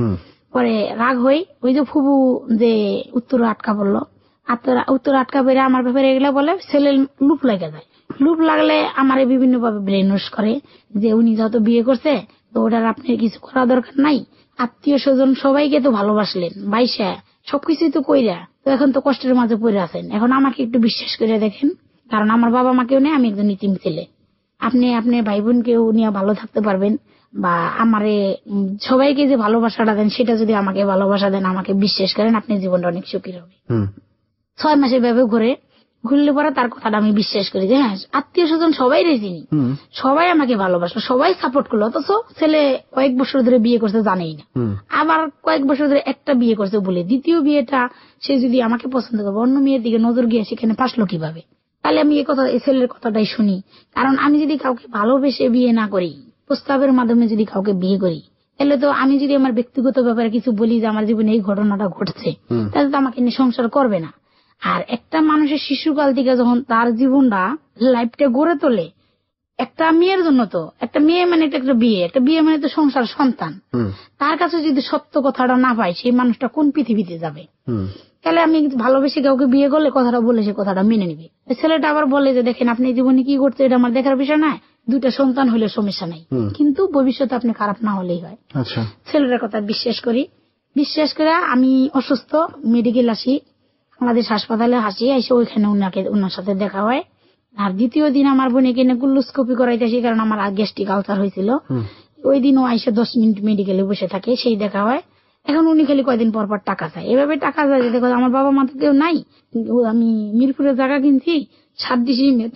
পরে রাগ হই, ওই যে ফুবু যে উত্তর আটকা পড়লো, উত্তর আটকা পেরে আমার ব্যাপারে এগুলা বলে, ছেলের লুপ লেগে যায়। লুপ লাগলে আমার বিভিন্ন ভাবে ব্রেন ওয়াশ করে যে উনি যত বিয়ে করছে, তো ওটার আপনার কিছু করা দরকার নাই। আত্মীয় স্বজন সবাইকে তো ভালোবাসলেন, বাইশা সবকিছুই তো কইরা, তো এখন তো কষ্টের মাঝে পড়ে আছেন। এখন আমাকে একটু বিশ্বাস করে দেখেন, কারণ আমার বাবা মাকেও নেই, আমি একজন ইতিম ছেলে। আপনি আপনার ভাই বোনকেও নিয়ে ভালো থাকতে পারবেন, বা আমারে সবাইকে যে ভালোবাসাটা দেন সেটা যদি আমাকে ভালোবাসা দেন, আমাকে বিশ্বাস করেন আপনি জীবনটা অনেক সুখী হবে। 6 মাসে ভাবে ঘুরলে পরে তার কথাটা আমি বিশ্বাস করি যে হ্যাঁ, আত্মীয় স্বজন সবাই চিনি, সবাই আমাকে ভালোবাসলো, সবাই সাপোর্ট করলো, অথচ ছেলে কয়েক বছর ধরে বিয়ে করছে জানেই না, আবার কয়েক বছর ধরে একটা বিয়ে করছে বলে দ্বিতীয় বিয়েটা সে যদি আমাকে পছন্দ করবে, অন্য মেয়ের দিকে নজর গিয়ে সেখানে ফাঁসলো কিভাবে? তাহলে আমি এই ছেলের কথাটাই শুনি। কারণ আমি যদি কাউকে ভালোবেসে বিয়ে না করি, প্রস্তাবের মাধ্যমে যদি কাউকে বিয়ে করি, তাহলে তো আমি যদি আমার ব্যক্তিগত ব্যাপারে কিছু বলি যে আমার জীবনে এই ঘটনাটা ঘটছে, তাহলে তো আমাকে নিয়ে সংসার করবে না। আর একটা মানুষের শিশুকাল থেকে যখন তার জীবনটা লাইফটা গড়ে তোলে, একটা মেয়ের জন্য, তো একটা মেয়ে মানে একটা বিয়ে মানে তো সংসার, সন্তান, তার কাছে যদি সত্য কথাটা না পায়, সেই মানুষটা কোন পৃথিবীতে যাবে? তাহলে আমি ভালোবেসে কাউকে বিয়ে করলে কথাটা বলে সে কথাটা মেনে নিবে। ছেলেটা আবার বলে যে দেখেন আপনি জীবনে কি করছে এটা আমার দেখার বিষয় নয়, 2টা সন্তান হলে সমস্যা নাই, কিন্তু ভবিষ্যতে আপনি খারাপ না হলেই হয়। ছেলেটার কথা বিশ্বাস করে আমি অসুস্থ, মেডিকেল আসি, বাংলাদেশ হাসপাতালে এসে ওইখানে ওনার সাথে দেখা হয়। আর দ্বিতীয় দিন আমার বোনকে কুল্লুস্কোপি করাইতেছি, কারণ আমার গ্যাস্ট্রিক আলসার হয়েছিল। ওই দিন ও আইসে 10 মিনিট মেডিকেলে বসে থাকে, সেই দেখা হয়। এখন উনি খালি কয়দিন পর পর টাকা চায়, এভাবে টাকা চায়। দেখো আমার বাবা মা তো কেউ নাই, আমি মিরপুরে জায়গা কিনছি, 7 ডিসেম্বর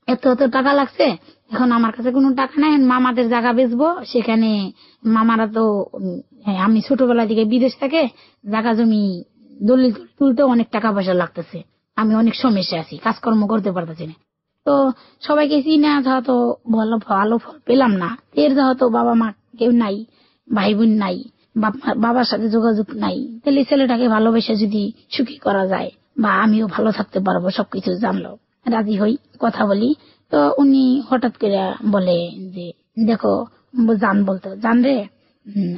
এত টাকা লাগছে, এখন আমার কাছে কোনো টাকা নাই, মামাদের জায়গা বেচবো, সেখানে মামারা তো আমি ছোটবেলা থেকে বিদেশ থেকে জায়গা জমি দলিল তুলতে অনেক টাকা পয়সা লাগতেছে, আমি অনেক সমস্যা আছি, কাজকর্ম করতে পারতেছি না। তো সবাইকে চিনা যেহেতু ভালো ফল পেলাম না, এর যেহেতু বাবা মা কেউ নাই, ভাই বোন নাই, বাবার সাথে যোগাযোগ নাই, তাহলে ছেলেটাকে ভালোবেসে যদি সুখী করা যায় বা আমিও ভালো থাকতে পারবো, সবকিছু জানলো, রাজি হই, কথা বলি। তো উনি হঠাৎ করে বলে যে দেখো জান রে,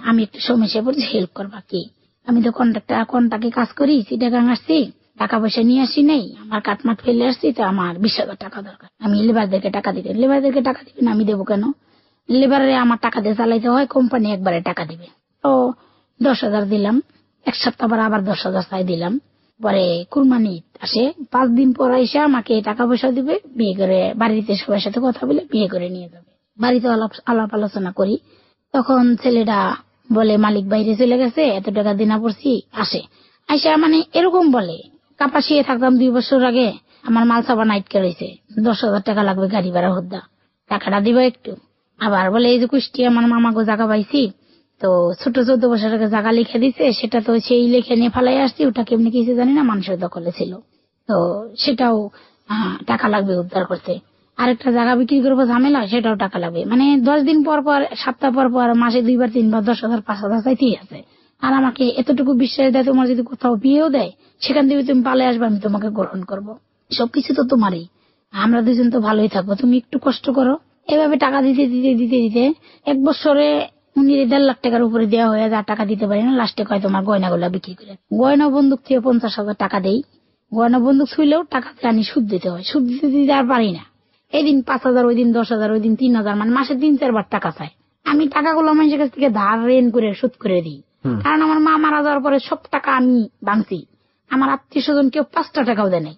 আমি একটু সমস্যা পড়ছি, হেল্প করবা কি? আমি তো কন্ট্রাক্টে কাজ করি, চিটাগাং আসছি, টাকা পয়সা নিয়ে আসি নেই, আমার কাটমাট ফেলে আসছি, তো আমার 20,000 টাকা দরকার, আমি লেবারদেরকে টাকা দিতে। লেবারদেরকে টাকা দিবেন, আমি দেবো কেন? লেবারে আমার টাকা দিয়ে চালাইতে হয়, কোম্পানি একবারে টাকা দিবে। তো 10,000 দিলাম, 1 সপ্তাহ পর আবার 10,000 চাই দিলাম। পরে কুরবানি আসে, 5 দিন পর এসে আমাকে টাকা পয়সা দিবে, বিয়ে করে বাড়িতে সবার সাথে কথা বলে বিয়ে করে নিয়ে যাবে। বাড়িতে আলাপ আলোচনা করি, তখন ছেলেটা বলে মালিক বাইরে চলে গেছে, এত টাকা দিনা পড়ছি, আসে মানে এরকম বলে। কাপাসিয়ে থাকতাম 2 বছর আগে, আমার মাল সাবা নাইটকে রয়েছে, 10,000 টাকা লাগবে গাড়ি ভাড়া হদ্দা, টাকাটা দিব একটু। আবার বলে এই যে কুষ্টি আমার মামাকে জায়গা পাইছি, তো ছোট 14 বছর আগে জায়গা লিখে দিছে, সেটা তো সেই লিখে নিয়ে ফালাই আসছি, ওটা কেমনি কিছু জানি না, মানুষের দখলে ছিল, তো সেটাও টাকা লাগবে উদ্ধার করতে। আরেকটা জায়গা বিক্রি করবো, ঝামেলা, সেটাও টাকা লাগবে। মানে 10 দিন পর পর, সপ্তাহ পর পর, মাসে 2বার 3বার 10,000 5,000 চাইতেই আছে। আর আমাকে এতটুকু বিশ্বাস দেয়, তোমার যদি কোথাও বিয়েও দেয়, সেখান থেকে তুমি পালে আসবে, আমি তোমাকে গ্রহণ করবো, সবকিছু তো তোমারই, আমরা দুজন তো ভালোই থাকবো, তুমি একটু কষ্ট করো। এভাবে টাকা দিতে 1 বছরে উনি 1.5 লাখ টাকার উপরে দেওয়া হয়ে যা টাকা দিতে পারি না, লাস্টে কয় তোমার গয়নাগুলা বিক্রি করে। গয়না বন্দুক থেকে 50,000 টাকা দেই, গয়না বন্দুক ছুইলেও টাকা আনি সুদ দিতে হয়, সুদ দিতে আর পারি না। এদিন 5,000, ওই দিন 10,000, ওই দিন 3,000, মানে মাসে 3-4 বার টাকা চায়। আমি টাকাগুলো মানুষের কাছ থেকে ধার ঋণ করে শোধ করে দিই, কারণ আমার মা মারা যাওয়ার পরে সব টাকা আমি ভাঙছি, আমার আত্মীয় স্বজন কেউ 5টা টাকাও দেয় নাই,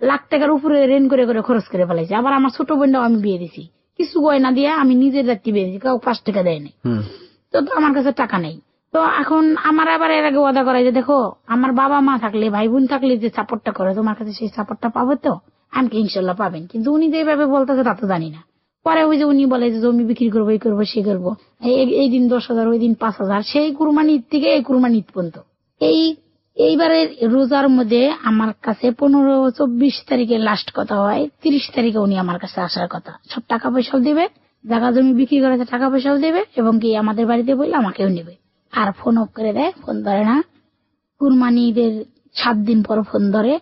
লাখ টাকার উপরে ঋণ করে করে খরচ করে ফেলাইছে। আবার আমার ছোট বোনটাও আমি বিয়ে দিছি, কিছু গয়না দিয়ে আমি নিজের দায়িত্বে বিয়ে দিছি, কেউ 5 টাকা দেয় নাই, তো আমার কাছে টাকা নেই। তো এখন আমার আবার এর আগে ওয়াদা করাই যে দেখো আমার বাবা মা থাকলে, ভাই বোন থাকলে যে সাপোর্টটা করে, তোমার কাছে সেই সাপোর্টটা পাবো তো? আমি ইনশাল্লাহ পাবেন, কিন্তু উনি যেভাবে বলতেছে তা তো জানি না। পরে ওই যে উনি বলে যে জমি বিক্রি করবো, এই করবো, সে করবো, এই দিন 10,000, ওই দিন 5,000, সেই কুরবানি ঈদ থেকে এই কুরবানি ঈদ পর্যন্ত। এইবারে রোজার মধ্যে আমার কাছে 15-24 তারিখে লাস্ট কথা হয়, 30 তারিখে উনি আমার কাছে আসার কথা, সব টাকা পয়সাও দিবে, জায়গা জমি বিক্রি করেছে টাকা পয়সাও দেবে, এবং কি আমাদের বাড়িতে বললে আমাকেও নেবে। আর ফোন অফ করে দেয়, ফোন ধরে না। কুরবানি ঈদের 7 দিন পর ফোন ধরে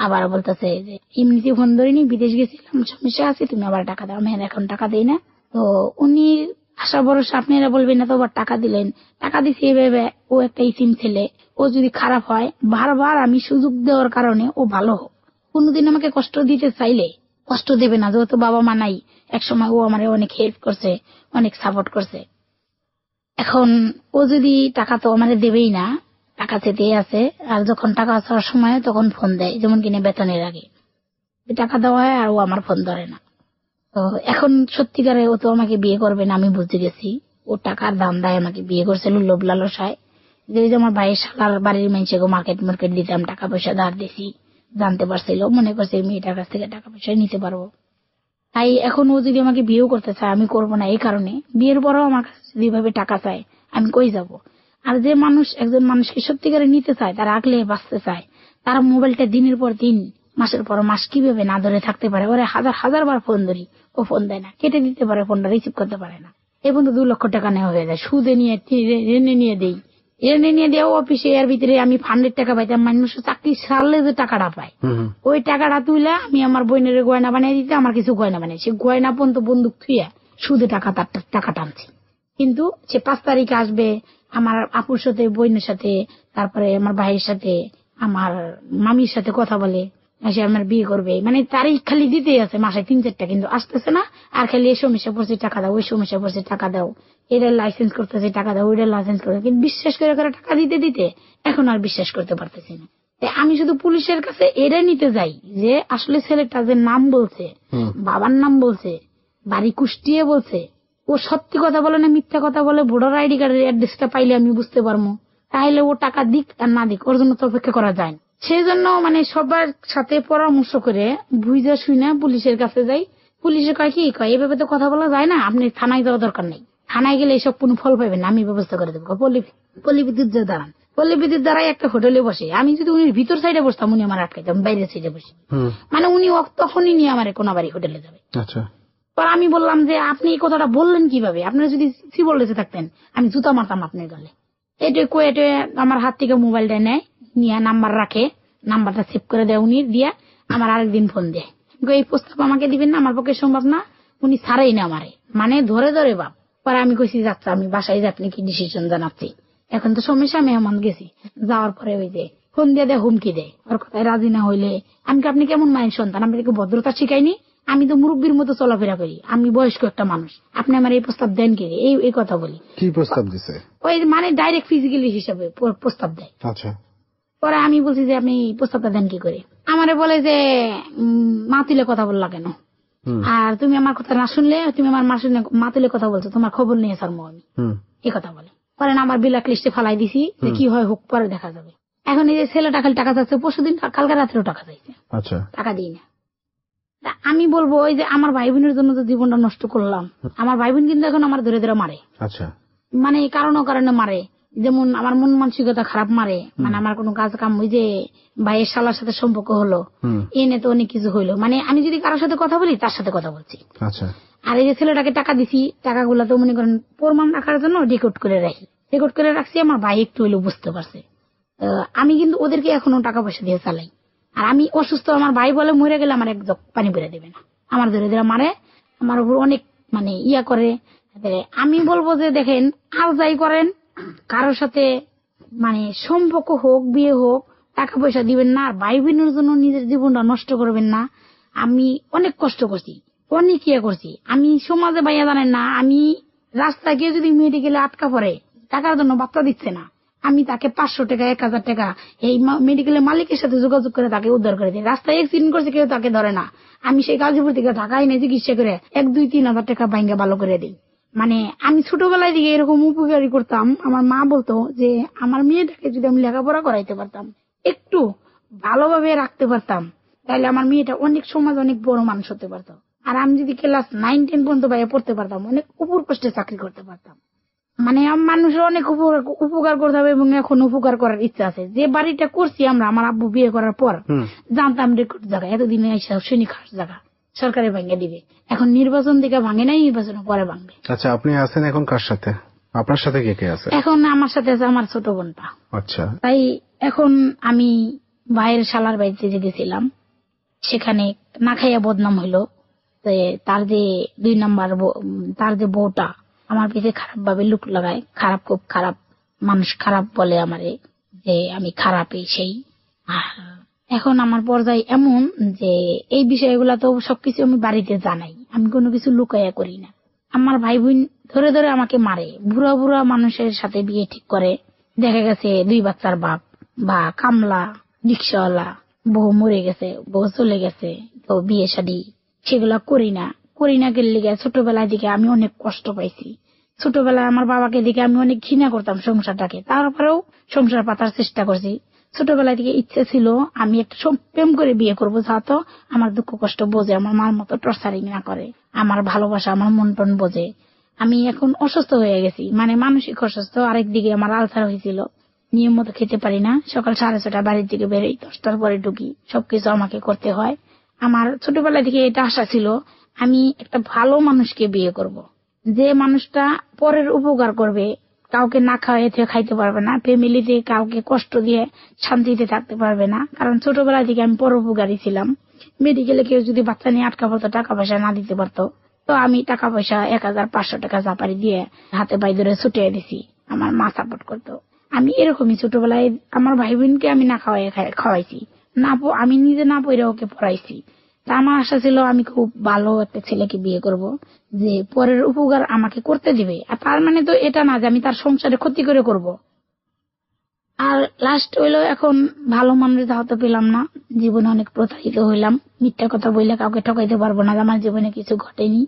আবার বলতেছে যে এমনিতে ফোন ধরিনি, বিদেশ গেছিলাম, সমস্যা আছে, তুমি আবার টাকা দাও। আমি এখন টাকা দিই না। তো উনি আশা ভরসা, আপনারা বলবেন না তো আবার টাকা দিলেন, টাকা দিছি এভাবে, ও একটা ইসিম ছেলে, ও যদি খারাপ হয় বারবার আমি সুযোগ দেওয়ার কারণে ও ভালো হোক, কোনোদিন আমাকে কষ্ট দিতে চাইলে কষ্ট দেবে না, যেহেতু বাবা মা নাই। একসময় ও আমার অনেক হেল্প করছে, অনেক সাপোর্ট করছে। এখন ও যদি টাকা তো আমার দেবেই না, টাকা চেতেই আছে। আর যখন টাকা চাওয়ার সময় তখন ফোন দেয়, যেমন কিনা বেতনের আগে টাকা দেওয়া হয়, আর ও আমার ফোন ধরে না। তো এখন সত্যিকারে ও তো আমাকে বিয়ে করবে না, আমি বুঝতে গেছি। ও টাকার দাম দেয় আমাকে বিয়ে করছিল লোভ লালসায়। যে আমার ভাইয়ের শালার বাড়ির মানুষকে মার্কেট দিতাম, টাকা পয়সা ধার দিছি, জানতে পারছিল, মনে করছে মেয়েটার কাছ থেকে টাকা পয়সা নিতে পারবো। তাই এখন ও যদি আমাকে বিয়েও করতে চায় আমি করবো না, এই কারণে বিয়ের পরেও আমার কাছে যদি এভাবে টাকা চায় আমি কই যাব। আর যে মানুষ একজন মানুষকে সত্যিকারে নিতে চায়, তারা আগলে বাঁচতে চায়, তারা মোবাইলটা দিনের পর দিন মাসের পর মাস কিভাবে না ধরে থাকতে পারে। ওরে হাজার হাজার বার ফোন ধরি, ও ফোন দেয় না, কেটে দিতে পারে, ফোনটা রিসিভ করতে পারে না। এই পর্যন্ত 2 লক্ষ টাকা নেওয়া হয়ে যায়, সুদে নিয়ে ঋণে নিয়ে দেই, ঋণে নিয়ে দেওয়া অফিসে। এর ভিতরে আমি ফান্ডের টাকা পাইতাম, মানুষ চাকরি ছাড়লে যে টাকাটা পায়, ওই টাকাটা তুইলা আমি আমার বোনের গয়না বানিয়ে দিতে, আমার কিছু গয়না বানাই, সে গয়না পর্যন্ত বন্দুক থুইয়া সুদে টাকা টানছি। কিন্তু সে 5 তারিখে আসবে, আমার আপুর সাথে, বোনের সাথে, তারপরে আমার ভাইয়ের সাথে, আমার মামির সাথে কথা বলে, সে আমার বিয়ে করবে। মানে তারিখ খালি দিতেই আছে মাসে 3-4টা, কিন্তু আসতেছে না। আর খালি এই সমস্যা পড়ছে টাকা দাও, ওই সমস্যা পড়ছে টাকা দাও, এটা লাইসেন্স করতেছে টাকা দাও, ওইটা লাইসেন্স করতে। কিন্তু বিশ্বাস করে টাকা দিতে দিতে এখন আর বিশ্বাস করতে পারতেছি না। আমি শুধু পুলিশের কাছে এটা নিতে যাই যে আসলে ছেলেটা যে নাম বলছে, বাবার নাম বলছে, বাড়ি কুষ্টিয়ে বলছে, ও সত্যি কথা বলে না মিথ্যা কথা বলে, ভোটার আইডি কার্ডের অ্যাড্রেসটা পাইলে আমি বুঝতে পারবো। তাহলে ও টাকা দিক আর না দিক, ওর জন্য তো অপেক্ষা করা যায় না। সেই জন্য মানে সবার সাথে পরামর্শ করে বুঝা শুনে পুলিশের কাছে যাই। পুলিশে কয় কি কয়, এভাবে তো কথা বলা যায় না, আপনি থানায় যাওয়া দরকার নেই, থানায় গেলে এইসব কোনো ফল পাবেন না, আমি ব্যবস্থা করে দেবো। পল্লী বিদ্যুৎ যে দাঁড়ান, পল্লী বিদ্যুৎ দ্বারাই একটা হোটেলে বসে, আমি যদি উনি ভিতর সাইডে বসতাম উনি আমার আটকাইতাম, বাইরের সাইডে বসে। মানে উনি তখনই নিয়ে আমার কোন বাড়ি হোটেলে যাবে। পর আমি বললাম যে আপনি এই কথাটা বললেন কিভাবে, আপনারা যদি সিভিল ড্রেসে থাকতেন আমি জুতা মারতাম আপনার গালে। এটা কয়ে আমার হাত থেকে মোবাইলটা নেয়, নিয়ে নাম্বার রাখে, নাম্বারটা সেভ করে দেয় উনি, দিয়া আমার আরেকদিন ফোন দেয়, এই প্রস্তাব আমাকে দিবেন না, আমার পক্ষে সম্ভব না, উনি ছাড়েই না আমারে, মানে ধরে ধরে বাপ। পরে আমি কইছি যাচ্ছি, আমি বাসায় যে আপনি কি ডিসিশন জানাচ্ছি, এখন তো সমস্যা, মেহমান গেছি। যাওয়ার পরে ওই যে ফোন দিয়ে দেয়, হুমকি দেয়, ওর কথায় রাজি না হইলে আমি আপনি কেমন মায়ের সন্তান, আপনাকে ভদ্রতা শিখাইনি, আমি তো মুরব্বীর মতো চলাফেরা করি, আমি বয়স্ক একটা মানুষ, আপনি আমার এই প্রস্তাব দেন কি? এই কথা বলি। কি প্রস্তাব দিছে? ওই মানে ডাইরেক্ট ফিজিক্যালি হিসাবে প্রস্তাব দেয়। আচ্ছা। পরে আমি বলছি যে আপনি প্রস্তাবটা দেন কি করে, আমারে বলে যে মা তুলে কথা বললা কেন, আর তুমি আমার কথা না শুনলে, তুমি আমার মা তুলে কথা বলছো, তোমার খবর নিয়ে সারমো আমি, এই কথা বলে। পরে আমার ব্ল্যাক লিস্টে ফালাই দিছি, যে কি হয় হোক, পরে দেখা যাবে। এখন এই যে ছেলেটা খালি টাকা চাচ্ছে, পরশুদিন কালকে রাত্রেও টাকা চাইছে, আচ্ছা, টাকা দিই না। আমি বলবো ওই যে আমার ভাই বোনের জন্য তো জীবনটা নষ্ট করলাম, আমার ভাই বোন কিন্তু এখন আমার ধরে ধরে মারে, আচ্ছা, মানে কারণে মারে, যেমন আমার মন মানসিকতা খারাপ মারে, মানে আমার কোনো কাজ কাম, ওই যে ভাইয়ের শালার সাথে সম্পর্ক হলো, এনে তো অনেক কিছু হইলো, মানে আমি যদি কারোর সাথে কথা বলি তার সাথে কথা বলছি, আচ্ছা। আর এই যে ছেলেটাকে টাকা দিছি, টাকাগুলো তো মনে করেন প্রমাণ রাখার জন্য রেকর্ড করে রাখছি, আমার ভাই একটু হইলেও বুঝতে পারছে। আমি কিন্তু ওদেরকে এখনো টাকা পয়সা দিয়ে চালাই, আর আমি অসুস্থ, আমার ভাই বলে মরে গেলে আমার এক জগ পানি বেড়ে দেবে না, আমার ধরে ধরে মারে, আমার উপর অনেক মানে ইয়া করে। আমি বলবো যে দেখেন, আর যাই করেন কারোর সাথে মানে সম্পর্ক হোক, বিয়ে হোক, টাকা পয়সা দিবেন না, আর ভাই বোনের জন্য নিজের জীবনটা নষ্ট করবেন না। আমি অনেক কষ্ট করছি, অনেক ইয়ে করছি, আমি সমাজে ভাইয়া জানেন না, আমি রাস্তায় কেউ যদি মেডিকেলে আটকা পড়ে টাকার জন্য বার্তা দিচ্ছে না, আমি তাকে 500 টাকা 1000 টাকা এই মেডিকেলের মালিকের সাথে যোগাযোগ করে তাকে উদ্ধার করে দিই। রাস্তায় অ্যাক্সিডেন্ট করছে, কেউ তাকে ধরে না, আমি সেই গাজীপুর থেকে ঢাকায় এনে চিকিৎসা করে 1-2-3 হাজার টাকা ভাঙ্গা ভালো করে দিই। মানে আমি ছোটবেলায় দিকে এরকম উপকারী করতাম। আমার মা বলতো যে আমার মেয়েটাকে যদি আমি লেখাপড়া করাইতে পারতাম, একটু ভালোভাবে রাখতে পারতাম, তাহলে আমার মেয়েটা অনেক সমাজ অনেক বড় মানুষ হতে পারতো। আর আমি যদি ক্লাস 9-10 পর্যন্ত বাইরে পড়তে পারতাম, অনেক উপর কষ্টে চাকরি করতে পারতাম। মানে মানুষের অনেক উপকার করতে হবে, এবং এখন উপকার করার ইচ্ছা আছে। যে বাড়িটা করছি আমরা, আমার আব্বু বিয়ে করার পর জানতাম রেকর্ড জায়গা, এতদিনে সৈনিক হাস জায়গা সরকারে ভাঙে দিবে, এখন নির্বাচন দিকে ভাঙে নাই, নির্বাচন পরে ভাঙবে। আচ্ছা, আপনি আছেন এখন কার সাথে? আপনার সাথে কে কে আছে? এখন আমার সাথে আছে আমার ছোট বোনটা। আচ্ছা। তাই এখন আমি ভাইয়ের শালার বাড়িতে যেতেছিলাম, সেখানে না খাইয়া বদনাম হইলো, তার যে 2 নাম্বার তার যে বউটা আমার পিছে খারাপ ভাবে লুক লাগায়, খুব খারাপ মানুষ, খারাপ বলে আমারে যে আমি খারাপই সেই। আর এখন আমার পর্যায়ে এমন যে এই বিষয়গুলা তো সবকিছু আমি বাড়িতে জানাই, আমি কোনো কিছু লুকাইয়া করি না। আমার ভাই বোন ধরে ধরে আমাকে মারে, বুড়া বুড়া মানুষের সাথে বিয়ে ঠিক করে। দেখা গেছে 2 বাচ্চার বাপ বা কামলা রিক্সাওয়ালা, বউ মরে গেছে, বউ চলে গেছে, তো বিয়ে শাদী সেগুলা করি না গেলে ছোটবেলায় দিকে আমি অনেক কষ্ট পাইছি। ছোটবেলায় আমার বাবাকে দিকে আমি অনেক ঘৃণা করতাম সংসারটাকে, তারপরেও সংসার পাতার চেষ্টা করছি। ছোটবেলায় থেকে ইচ্ছে ছিল আমি একটা প্রেম করে বিয়ে করবো, যাতে আমার দুঃখ কষ্ট বোঝে, আমার মার মতো টর্চারিং না করে, আমার ভালোবাসা আমার মন টন বোঝে। আমি এখন অসুস্থ হয়ে গেছি, মানে মানসিক অসুস্থ। আরেকদিকে আমার আলসার হয়েছিল, নিয়ম মতো খেতে পারি না। সকাল 6:30 বাড়ির দিকে বেরোই, 10টার পরে ঢুকি, সবকিছু আমাকে করতে হয়। আমার ছোটবেলা থেকে এটা আশা ছিল আমি একটা ভালো মানুষকে বিয়ে করব, যে মানুষটা পরের উপকার করবে, কাউকে না খাওয়াইতে খাইতে পারবে না, ফ্যামিলিতে কাউকে কষ্ট দিয়ে শান্তিতে থাকতে পারবে না। কারণ ছোটবেলা থেকে আমি পরোপকারী ছিলাম। মেডিকেলে কেউ যদি বাচ্চা নিয়ে আটকা পড়তো, টাকা পয়সা না দিতে পারতো, তো আমি টাকা পয়সা 1500 টাকা চাপারি দিয়ে হাতে পায়ে ধরে ছুটিয়ে দিছি, আমার মা সাপোর্ট করতো। আমি এরকমই ছোটবেলায় আমার ভাই বোনকে আমি না খাওয়াইছি, আমি নিজে না পড়ে ওকে পড়াইছি। তা আমার আশা ছিল আমি খুব ভালো একটা ছেলেকে বিয়ে করব, যে পরের উপকার আমাকে করতে দিবে। আর তার মানে তো এটা না যে আমি তার সংসারে ক্ষতি করে করব। আর লাস্ট হইলো এখন ভালো মানুষ হতে পেলাম না, জীবনে অনেক প্রতারিত হইলাম। মিথ্যা কথা বললে কাউকে ঠকাইতে পারবো না, আমার জীবনে কিছু ঘটেনি,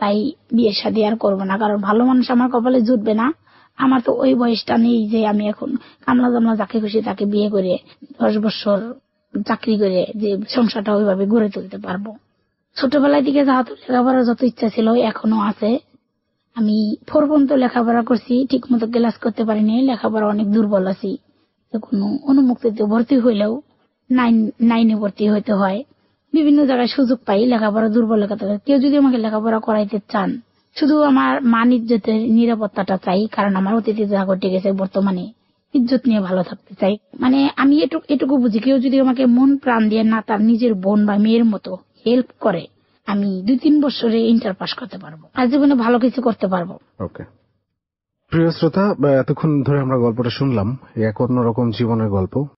তাই বিয়ে শাদী আর করবো না। কারণ ভালো মানুষ আমার কপালে জুটবে না। আমার তো ওই বয়সটা নেই যে আমি এখন কামলা জামলা যাকে খুশি তাকে বিয়ে করে 10 বছর চাকরি করে যে সংসারটা ওইভাবে গড়ে তুলতে পারবো। ছোটবেলায় দিকে যাহতো লেখাপড়ার যত ইচ্ছা ছিল এখনো আছে। আমি 4 পর্যন্ত লেখাপড়া করছি, ঠিক মতো ক্লাস করতে পারিনি, লেখাপড়া অনেক দুর্বল আছি। কোনো অনুমুক্তিতে ভর্তি হইলেও 9-এ ভর্তি হইতে হয়। বিভিন্ন জায়গায় সুযোগ পাই, লেখাপড়া দুর্বলতা। কেউ যদি আমাকে লেখাপড়া করাইতে চান, শুধু আমার মান ইজ্জতের নিরাপত্তাটা চাই, কারণ আমার অতীতে যা ঘটে গেছে বর্তমানে ইজ্জত নিয়ে ভালো থাকতে চাই। মানে আমি এটুকু বুঝি, কেউ যদি আমাকে মন প্রাণ দিয়ে না তার নিজের বোন বা মেয়ের মতো হেল্প করে, আমি 2-3 বছরে ইন্টার পাস করতে পারবো আর জীবনে ভালো কিছু করতে পারবো। ওকে, প্রিয় শ্রোতা, এতক্ষণ ধরে আমরা গল্পটা শুনলাম, এক অন্যরকম জীবনের গল্প।